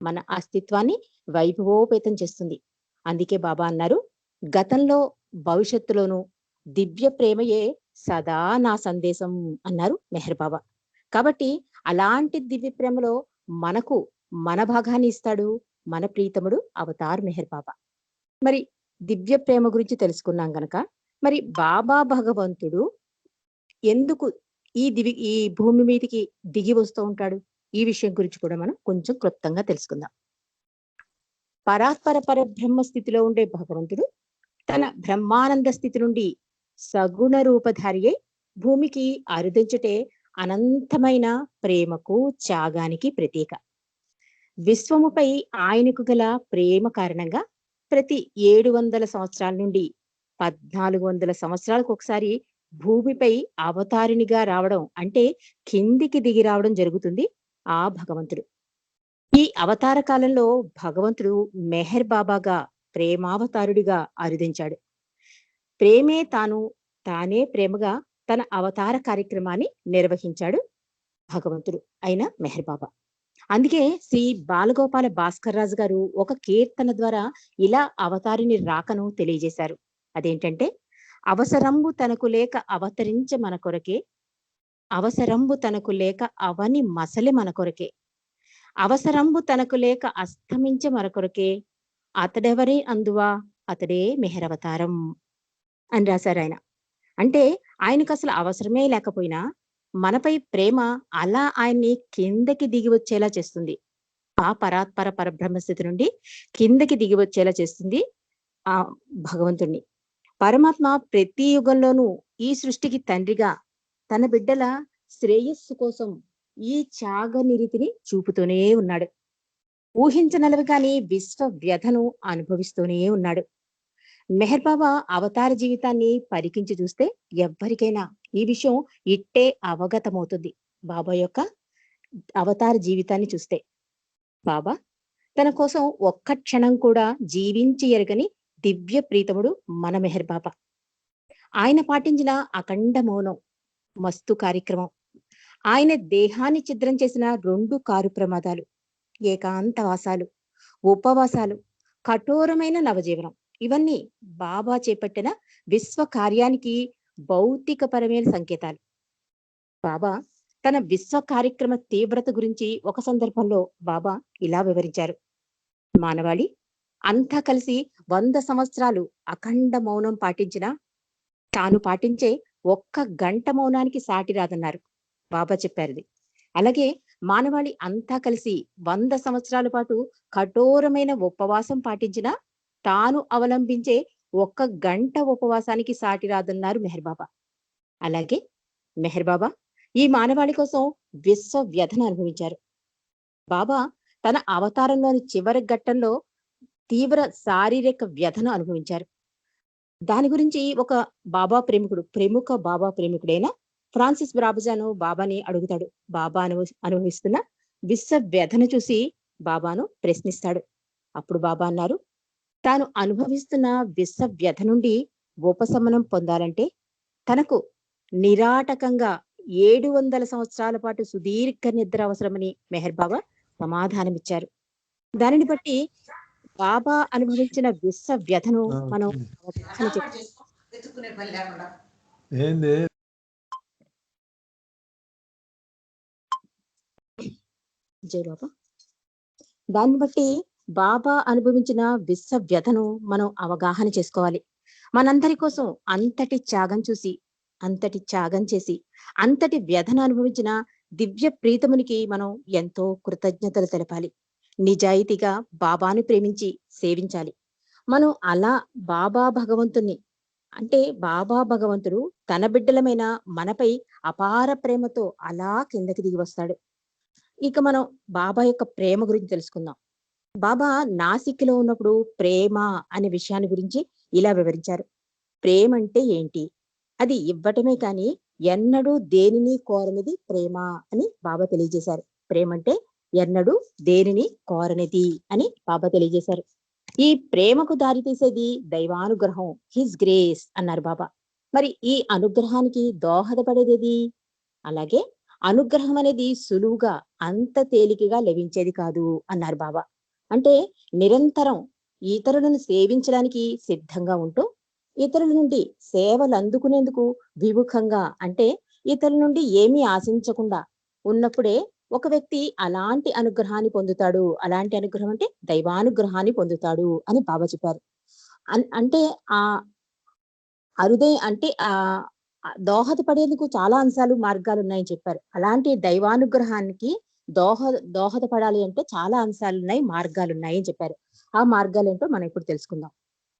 మన అస్తిత్వాన్ని వైభవోపేతం చేస్తుంది. అందుకే బాబా అన్నారు, గతంలో భవిష్యత్తులోనూ దివ్య ప్రేమయే సదా నా సందేశం అన్నారు మెహర్ బాబా. కాబట్టి అలాంటి దివ్య ప్రేమలో మనకు మన భాగాన్ని ఇస్తాడు మన ప్రీతముడు అవతార్ మెహర్ బాబా. మరి దివ్య ప్రేమ గురించి తెలుసుకున్నాం గనక, మరి బాబా భగవంతుడు ఎందుకు ఈ భూమి మీదకి దిగి వస్తూ ఉంటాడు, ఈ విషయం గురించి కూడా మనం కొంచెం క్లుప్తంగా తెలుసుకుందాం. పరాత్పర పరబ్రహ్మ స్థితిలో ఉండే భగవంతుడు తన బ్రహ్మానంద స్థితి నుండి సగుణ రూపధారి అయి భూమికి అరుదించటే అనంతమైన ప్రేమకు, త్యాగానికి ప్రతీక. విశ్వముపై ఆయనకు గల ప్రేమ కారణంగా ప్రతి 700 సంవత్సరాల నుండి 1400 సంవత్సరాలకు ఒకసారి భూమిపై అవతారినిగా రావడం, అంటే కిందికి దిగి రావడం జరుగుతుంది ఆ భగవంతుడు. ఈ అవతార కాలంలో భగవంతుడు మెహర్ బాబాగా ప్రేమావతారుడిగా అరుదించాడు. ప్రేమే తానే ప్రేమగా తన అవతార కార్యక్రమాన్ని నిర్వహించాడు భగవంతుడు అయిన మెహర్ బాబా. అందుకే శ్రీ బాలగోపాల భాస్కర్ రాజు గారు ఒక కీర్తన ద్వారా ఇలా అవతారిని రాకను తెలియజేశారు. అదేంటంటే, అవసరంబు తనకు లేక అవతరించ మన కొరకే, అవసరంబు తనకు లేక అవని మసలి మన కొరకే, అవసరంబు తనకు లేక అస్తమించ మన కొరకే, అతడెవరే అందువా అతడే మెహరవతారం అని రాశారు ఆయన. అంటే ఆయనకు అసలు అవసరమే లేకపోయినా మనపై ప్రేమ అలా ఆయన్ని కిందకి దిగి వచ్చేలా చేస్తుంది. ఆ పరాత్పర పరబ్రహ్మ స్థితి నుండి కిందకి దిగి వచ్చేలా చేస్తుంది ఆ భగవంతుణ్ణి. పరమాత్మ ప్రతి యుగంలోనూ ఈ సృష్టికి తండ్రిగా తన బిడ్డల శ్రేయస్సు కోసం ఈ త్యాగ నిరితిని చూపుతూనే ఉన్నాడు. ఊహించనలవి కాని విశ్వ వ్యధను అనుభవిస్తూనే ఉన్నాడు. మెహర్ బాబా అవతార జీవితాన్ని పరికించి చూస్తే ఎవ్వరికైనా ఈ విషయం ఇట్టే అవగతమవుతుంది. బాబా యొక్క అవతార జీవితాన్ని చూస్తే బాబా తన కోసం ఒక్క క్షణం కూడా జీవించి ఎరగని దివ్య ప్రీతముడు మన మెహర్ బాబా. ఆయన పాటించిన అఖండ మౌనం, మస్తు కార్యక్రమం, ఆయన దేహాన్ని ఛిద్రం చేసిన 2 కారు ప్రమాదాలు, ఏకాంతవాసాలు, ఉపవాసాలు, కఠోరమైన నవజీవనం, ఇవన్నీ బాబా చేపట్టిన విశ్వ కార్యానికి భౌతికపరమైన సంకేతాలు. బాబా తన విశ్వ కార్యక్రమ తీవ్రత గురించి ఒక సందర్భంలో బాబా ఇలా వివరించారు. మానవాళి అంతా కలిసి 100 సంవత్సరాలు అఖండ మౌనం పాటించినా తాను పాటించే ఒక్క గంట మౌనానికి సాటి రాదన్నారు. బాబా చెప్పారు. అలాగే మానవాళి అంతా కలిసి 100 సంవత్సరాల పాటు కఠోరమైన ఉపవాసం పాటించినా తాను అవలంబించే ఒక్క గంట ఉపవాసానికి సాటి రాదన్నారు మెహర్ బాబా. అలాగే మెహర్ బాబా ఈ మానవాళి కోసం విశ్వ వ్యధను అనుభవించారు. బాబా తన అవతారంలోని చివరి ఘట్టంలో తీవ్ర శారీరక వ్యధను అనుభవించారు. దాని గురించి ఒక ప్రముఖ బాబా ప్రేమికుడైన ఫ్రాన్సిస్ బ్రాబజాను బాబాని అడుగుతాడు. బాబా అనుభవిస్తున్న విశ్వ వ్యధను చూసి బాబాను ప్రశ్నిస్తాడు. అప్పుడు బాబా అన్నారు, తాను అనుభవిస్తున్న విశ్వ వ్యధ నుండి ఉపశమనం పొందాలంటే తనకు నిరాటకంగా 700 సంవత్సరాల పాటు సుదీర్ఘ నిద్ర అవసరమని మెహర్ బాబా సమాధానమిచ్చారు. దానిని బట్టి బాబా అనుభవించిన విశ్వ వ్యధను మనం అవగాహన జై బాబా. దాన్ని బట్టి బాబా అనుభవించిన విశ్వ వ్యధను మనం అవగాహన చేసుకోవాలి. మనందరి కోసం అంతటి త్యాగం చేసి అంతటి వ్యధను అనుభవించిన దివ్య ప్రీతమునికి మనం ఎంతో కృతజ్ఞతలు తెలపాలి. నిజాయితీగా బాబాను ప్రేమించి సేవించాలి. మనం అలా బాబా భగవంతుడు తన బిడ్డలమైన మనపై అపార ప్రేమతో అలా కిందకి దిగి వస్తాడు. ఇక మనం బాబా యొక్క ప్రేమ గురించి తెలుసుకుందాం. బాబా నాసిక్లో ఉన్నప్పుడు ప్రేమ అనే విషయాన్ని గురించి ఇలా వివరించారు. ప్రేమ అంటే ఏంటి? అది ఇవ్వటమే కానీ ఎన్నడూ దేనిని కోరనిది ప్రేమ అని బాబా తెలియజేశారు. ప్రేమ అంటే ఎన్నడూ దేనిని కోరనిది అని బాబా తెలియజేశారు. ఈ ప్రేమకు దారి తీసేది దైవానుగ్రహం, హిస్ గ్రేస్ అన్నారు బాబా. మరి ఈ అనుగ్రహానికి దోహదపడేది? అలాగే అనుగ్రహం అనేది సులువుగా అంత తేలికగా లభించేది కాదు అన్నారు బాబా. అంటే నిరంతరం ఇతరులను సేవించడానికి సిద్ధంగా ఉంటూ ఇతరుల నుండి సేవలు అందుకునేందుకు విముఖంగా, అంటే ఇతరుల నుండి ఏమీ ఆశించకుండా ఉన్నప్పుడే ఒక వ్యక్తి అలాంటి అనుగ్రహాన్ని పొందుతాడు. అలాంటి అనుగ్రహం అంటే దైవానుగ్రహాన్ని పొందుతాడు అని బాబా చెప్పారు. అంటే దోహదపడేందుకు చాలా మార్గాలు ఉన్నాయని చెప్పారు. అలాంటి దైవానుగ్రహానికి దోహదపడాలి అంటే చాలా అంశాలు ఉన్నాయి, మార్గాలు ఉన్నాయి అని చెప్పారు. ఆ మార్గాలు ఏంటో మనం ఇప్పుడు తెలుసుకుందాం.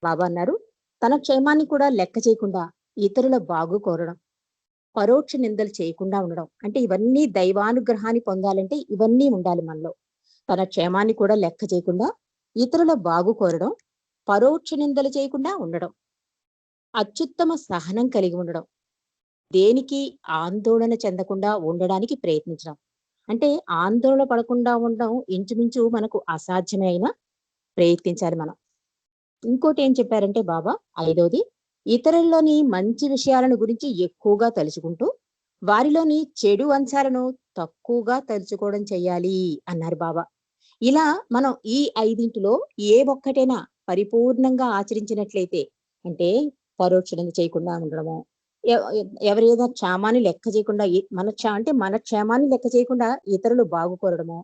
బాబా అన్నారు, తన క్షేమాన్ని కూడా లెక్క చేయకుండా ఇతరుల బాగు కోరడం, పరోక్ష నిందలు చేయకుండా ఉండడం, అంటే ఇవన్నీ దైవానుగ్రహాన్ని పొందాలంటే ఇవన్నీ ఉండాలి మనలో. తన క్షేమాన్ని కూడా లెక్క చేయకుండా ఇతరుల బాగు కోరడం, పరోక్ష నిందలు చేయకుండా ఉండడం, అత్యుత్తమ సహనం కలిగి ఉండడం, దేనికి ఆందోళన చెందకుండా ఉండడానికి ప్రయత్నించడం. అంటే ఆందోళన పడకుండా ఉండడం ఇంచుమించు మనకు అసాధ్యమే అయినా ప్రయత్నించాలి మనం. ఇంకోటి ఏం చెప్పారంటే బాబా, 5వది, ఇతరుల్లోని మంచి విషయాలను గురించి ఎక్కువగా తలుచుకుంటూ వారిలోని చెడు అంశాలను తక్కువగా తలుచుకోవడం చెయ్యాలి అన్నారు బాబా. ఇలా మనం ఈ 5 ఏ ఒక్కటైనా పరిపూర్ణంగా ఆచరించినట్లయితే, అంటే పరోక్షణ చేయకుండా ఉండడము, ఎవరైనా క్షేమాన్ని లెక్క చేయకుండా మన క్షేమాన్ని లెక్క చేయకుండా ఇతరులు బాగుకోరడము,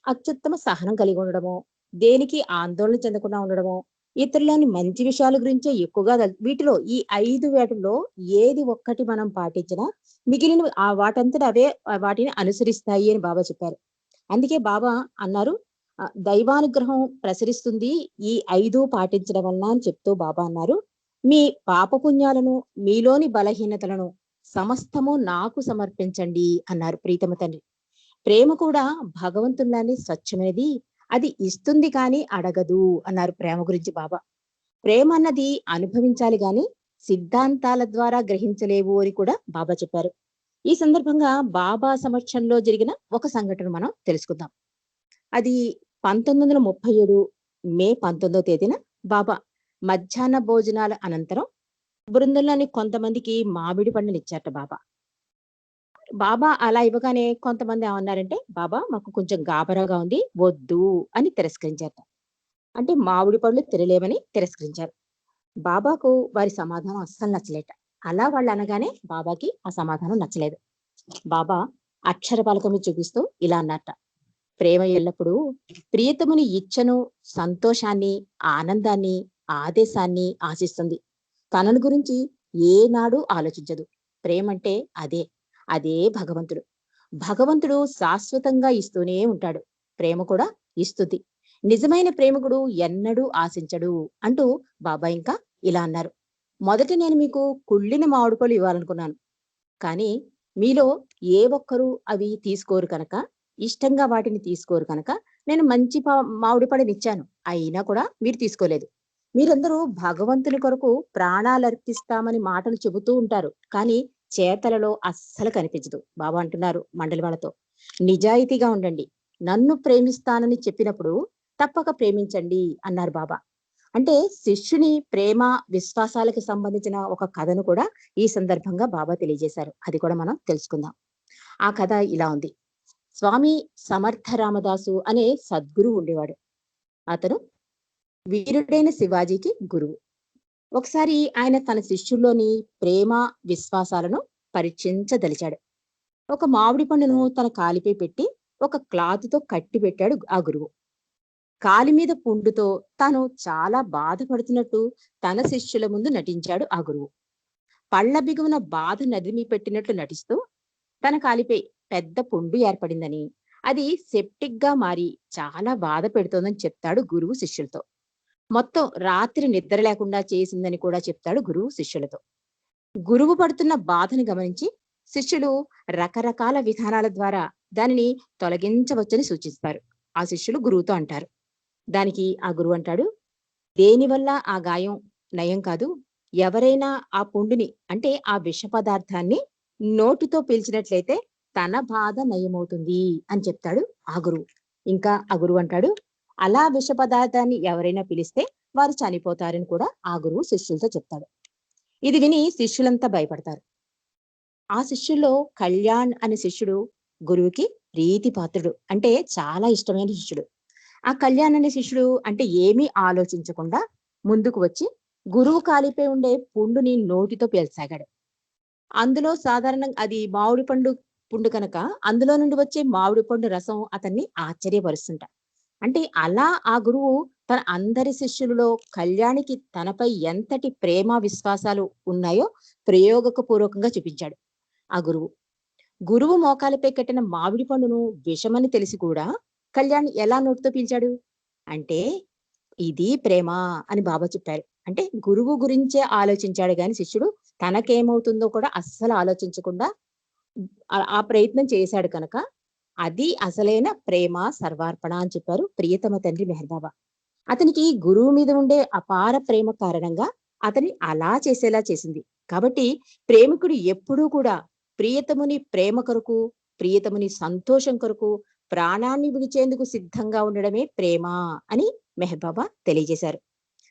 అత్యుత్తమ సహనం కలిగి ఉండడము, దేనికి ఆందోళన చెందకుండా ఉండడము, ఇతరులని మంచి విషయాల గురించే ఎక్కువగా వీటిలో ఈ 5 వాటిల్లో ఏది ఒక్కటి మనం పాటించినా మిగిలిన వాటంతట అవే వాటిని అనుసరిస్తాయి అని బాబా చెప్పారు. అందుకే బాబా అన్నారు, దైవానుగ్రహం ప్రసరిస్తుంది ఈ 5 పాటించడం వలన అని చెప్తూ బాబా అన్నారు, మీ పాపపుణ్యాలను మీలోని బలహీనతలను సమస్తము నాకు సమర్పించండి అన్నారు ప్రీతమ తండ్రి. ప్రేమ కూడా భగవంతులానే స్వచ్ఛమైనది, అది ఇస్తుంది కానీ అడగదు అన్నారు ప్రేమ గురించి బాబా. ప్రేమ అన్నది అనుభవించాలి గాని సిద్ధాంతాల ద్వారా గ్రహించలేవు అని కూడా బాబా చెప్పారు. ఈ సందర్భంగా బాబా సమక్షంలో జరిగిన ఒక సంఘటన మనం తెలుసుకుందాం. అది 1937 మే 19వ తేదీన బాబా మధ్యాహ్న భోజనాల అనంతరం బృందంలోని కొంతమందికి మామిడి పండుని ఇచ్చారట బాబా. బాబా అలా ఇవ్వగానే కొంతమంది ఏమన్నారంటే, బాబా మాకు కొంచెం గాబరాగా ఉంది, వద్దు అని తిరస్కరించారట. అంటే మామిడి పళ్ళు తినలేమని తిరస్కరించారు. బాబాకు వారి సమాధానం అస్సలు నచ్చలేట. అలా వాళ్ళు అనగానే బాబాకి ఆ సమాధానం నచ్చలేదు. బాబా అక్షర పలకమి చూపిస్తూ ఇలా అన్నట్ట, ప్రేమ ఎల్లప్పుడూ ప్రియతముని ఇచ్చను, సంతోషాన్ని, ఆనందాన్ని, ఆదేశాన్ని ఆశిస్తుంది. తనను గురించి ఏనాడు ఆలోచించదు. ప్రేమంటే అదే, అదే భగవంతుడు. భగవంతుడు శాశ్వతంగా ఇస్తూనే ఉంటాడు. ప్రేమ కూడా ఇస్తుంది. నిజమైన ప్రేమికుడు ఎన్నడూ ఆశించడు అంటూ బాబా ఇంకా ఇలా అన్నారు. మొదట నేను మీకు కుళ్ళిన మామిడి పళ్ళు ఇవ్వాలనుకున్నాను, కానీ మీలో ఏ ఒక్కరూ అవి తీసుకోరు కనుక, ఇష్టంగా వాటిని తీసుకోరు కనుక నేను మంచి మామిడి పళ్ళనిచ్చాను. అయినా కూడా మీరు తీసుకోలేదు. మీరందరూ భగవంతుని కొరకు ప్రాణాలు అర్పిస్తామని మాటలు చెబుతూ ఉంటారు, కానీ చేతలలో అస్సలు కనిపించదు. బాబా అంటున్నారు మండలి వాళ్ళతో, నిజాయితీగా ఉండండి. నన్ను ప్రేమిస్తానని చెప్పినప్పుడు తప్పక ప్రేమించండి అన్నారు బాబా. అంటే శిష్యుని ప్రేమ విశ్వాసాలకు సంబంధించిన ఒక కథను కూడా ఈ సందర్భంగా బాబా తెలియజేశారు. అది కూడా మనం తెలుసుకుందాం. ఆ కథ ఇలా ఉంది. స్వామి సమర్థ రామదాసు అనే సద్గురువు ఉండేవాడు. అతను వీరుడైన శివాజీకి గురువు. ఒకసారి ఆయన తన శిష్యుల్లోని ప్రేమ విశ్వాసాలను పరీక్షించదలిచాడు. ఒక మామిడి పండును తన కాలిపై పెట్టి ఒక క్లాతుతో కట్టి పెట్టాడు ఆ గురువు. కాలి మీద పుండుతో తాను చాలా బాధపడుతున్నట్టు తన శిష్యుల ముందు నటించాడు ఆ గురువు. పళ్ళ బిగువున బాధ నదిమి పెట్టినట్లు నటిస్తూ తన కాలిపై పెద్ద పుండు ఏర్పడిందని, అది సెప్టిక్ గా మారి చాలా బాధ పెడుతోందని చెప్తాడు గురువు శిష్యులతో. మొత్తం రాత్రి నిద్ర లేకుండా చేసిందని కూడా చెప్తాడు గురువు శిష్యులతో. గురువు పడుతున్న బాధను గమనించి శిష్యులు రకరకాల విధానాల ద్వారా దానిని తొలగించవచ్చని సూచిస్తారు. ఆ శిష్యులు గురువుతో అంటారు. దానికి ఆ గురువు అంటాడు, దేనివల్ల ఆ గాయం నయం కాదు, ఎవరైనా ఆ పుండుని అంటే ఆ విష పదార్థాన్ని నోటితో పీల్చినట్లయితే తన బాధ నయమవుతుంది అని చెప్తాడు ఆ గురువు. ఇంకా ఆ గురువు అంటాడు, అలా విష పదార్థాన్ని ఎవరైనా పిలిస్తే వారు చనిపోతారని కూడా ఆ గురువు శిష్యులతో చెప్తాడు. ఇది విని శిష్యులంతా భయపడతారు. ఆ శిష్యుల్లో కళ్యాణ్ అనే శిష్యుడు గురువుకి ప్రీతి పాత్రుడు, అంటే చాలా ఇష్టమైన శిష్యుడు. ఆ కళ్యాణ్ అనే శిష్యుడు అంటే ఏమీ ఆలోచించకుండా ముందుకు వచ్చి గురువు కాలిపై ఉండే పుండుని నోటితో పీల్చసాగాడు. అందులో సాధారణంగా అది మామిడి పుండు కనుక అందులో నుండి వచ్చే మామిడి పండు రసం అతన్ని ఆశ్చర్యపరుస్తుంట. అంటే అలా ఆ గురువు తన అందరి శిష్యులలో కళ్యాణికి తనపై ఎంతటి ప్రేమ విశ్వాసాలు ఉన్నాయో ప్రయోగపూర్వకంగా చూపించాడు ఆ గురువు. గురువు మోకాలపై కట్టిన మామిడి పండును విషమని తెలిసి కూడా కళ్యాణ్ ఎలా నోటితో పీల్చాడు అంటే, ఇది ప్రేమ అని బాబా చెప్పారు. అంటే గురువు గురించే ఆలోచించాడు గాని శిష్యుడు తనకేమవుతుందో కూడా అస్సలు ఆలోచించకుండా ఆ ప్రయత్నం చేశాడు కనుక అది అసలైన ప్రేమ సర్వార్పణ అని చెప్పారు ప్రియతమ తండ్రి మెహర్ బాబా. అతనికి గురువు మీద ఉండే అపార ప్రేమ కారణంగా అతని అలా చేసేలా చేసింది. కాబట్టి ప్రేమికుడు ఎప్పుడూ కూడా ప్రియతముని ప్రేమ కొరకు, ప్రియతముని సంతోషం కొరకు ప్రాణాన్ని విడిచేందుకు సిద్ధంగా ఉండడమే ప్రేమ అని మెహర్ బాబా తెలియజేశారు.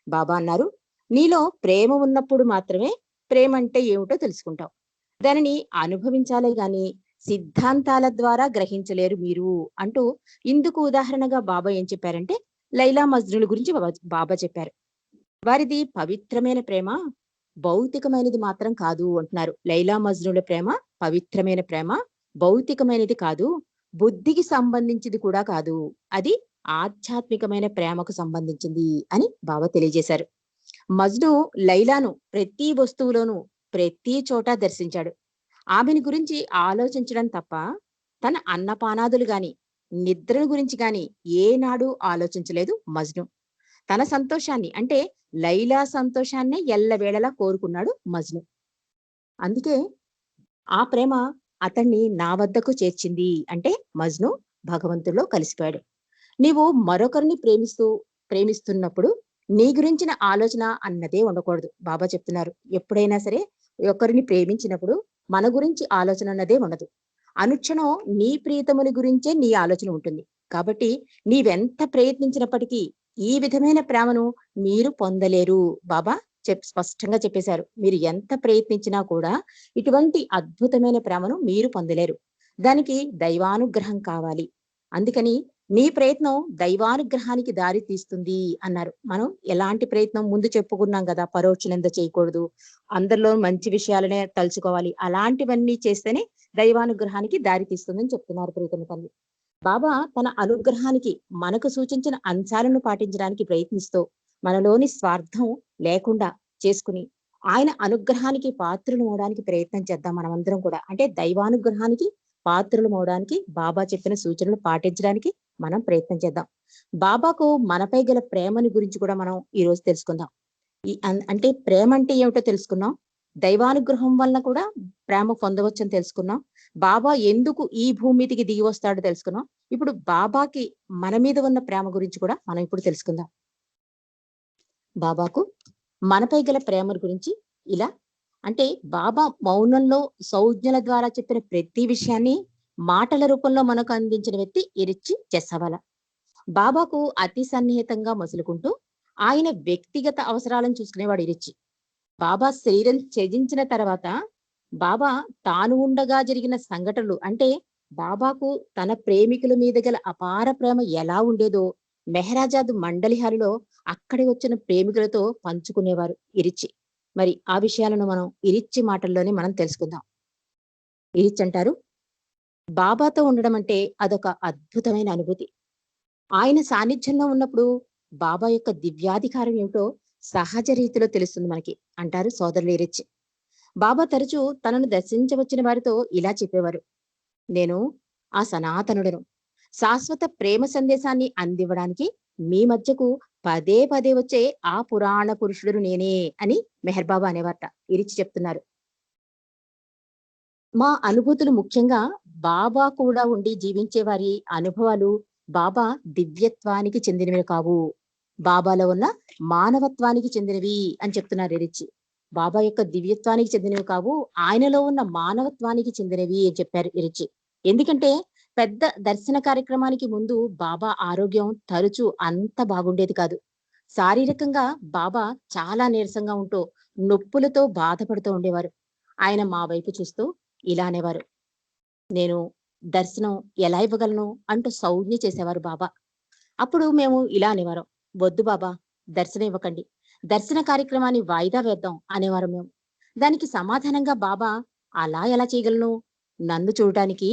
బాబా అన్నారు, నీలో ప్రేమ ఉన్నప్పుడు మాత్రమే ప్రేమ అంటే ఏమిటో తెలుసుకుంటావు. దానిని అనుభవించాలే గాని సిద్ధాంతాల ద్వారా గ్రహించలేరు మీరు అంటూ ఇందుకు ఉదాహరణగా బాబా ఏం చెప్పారంటే లైలా మజ్నుల గురించి బాబా చెప్పారు. వారిది పవిత్రమైన ప్రేమ, భౌతికమైనది మాత్రం కాదు అంటున్నారు. లైలా మజ్నుల ప్రేమ పవిత్రమైన ప్రేమ, భౌతికమైనది కాదు, బుద్ధికి సంబంధించింది కూడా కాదు, అది ఆధ్యాత్మికమైన ప్రేమకు సంబంధించింది అని బాబా తెలియజేశారు. మజ్ను లైలాను ప్రతి వస్తువులోనూ ప్రతి చోట దర్శించాడు. ఆమెను గురించి ఆలోచించడం తప్ప తన అన్నపానాదులు గాని నిద్రను గురించి గాని ఏనాడు ఆలోచించలేదు మజ్ను. తన సంతోషాన్ని అంటే లైలా సంతోషాన్నే ఎల్లవేళలా కోరుకున్నాడు మజ్ను. అందుకే ఆ ప్రేమ అతన్ని నా వద్దకు చేర్చింది. అంటే మజ్ను భగవంతుల్లో కలిసిపోయాడు. నీవు మరొకరిని ప్రేమిస్తున్నప్పుడు నీ గురించిన ఆలోచన అన్నదే ఉండకూడదు. బాబా చెప్తున్నారు, ఎప్పుడైనా సరే ఒకరిని ప్రేమించినప్పుడు మన గురించి ఆలోచన అన్నదే ఉండదు. అనుక్షణం నీ ప్రియతముని గురించే నీ ఆలోచన ఉంటుంది. కాబట్టి నీవెంత ప్రయత్నించినప్పటికీ ఈ విధమైన ప్రేమను మీరు పొందలేరు. బాబా స్పష్టంగా చెప్పేశారు, మీరు ఎంత ప్రయత్నించినా కూడా ఇటువంటి అద్భుతమైన ప్రేమను మీరు పొందలేరు. దానికి దైవానుగ్రహం కావాలి. అందుకని నీ ప్రయత్నం దైవానుగ్రహానికి దారి తీస్తుంది అన్నారు. మనం ఎలాంటి ప్రయత్నం ముందు చెప్పుకున్నాం కదా, పరోక్ష నింద చేయకూడదు, అందరిలో మంచి విషయాలనే తలుచుకోవాలి, అలాంటివన్నీ చేస్తేనే దైవానుగ్రహానికి దారి తీస్తుందని చెప్తున్నారు ప్రీతమ తల్లి. బాబా తన అనుగ్రహానికి మనకు సూచించిన అంశాలను పాటించడానికి ప్రయత్నిస్తూ మనలోని స్వార్థం లేకుండా చేసుకుని ఆయన అనుగ్రహానికి పాత్రలు అవడానికి ప్రయత్నం చేద్దాం. మనమందరం కూడా అంటే దైవానుగ్రహానికి పాత్రలు అవడానికి బాబా చెప్పిన సూచనలు పాటించడానికి మనం ప్రయత్నం చేద్దాం. బాబాకు మనపై గల ప్రేమని గురించి కూడా మనం ఈ రోజు తెలుసుకుందాం. అంటే ప్రేమ అంటే ఏమిటో తెలుసుకున్నాం, దైవానుగ్రహం వలన కూడా ప్రేమ పొందవచ్చని తెలుసుకున్నాం, బాబా ఎందుకు ఈ భూమి మీదకి దిగి వస్తాడో తెలుసుకున్నాం. ఇప్పుడు బాబాకి మన మీద ఉన్న ప్రేమ గురించి కూడా మనం ఇప్పుడు తెలుసుకుందాం. బాబాకు మనపై గల ప్రేమ గురించి ఇలా అంటే బాబా మౌనంలో సౌజ్ఞల ద్వారా చెప్పిన ప్రతి విషయాన్ని మాటల రూపంలో మనకు అందించిన వ్యక్తి ఇరిచ్చి చెస్సవాల. బాబాకు అతి సన్నిహితంగా మసులుకుంటూ ఆయన వ్యక్తిగత అవసరాలను చూసుకునేవాడు ఇరిచ్చి. బాబా శరీరం త్యజించిన తర్వాత బాబా తాను ఉండగా జరిగిన సంఘటనలు అంటే బాబాకు తన ప్రేమికుల మీద గల అపార ప్రేమ ఎలా ఉండేదో మెహరాజాద్ మండలి హాలులో అక్కడి వచ్చిన ప్రేమికులతో పంచుకునేవారు ఇరిచ్చి. మరి ఆ విషయాలను మనం ఇరిచ్చి మాటల్లోనే మనం తెలుసుకుందాం. ఇరిచ్చి అంటారు, బాబాతో ఉండడం అంటే అదొక అద్భుతమైన అనుభూతి. ఆయన సాన్నిధ్యంలో ఉన్నప్పుడు బాబా యొక్క దివ్యాధికారం ఏమిటో సహజ రీతిలో తెలుస్తుంది మనకి అంటారు సోదరులు ఇరిచ్చి. బాబా తరచూ తనను దర్శించవచ్చిన వారితో ఇలా చెప్పేవారు, నేను ఆ సనాతనుడను, శాశ్వత ప్రేమ సందేశాన్ని అందివ్వడానికి మీ మధ్యకు పదే పదే వచ్చే ఆ పురాణ పురుషుడు నేనే అని మెహర్ బాబా అనేవారట. ఇరిచి చెప్తున్నారు, మా అనుభూతులు ముఖ్యంగా బాబా కూడా ఉండి జీవించే వారి అనుభవాలు బాబా దివ్యత్వానికి చెందినవి కావు, బాబాలో ఉన్న మానవత్వానికి చెందినవి అని చెప్తున్నారు ఇరిచి. బాబా యొక్క దివ్యత్వానికి చెందినవి కావు, ఆయనలో ఉన్న మానవత్వానికి చెందినవి అని చెప్పారు ఇరిచి. ఎందుకంటే పెద్ద దర్శన కార్యక్రమానికి ముందు బాబా ఆరోగ్యం తరచూ అంత బాగుండేది కాదు. శారీరకంగా బాబా చాలా నీరసంగా ఉంటూ నొప్పులతో బాధపడుతూ ఉండేవారు. ఆయన మా వైపు చూస్తూ ఇలా అనేవారు, నేను దర్శనం ఎలా ఇవ్వగలను అంటూ సౌజ్ఞ చేసేవారు బాబా. అప్పుడు మేము ఇలా అనేవారు, వద్దు బాబా, దర్శనం ఇవ్వకండి, దర్శన కార్యక్రమాన్ని వాయిదా వేద్దాం అనేవారు మేము. దానికి సమాధానంగా బాబా, అలా ఎలా చేయగలను, నన్ను చూడటానికి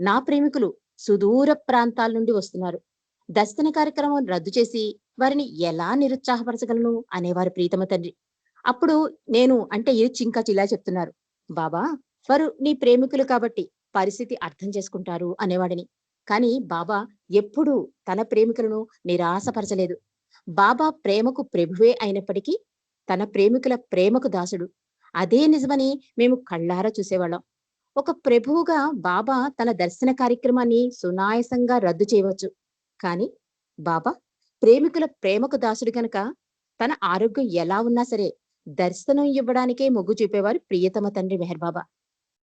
నా ప్రేమికులు సుదూర ప్రాంతాల నుండి వస్తున్నారు, దర్శన కార్యక్రమం రద్దు చేసి వారిని ఎలా నిరుత్సాహపరచగలను అనేవారు ప్రీతమ తండ్రి. అప్పుడు నేను అంటే ఇరిచి ఇంకా ఇలా చెప్తున్నారు, బాబా వారు నీ ప్రేమికులు కాబట్టి పరిస్థితి అర్థం చేసుకుంటారు అనేవాడిని. కానీ బాబా ఎప్పుడూ తన ప్రేమికులను నిరాశపరచలేదు. బాబా ప్రేమకు ప్రభువే అయినప్పటికీ తన ప్రేమికుల ప్రేమకు దాసుడు. అదే నిజమని మేము కళ్ళారా చూసేవాళ్ళం. ఒక ప్రభువుగా బాబా తన దర్శన కార్యక్రమాన్ని సునాయాసంగా రద్దు చేయవచ్చు. కానీ బాబా ప్రేమికుల ప్రేమకు దాసుడు కనుక తన ఆరోగ్యం ఎలా ఉన్నా సరే దర్శనం ఇవ్వడానికే మొగ్గు చూపేవారు ప్రియతమ తండ్రి మెహర్ బాబా.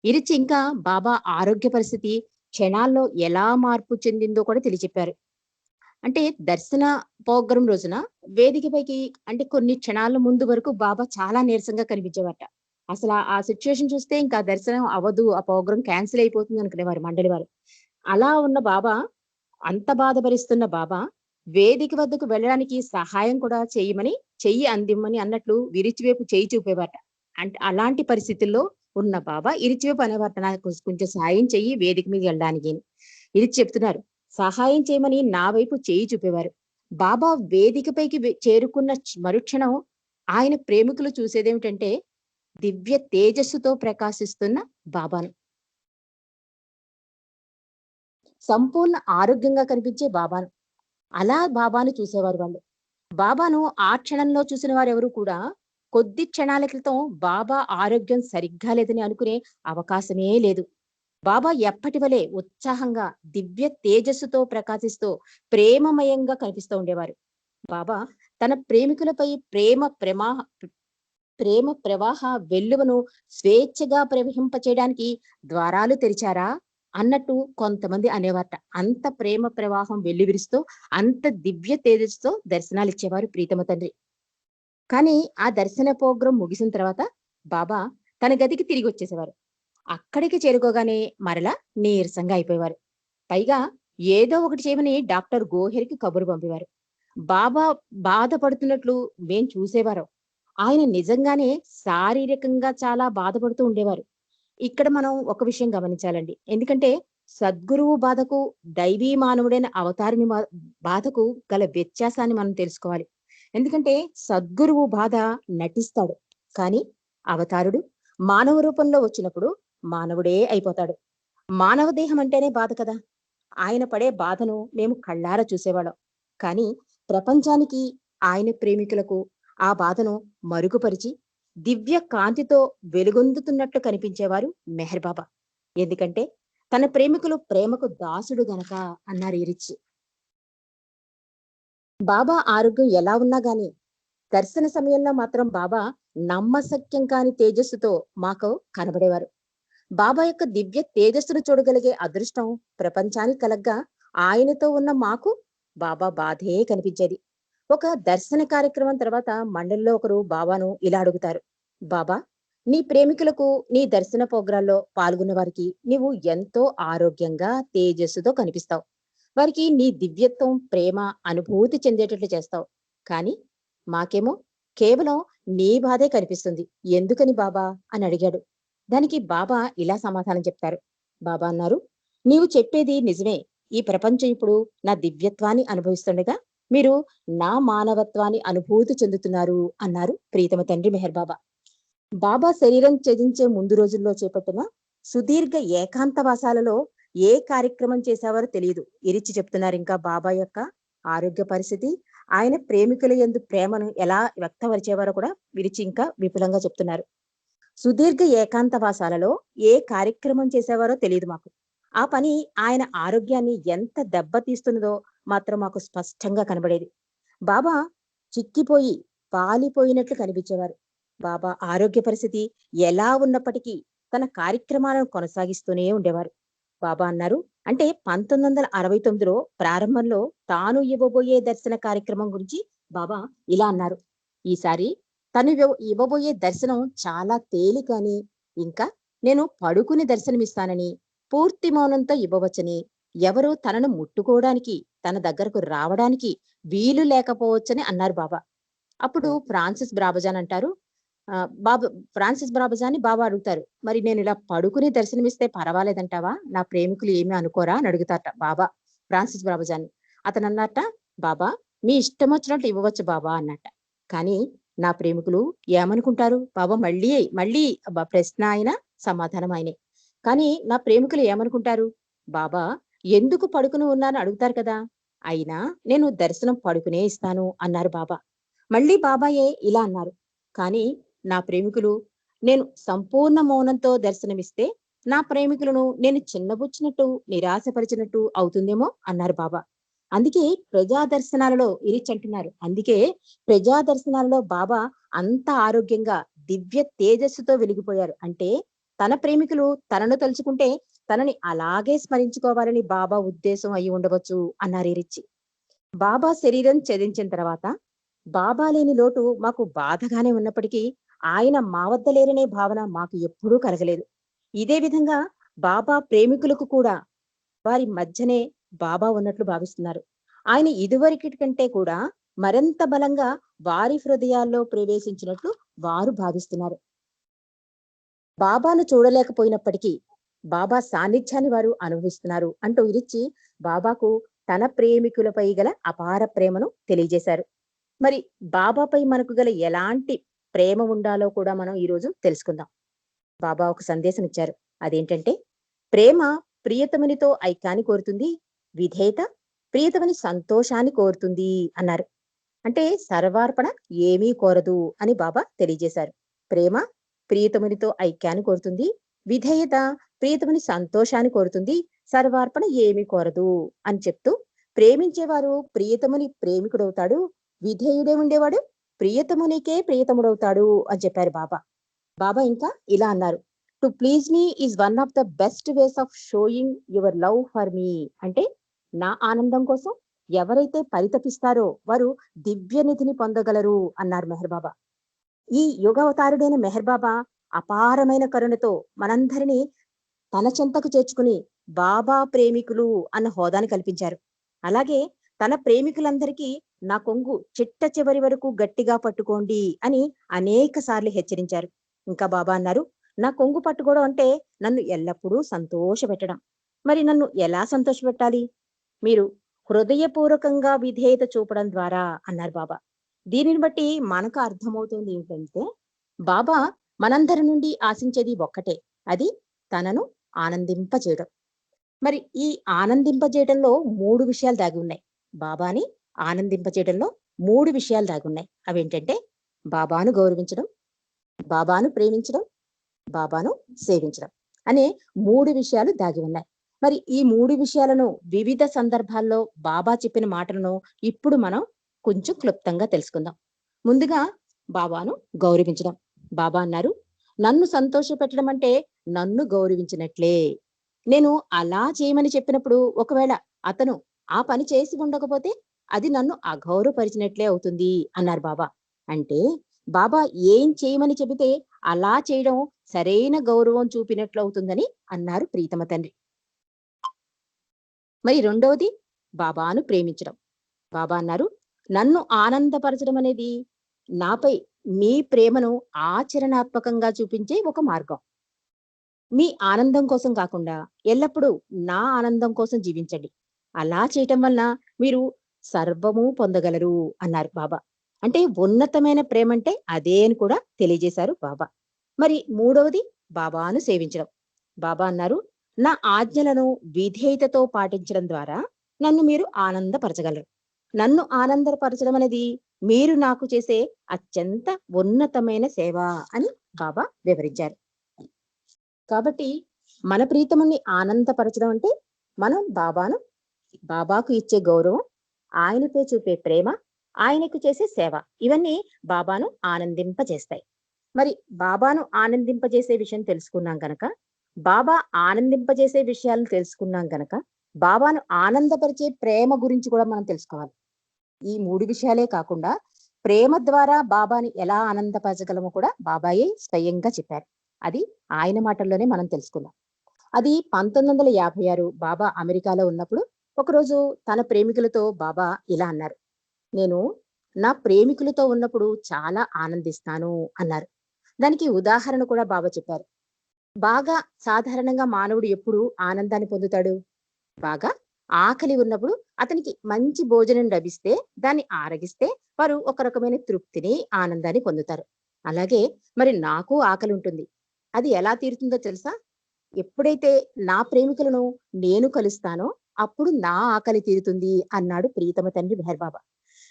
ఇరిచి ఇంకా బాబా ఆరోగ్య పరిస్థితి క్షణాల్లో ఎలా మార్పు చెందిందో కూడా తెలియచెప్పారు. అంటే దర్శన ప్రోగ్రాం రోజున వేదికపైకి అంటే కొన్ని క్షణాల ముందు వరకు బాబా చాలా నీరసంగా కనిపించేవారట. అసలు ఆ సిచ్యువేషన్ చూస్తే ఇంకా దర్శనం అవ్వదు, ఆ ప్రోగ్రాం క్యాన్సిల్ అయిపోతుంది అనుకునేవారు మండలి వారు. అలా ఉన్న బాబా, అంత బాధపరిస్తున్న బాబా వేదిక వద్దకు వెళ్ళడానికి సహాయం కూడా చేయమని, చెయ్యి అందిమ్మని అన్నట్లు విరిచివైపు చేయి చూపేవారట. అంటే అలాంటి పరిస్థితుల్లో ఉన్న బాబా ఇరిచివైపు అనేవారట, నాకు కొంచెం సాయం చెయ్యి వేదిక మీద వెళ్ళడానికి. ఇరిచి చెప్తున్నారు, సహాయం చేయమని నా వైపు చేయి చూపేవారు. బాబా వేదికపైకి చేరుకున్న మరుక్షణం ఆయన ప్రేమికులు చూసేదేమిటంటే దివ్య తేజస్సుతో ప్రకాశిస్తున్న బాబాను, సంపూర్ణ ఆరోగ్యంగా కనిపించే బాబాను. అలా బాబాను చూసేవారు వాళ్ళు. బాబాను ఆ క్షణంలో చూసిన వారు ఎవరు కూడా కొద్ది క్షణాల క్రితం బాబా ఆరోగ్యం సరిగ్గా లేదని అనుకునే అవకాశమే లేదు. బాబా ఎప్పటి వలె ఉత్సాహంగా దివ్య తేజస్సుతో ప్రకాశిస్తూ ప్రేమమయంగా కనిపిస్తూ ఉండేవారు. బాబా తన ప్రేమికులపై ప్రేమ ప్రవాహ వెల్లువను స్వేచ్ఛగా ప్రవహింపచేయడానికి ద్వారాలు తెరిచారా అన్నట్టు కొంతమంది అనేవారట. అంత ప్రేమ ప్రవాహం వెల్లివిరుస్తూ, అంత దివ్య తేజస్సుతో దర్శనాలు ఇచ్చేవారు ప్రీతమ తండ్రి. కానీ ఆ దర్శన ప్రోగ్రాం ముగిసిన తర్వాత బాబా తన గదికి తిరిగి వచ్చేసేవారు. అక్కడికి చేరుకోగానే మరలా నీరసంగా అయిపోయేవారు. పైగా ఏదో ఒకటి చేయమని డాక్టర్ గోహెర్కి కబురు పంపేవారు. బాబా బాధపడుతున్నట్లు మేం చూసేవారు. ఆయన నిజంగానే శారీరకంగా చాలా బాధపడుతూ ఉండేవారు. ఇక్కడ మనం ఒక విషయం గమనించాలండి. ఎందుకంటే సద్గురువు బాధకు, దైవీ మానవుడైన అవతారిని బాధకు గల వ్యత్యాసాన్ని మనం తెలుసుకోవాలి. ఎందుకంటే సద్గురువు బాధ నటిస్తాడు, కానీ అవతారుడు మానవ రూపంలో వచ్చినప్పుడు మానవుడే అయిపోతాడు. మానవ దేహం అంటేనే బాధ కదా. ఆయన పడే బాధను మేము కళ్ళారా చూసేవాళ్ళం. కానీ ప్రపంచానికి, ఆయన ప్రేమికులకు ఆ బాధను మరుగుపరిచి దివ్య కాంతితో వెలుగొందుతున్నట్లు కనిపించేవారు మెహర్ బాబా. ఎందుకంటే తన ప్రేమికులు ప్రేమకు దాసుడు గనక అన్నారు ఇరిచి. బాబా ఆరోగ్యం ఎలా ఉన్నా గాని దర్శన సమయంలో మాత్రం బాబా నమ్మశక్యం కాని తేజస్సుతో మాకు కనబడేవారు. బాబా యొక్క దివ్య తేజస్సును చూడగలిగే అదృష్టం ప్రపంచానికి కలగ్గా ఆయనతో ఉన్న మాకు బాబా బాధే కనిపించేది. ఒక దర్శన కార్యక్రమం తర్వాత మండలిలో ఒకరు బాబాను ఇలా అడుగుతారు, బాబా, నీ ప్రేమికులకు నీ దర్శన ప్రోగ్రాల్లో పాల్గొన్న వారికి నీవు ఎంతో ఆరోగ్యంగా తేజస్సుతో కనిపిస్తావు. వారికి నీ దివ్యత్వం, ప్రేమ అనుభూతి చెందేటట్లు చేస్తావు. కానీ మాకేమో కేవలం నీ బాధే కనిపిస్తుంది. ఎందుకని బాబా అని అడిగాడు. దానికి బాబా ఇలా సమాధానం చెప్తారు. బాబా అన్నారు, నీవు చెప్పేది నిజమే. ఈ ప్రపంచం ఇప్పుడు నా దివ్యత్వాన్ని అనుభవిస్తుండగా మీరు నా మానవత్వాన్ని అనుభూతి చెందుతున్నారు అన్నారు ప్రీతమ తండ్రి మెహర్ బాబా. బాబా శరీరం త్యజించే ముందు రోజుల్లో చేపట్టిన సుదీర్ఘ ఏకాంతవాసాలలో ఏ కార్యక్రమం చేసేవారో తెలియదు. ఇరిచి చెప్తున్నారు. ఇంకా బాబా యొక్క ఆరోగ్య పరిస్థితి, ఆయన ప్రేమికుల యందు ప్రేమను ఎలా వ్యక్తపరిచేవారో కూడా విరిచి ఇంకా విపులంగా చెప్తున్నారు. సుదీర్ఘ ఏకాంతవాసాలలో ఏ కార్యక్రమం చేసేవారో తెలియదు మాకు. ఆ పని ఆయన ఆరోగ్యాన్ని ఎంత దెబ్బతీస్తున్నదో మాత్రం మాకు స్పష్టంగా కనబడేది. బాబా చిక్కిపోయి పాలిపోయినట్లు కనిపించేవారు. బాబా ఆరోగ్య పరిస్థితి ఎలా ఉన్నప్పటికీ తన కార్యక్రమాలను కొనసాగిస్తూనే ఉండేవారు. బాబా అన్నారు, అంటే 1969లో ప్రారంభంలో తాను ఇవ్వబోయే దర్శన కార్యక్రమం గురించి బాబా ఇలా అన్నారు. ఈసారి తను ఇవ్వబోయే దర్శనం చాలా తేలికని, ఇంకా నేను పడుకుని దర్శనమిస్తానని, పూర్తి మౌనంతో ఇవ్వవచ్చని, ఎవరు తనను ముట్టుకోవడానికి, తన దగ్గరకు రావడానికి వీలు లేకపోవచ్చని అన్నారు బాబా. అప్పుడు ఫ్రాన్సిస్ బ్రాబజాన్ అంటారు, ఫ్రాన్సిస్ బ్రాబజాన్ని బాబా అడుగుతారు, మరి నేను ఇలా పడుకుని దర్శనమిస్తే పర్వాలేదంటావా? నా ప్రేమికులు ఏమీ అనుకోరా అని అడుగుతారట బాబా ఫ్రాన్సిస్ బ్రాబజాన్ని. అతను అన్నట్ట, బాబా మీ ఇష్టం వచ్చినట్టు ఇవ్వవచ్చు బాబా అన్నట్ట. కానీ నా ప్రేమికులు ఏమనుకుంటారు? బాబా మళ్ళీ ప్రశ్న ఆయన, సమాధానం ఆయనే. కానీ నా ప్రేమికులు ఏమనుకుంటారు? బాబా ఎందుకు పడుకుని ఉన్నాను అడుగుతారు కదా. అయినా నేను దర్శనం పడుకునే ఇస్తాను అన్నారు బాబా. మళ్ళీ బాబాయే ఇలా అన్నారు, కానీ నా ప్రేమికులు నేను సంపూర్ణ మౌనంతో దర్శనమిస్తే నా ప్రేమికులను నేను చిన్నబుచ్చినట్టు, నిరాశపరిచినట్టు అవుతుందేమో అన్నారు బాబా. అందుకే ప్రజా దర్శనాలలో ఇరిచంటున్నారు. అందుకే ప్రజా దర్శనాలలో బాబా అంత ఆరోగ్యంగా దివ్య తేజస్సుతో వెలిగిపోయారు. అంటే తన ప్రేమికులు తనను తలుచుకుంటే తనని అలాగే స్మరించుకోవాలని బాబా ఉద్దేశం అయి ఉండవచ్చు అన్నారు ఇరిచి. బాబా శరీరం ఛేదించిన తర్వాత బాబా లేని లోటు మాకు బాధగానే ఉన్నప్పటికీ ఆయన మా వద్ద లేరనే భావన మాకు ఎప్పుడూ కలగలేదు. ఇదే విధంగా బాబా ప్రేమికులకు కూడా వారి మధ్యనే బాబా ఉన్నట్లు భావిస్తున్నారు. ఆయన ఇదివరకటి కంటే కూడా మరింత బలంగా వారి హృదయాల్లో ప్రవేశించినట్లు వారు భావిస్తున్నారు. బాబాను చూడలేకపోయినప్పటికీ బాబా సాన్నిధ్యాన్ని వారు అనుభవిస్తున్నారు అంటూ ఇరిచి బాబాకు తన ప్రేమికులపై గల అపార ప్రేమను తెలియజేశారు. మరి బాబాపై మనకు గల ఎలాంటి ప్రేమ ఉండాలో కూడా మనం ఈరోజు తెలుసుకుందాం. బాబా ఒక సందేశం ఇచ్చారు. అదేంటంటే, ప్రేమ ప్రియతమునితో ఐక్యాన్ని కోరుతుంది, విధేయత ప్రియతముని సంతోషాన్ని కోరుతుంది అన్నారు. అంటే సర్వార్పణ ఏమీ కోరదు అని బాబా తెలియజేశారు. ప్రేమ ప్రియతమునితో ఐక్యాన్ని కోరుతుంది, విధేయత ప్రియతముని సంతోషాన్ని కోరుతుంది, సర్వార్పణ ఏమీ కోరదు అని చెప్తూ, ప్రేమించేవారు ప్రియతముని ప్రేమికుడవుతాడు, విధేయుడే ఉండేవాడు ప్రియతమునికే ప్రియతముడవుతాడు అని చెప్పారు బాబా. బాబా ఇంకా ఇలా అన్నారు, to please me is one of the best ways of showing your love for me. అంటే నా ఆనందం కోసం ఎవరైతే పరితపిస్తారో వారు దివ్య నిధిని పొందగలరు అన్నారు మెహర్ బాబా. ఈ యుగావతారుడైన మెహర్ బాబా అపారమైన కరుణతో మనందరినీ తన చెంతకు చేర్చుకుని బాబా ప్రేమికులు అన్న హోదాని కల్పించారు. అలాగే తన ప్రేమికులందరికీ నా కొంగు చిట్ట చివరి వరకు గట్టిగా పట్టుకోండి అని అనేక సార్లు హెచ్చరించారు. ఇంకా బాబా అన్నారు, నా కొంగు పట్టుకోవడం అంటే నన్ను ఎల్లప్పుడూ సంతోషపెట్టడం. మరి నన్ను ఎలా సంతోషపెట్టాలి? మీరు హృదయపూర్వకంగా విధేయత చూపడం ద్వారా అన్నారు బాబా. దీనిని బట్టి మనకు అర్థమవుతుంది ఏంటంటే బాబా మనందరి నుండి ఆశించేది ఒక్కటే, అది తనను ఆనందింపజేయడం. మరి ఈ ఆనందింపజేయడంలో 3 విషయాలు దాగి ఉన్నాయి. బాబాని ఆనందింపజేయడంలో 3 విషయాలు దాగి ఉన్నాయి. అవేంటంటే బాబాను గౌరవించడం, బాబాను ప్రేమించడం, బాబాను సేవించడం అనే 3 విషయాలు దాగి ఉన్నాయి. మరి ఈ 3 విషయాలను వివిధ సందర్భాల్లో బాబా చెప్పిన మాటలను ఇప్పుడు మనం కొంచెం క్లుప్తంగా తెలుసుకుందాం. ముందుగా బాబాను గౌరవించడం. బాబా అన్నారు, నన్ను సంతోషపెట్టడం అంటే నన్ను గౌరవించినట్లే. నేను అలా చేయమని చెప్పినప్పుడు ఒకవేళ అతను ఆ పని చేసి ఉండకపోతే అది నన్ను అగౌరవపరిచినట్లే అవుతుంది అన్నారు బాబా. అంటే బాబా ఏం చేయమని చెబితే అలా చేయడం సరైన గౌరవం చూపినట్లు అవుతుందని అన్నారు ప్రీతమ తండ్రి. మరి రెండవది బాబాను ప్రేమించడం. బాబా అన్నారు, నన్ను ఆనందపరచడం అనేది నాపై మీ ప్రేమను ఆచరణాత్మకంగా చూపించే ఒక మార్గం. మీ ఆనందం కోసం కాకుండా ఎల్లప్పుడూ నా ఆనందం కోసం జీవించండి. అలా చేయటం వలన మీరు సర్వము పొందగలరు అన్నారు బాబా. అంటే ఉన్నతమైన ప్రేమ అంటే అదే అని కూడా తెలియజేశారు బాబా. మరి మూడవది బాబాను సేవించడం. బాబా అన్నారు, నా ఆజ్ఞలను విధేయతతో పాటించడం ద్వారా నన్ను మీరు ఆనందపరచగలరు. నన్ను ఆనందపరచడం అనేది మీరు నాకు చేసే అత్యంత ఉన్నతమైన సేవ అని బాబా వివరించారు. కాబట్టి మన ప్రీతముని ఆనందపరచడం అంటే మనం బాబాకు ఇచ్చే గౌరవం, ఆయనపై చూపే ప్రేమ, ఆయనకు చేసే సేవ, ఇవన్నీ బాబాను ఆనందింపజేస్తాయి. మరి బాబాను ఆనందింపజేసే విషయం తెలుసుకున్నాం గనక, బాబా ఆనందింపజేసే విషయాలను తెలుసుకున్నాం గనక, బాబాను ఆనందపరిచే ప్రేమ గురించి కూడా మనం తెలుసుకోవాలి. ఈ 3 విషయాలే కాకుండా ప్రేమ ద్వారా బాబాని ఎలా ఆనందపరచగలమో కూడా బాబాయే స్వయంగా చెప్పారు. అది ఆయన మాటల్లోనే మనం తెలుసుకుందాం. అది 1956 బాబా అమెరికాలో ఉన్నప్పుడు ఒకరోజు తన ప్రేమికులతో బాబా ఇలా అన్నారు, నేను నా ప్రేమికులతో ఉన్నప్పుడు చాలా ఆనందిస్తాను అన్నారు. దానికి ఉదాహరణ కూడా బాబా చెప్పారు. బాగా సాధారణంగా మానవుడు ఎప్పుడు ఆనందాన్ని పొందుతాడు? బాగా ఆకలి ఉన్నప్పుడు అతనికి మంచి భోజనం లభిస్తే, దాన్ని ఆరగిస్తే వారు ఒక రకమైన తృప్తిని, ఆనందాన్ని పొందుతారు. అలాగే మరి నాకు ఆకలి ఉంటుంది. అది ఎలా తీరుతుందో తెలుసా? ఎప్పుడైతే నా ప్రేమికులను నేను కలుస్తానో అప్పుడు నా ఆకలి తీరుతుంది అన్నాడు ప్రీతమ తండ్రి మెహర్ బాబా.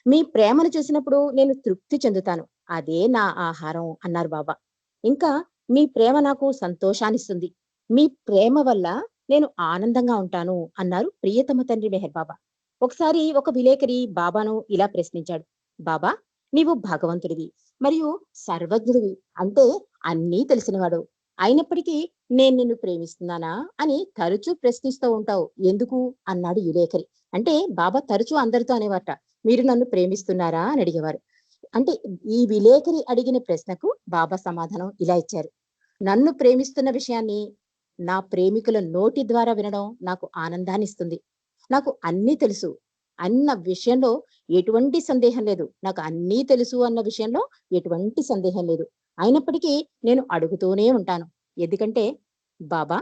మీ ప్రేమను చూసినప్పుడు నేను తృప్తి చెందుతాను, అదే నా ఆహారం అన్నారు బాబా. ఇంకా మీ ప్రేమ నాకు సంతోషాన్నిస్తుంది, మీ ప్రేమ వల్ల నేను ఆనందంగా ఉంటాను అన్నారు ప్రియతమ తండ్రి మెహర్ బాబా. ఒకసారి ఒక విలేకరి బాబాను ఇలా ప్రశ్నించాడు, బాబా, నీవు భగవంతుడివి మరియు సర్వజ్ఞుడివి, అంటే అన్నీ తెలిసినవాడు, అయినప్పటికీ నేను నిన్ను ప్రేమిస్తున్నానా అని తరచూ ప్రశ్నిస్తూ ఉంటావు ఎందుకు అన్నాడు విలేకరి. అంటే బాబా తరచూ అందరితో అనేవారట, మీరు నన్ను ప్రేమిస్తున్నారా అని అడిగేవారు. అంటే ఈ విలేకరి అడిగిన ప్రశ్నకు బాబా సమాధానం ఇలా ఇచ్చారు, నన్ను ప్రేమిస్తున్న విషయాన్ని నా ప్రేమికుల నోటి ద్వారా వినడం నాకు ఆనందాన్ని ఇస్తుంది. నాకు అన్నీ తెలుసు అన్న విషయంలో ఎటువంటి సందేహం లేదు, నాకు అన్నీ తెలుసు అన్న విషయంలో ఎటువంటి సందేహం లేదు. అయినప్పటికీ నేను అడుగుతూనే ఉంటాను, ఎందుకంటే బాబా,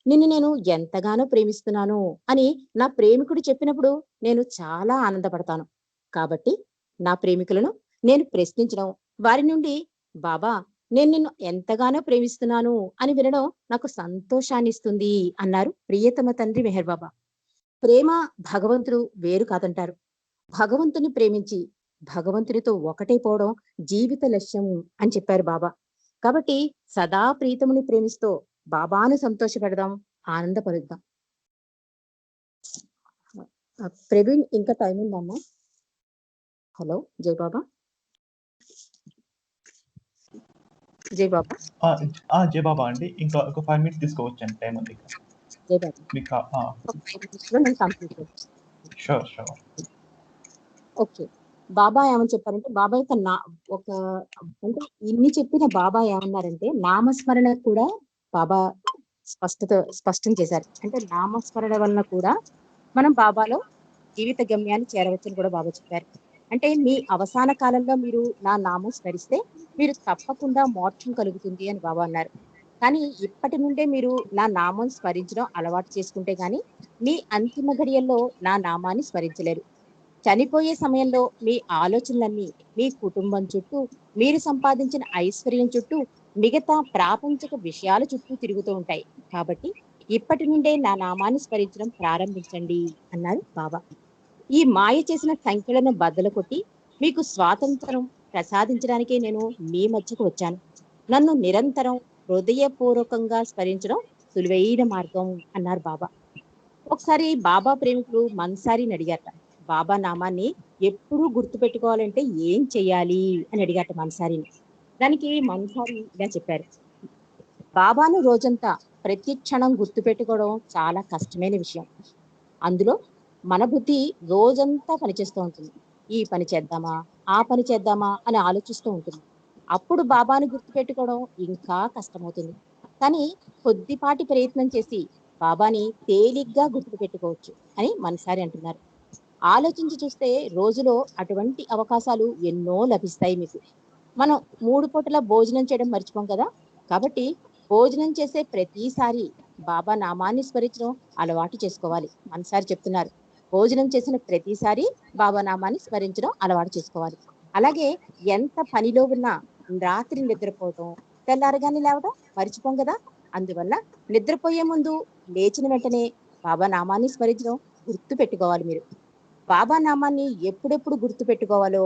నిన్ను నేను ఎంతగానో ప్రేమిస్తున్నాను అని నా ప్రేమికుడు చెప్పినప్పుడు నేను చాలా ఆనందపడతాను. కాబట్టి నా ప్రేమికులను నేను ప్రశ్నించడం, వారి నుండి బాబా నేను నిన్ను ఎంతగానో ప్రేమిస్తున్నాను అని వినడం నాకు సంతోషాన్ని ఇస్తుంది అన్నారు ప్రియతమ తండ్రి మెహర్ బాబా. ప్రేమ భగవంతుడు వేరు కాదంటారు. భగవంతుని ప్రేమించి భగవంతునితో ఒకటైపోవడం జీవిత లక్ష్యం అని చెప్పారు బాబా. కాబట్టి సదా ప్రీతముని ప్రేమిస్తూ బాబాను సంతోషపెడదాం, ఆనందపరుద్దాం. ప్రవీణ్, ఇంకా టైం ఉందమ్మా? హలో జై బాబా. జై బాబా. జై బాబా అండి. ఇంకా ఒక 5 minutes తీసుకోవచ్చు అండి, టైం ఉంది. జై బాబా. మీకు ఒక 5 minutes లో నేను కంప్లీట్ చేస్తాను. షూర్. ఓకే. బాబా ఏమని చెప్పారంటే, బాబా యొక్క ఒక అంటే ఇన్ని చెప్పిన బాబా ఏమన్నారంటే, నామస్మరణ కూడా బాబా స్పష్టం చేశారు. అంటే నామస్మరణ వలన కూడా మనం బాబాలో జీవిత గమ్యాన్ని చేరవచ్చని కూడా బాబా చెప్పారు. అంటే మీ అవసాన కాలంలో మీరు నా నామం స్మరిస్తే మీరు తప్పకుండా మోక్షం కలుగుతుంది అని బాబా అన్నారు. కానీ ఇప్పటి నుండే మీరు నా నామం స్మరించడం అలవాటు చేసుకుంటే గాని మీ అంతిమ ఘడియల్లో నా నామాన్ని స్మరించలేరు. చనిపోయే సమయంలో మీ ఆలోచనలన్నీ మీ కుటుంబం చుట్టూ, మీరు సంపాదించిన ఐశ్వర్యం చుట్టూ, మిగతా ప్రాపంచిక విషయాల చుట్టూ తిరుగుతూ ఉంటాయి. కాబట్టి ఇప్పటి నుండే నా నామాన్ని స్మరించడం ప్రారంభించండి అన్నారు బాబా. ఈ మాయ చేసిన సంఖ్యలను బద్దలు కొట్టి మీకు స్వాతంత్రం ప్రసాదించడానికే నేను మీ మధ్యకు వచ్చాను. నన్ను నిరంతరం హృదయపూర్వకంగా స్మరించడం సులువైన మార్గం అన్నారు బాబా. ఒకసారి బాబా ప్రేమికుడు మన్సారిని అడిగారట, బాబా నామాన్ని ఎప్పుడూ గుర్తు పెట్టుకోవాలంటే ఏం చెయ్యాలి అని అడిగారట మన్సారిని. దానికి మన్సారి ఇలా చెప్పారు, బాబాను రోజంతా ప్రతి క్షణం గుర్తు పెట్టుకోవడం చాలా కష్టమైన విషయం. అందులో మన బుద్ధి రోజంతా పనిచేస్తూ ఉంటుంది. ఈ పని చేద్దామా, ఆ పని చేద్దామా అని ఆలోచిస్తూ ఉంటుంది. అప్పుడు బాబాను గుర్తుపెట్టుకోవడం ఇంకా కష్టమవుతుంది. కానీ కొద్దిపాటి ప్రయత్నం చేసి బాబాని తేలిగ్గా గుర్తుపెట్టుకోవచ్చు అని మనసారి అంటున్నారు. ఆలోచించి చూస్తే రోజులో అటువంటి అవకాశాలు ఎన్నో లభిస్తాయి మీకు. మనం 3 పూటల భోజనం చేయడం మర్చిపోం కదా. కాబట్టి భోజనం చేసే ప్రతిసారి బాబా నామాన్ని స్మరించడం అలవాటు చేసుకోవాలి. మనసారి చెప్తున్నారు, భోజనం చేసిన ప్రతిసారి బాబా నామాన్ని స్మరించడం అలవాటు చేసుకోవాలి. అలాగే ఎంత పనిలో ఉన్నా రాత్రి నిద్రపోవడం, తెల్లారగానే లేవడం మర్చిపోం కదా. అందువల్ల నిద్రపోయే ముందు లేచిన వెంటనే బాబా నామాన్ని స్మరించడం గుర్తు పెట్టుకోవాలి మీరు. బాబా నామాన్ని ఎప్పుడెప్పుడు గుర్తు పెట్టుకోవాలో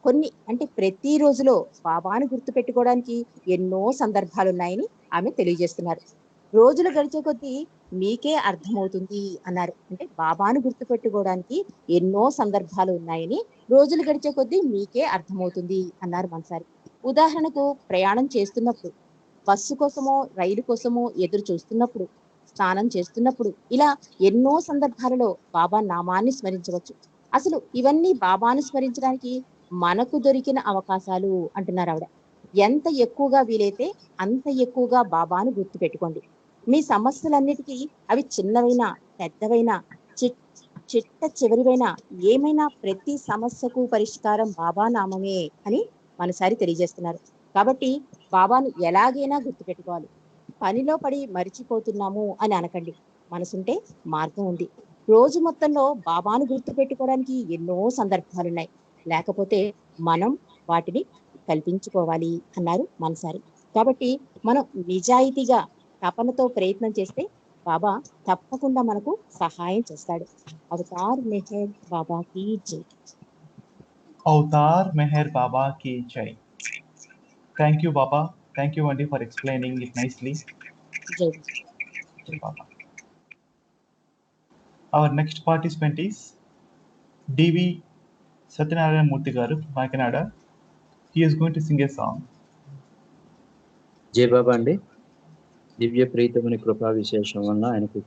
కొన్ని అంటే ప్రతి రోజులో బాబాను గుర్తు పెట్టుకోవడానికి ఎన్నో సందర్భాలు ఉన్నాయని ఆమె తెలియజేస్తున్నారు. రోజులు గడిచే కొద్దీ మీకే అర్థమవుతుంది అన్నారు. అంటే బాబాను గుర్తు పెట్టుకోవడానికి ఎన్నో సందర్భాలు ఉన్నాయని రోజులు గడిచే కొద్దీ మీకే అర్థమవుతుంది అన్నారు మనసారి. ఉదాహరణకు ప్రయాణం చేస్తున్నప్పుడు, బస్సు కోసమో రైలు కోసమో ఎదురు చూస్తున్నప్పుడు, స్నానం చేస్తున్నప్పుడు, ఇలా ఎన్నో సందర్భాలలో బాబా నామాన్ని స్మరించవచ్చు. అసలు ఇవన్నీ బాబాను స్మరించడానికి మనకు దొరికిన అవకాశాలు అంటున్నారు ఆవిడ. ఎంత ఎక్కువగా వీలైతే అంత ఎక్కువగా బాబాను గుర్తు పెట్టుకోండి. మీ సమస్యలన్నిటికీ అవి చిన్నవైనా పెద్దవైనా చిట్ట చివరివైనా ఏమైనా ప్రతి సమస్యకు పరిష్కారం బాబా నామమే అని మనసారి తెలియజేస్తున్నారు. కాబట్టి బాబాను ఎలాగైనా గుర్తుపెట్టుకోవాలి. పనిలో పడి మరిచిపోతున్నాము అని అనకండి. మనసుంటే మార్గం ఉంది. రోజు మొత్తంలో బాబాను గుర్తు పెట్టుకోవడానికి ఎన్నో సందర్భాలున్నాయి. లేకపోతే మనం వాటిని కల్పించుకోవాలి అన్నారు మనసారి. కాబట్టి మనం నిజాయితీగా తపనతో ప్రయత్నం చేస్తే బాబా తప్పకుండా మనకు సహాయం చేస్తాడు. అవతార్ మెహర్ బాబా కీ జై. అవతార్ మెహర్ బాబా కి జై. Thank you Baba. Thank you అండి ఫర్ ఎక్స్ప్లెయినింగ్ ఇట్ నైస్లీ. జై. జై బాబా. అవర్ నెక్స్ట్ పార్టిసిపెంట్ ఈస్ డివి సత్యనారాయణ మూర్తి గారు, Kakinada. He is going to sing a song. జై బాబా అండి. దివ్య ప్రీతముని కృపా విశేషం వల్ల ఆయనకు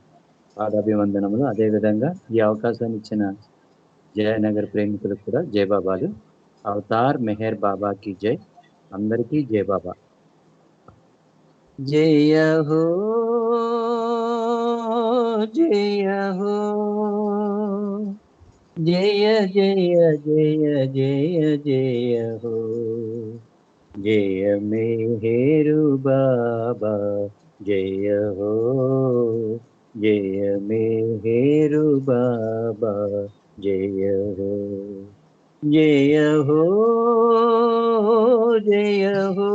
పాదాభివందనములు. అదేవిధంగా ఈ అవకాశాన్ని ఇచ్చిన జయనగర్ ప్రేమికులకు కూడా జై బాబాలు. అవతార్ మెహర్ బాబా కి జై. అందరికీ జై బాబా. జయ హో జయ హో జయ జయ జయ జయ జయ హో జయ మెహరు బాబా జయ హో జయ మెహరు బాబా జయ హో జయ హో జయ హో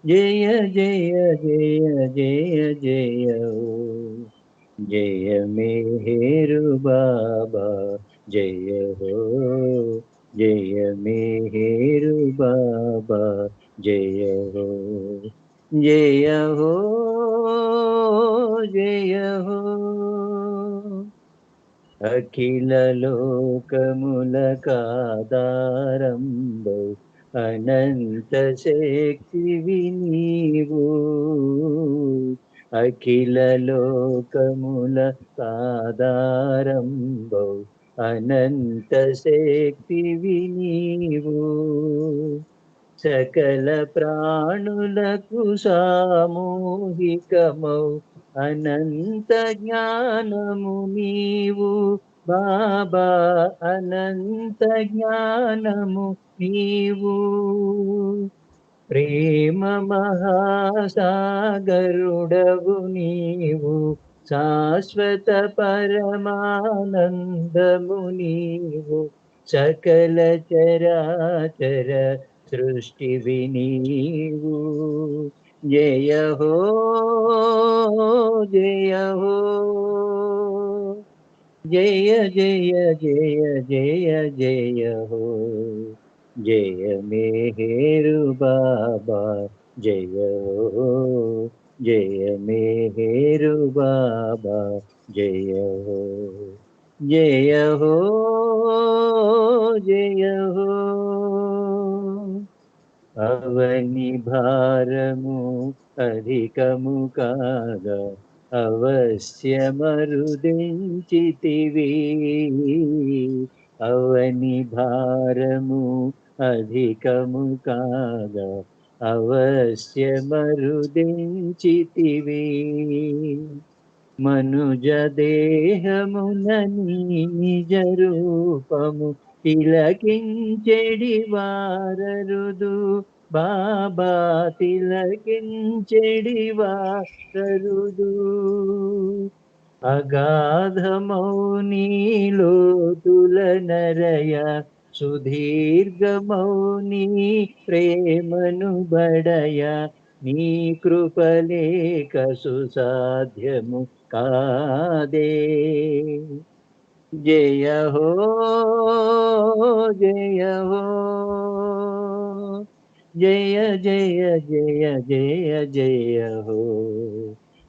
జయ జయ జయ జయ జయ హో జయ మెహరు బాబా జయ హో జయ మెహరు బాబా జయ హో జయ హో జయ హో అఖిల లోకములకాదారంబు అనంత శక్తివి నీవు అఖిల లోకములకాదారంబు అనంత శక్తివి నీవు సకల ప్రాణులకు సామూహికమౌ అనంత జ్ఞానము నీవు బాబా అనంత జ్ఞానము నీవు ప్రేమ మహాసాగరుడవు నీవు శాశ్వత పరమానందము నీవు సకల చరాచర సృష్టివి నీవు జయ హో జయ హో జయ జయ జయ జయ జయ హో జయ మేహేరు బాబా జయ హో జయ మేహేరు బాబా జయ హో జయ హో జయ హో అవని భారము అధికము కాగా అవశ్యమరుదించితివి అవని భారము అధికము కాగా అవశ్యమరుదించితివి మనుజ దేహమున నిజ రూపము తిలకించెడి వారరుదు బాబా తిలకించెడి వారరుదు అగాధమౌని లోతుల నరయ సుదీర్ఘమౌని ప్రేమను బడయ నీ కృపలేక సుసాధ్యము కాదే జయ హో జయ హో జయ జయ జయ జయ జయ హో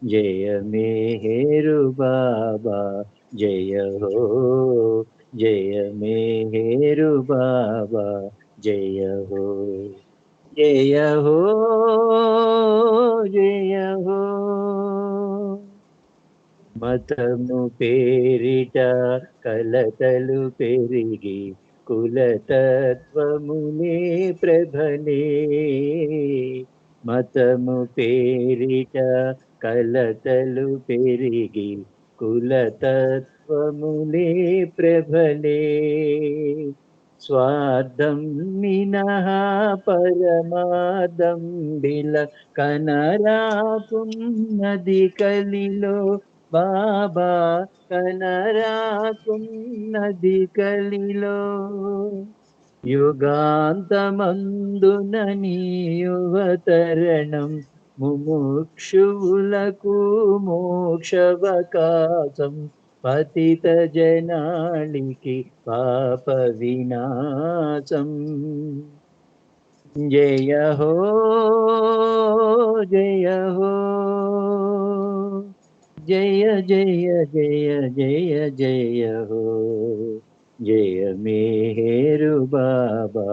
జయ మేహేరు బాబా జయ హో జయ మేహేరు బాబా జయ హో జయ హో జయ హో మతము పేరిట కలతలు పెరిగి కులతత్వములే ప్రభలే మతము పేరిట కలతలు పెరిగి కులతత్వములే ప్రభలే స్వార్థం మినహ పరమాదం బిల కనరాకున్నది కలిలో బాబా కనరాకున్నది కలిలో యుగాంతమందున నీ యువతరణం ముముక్షువులకు మోక్షవకాశం పతిత జనాళికి పాప వినాశం జయ హో జయ హో జయ జయ జయ జయ జయ హో జయ మేహేరు బాబా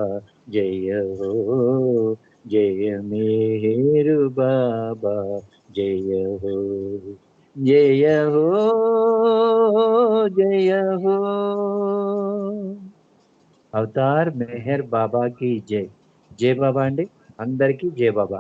జయ హో జయ మేహేరు బాబా జయ హో జయ హో జయ హో అవతార్ మెహర్ బాబా కి జై జై బాబా అండి అందరికీ జై బాబా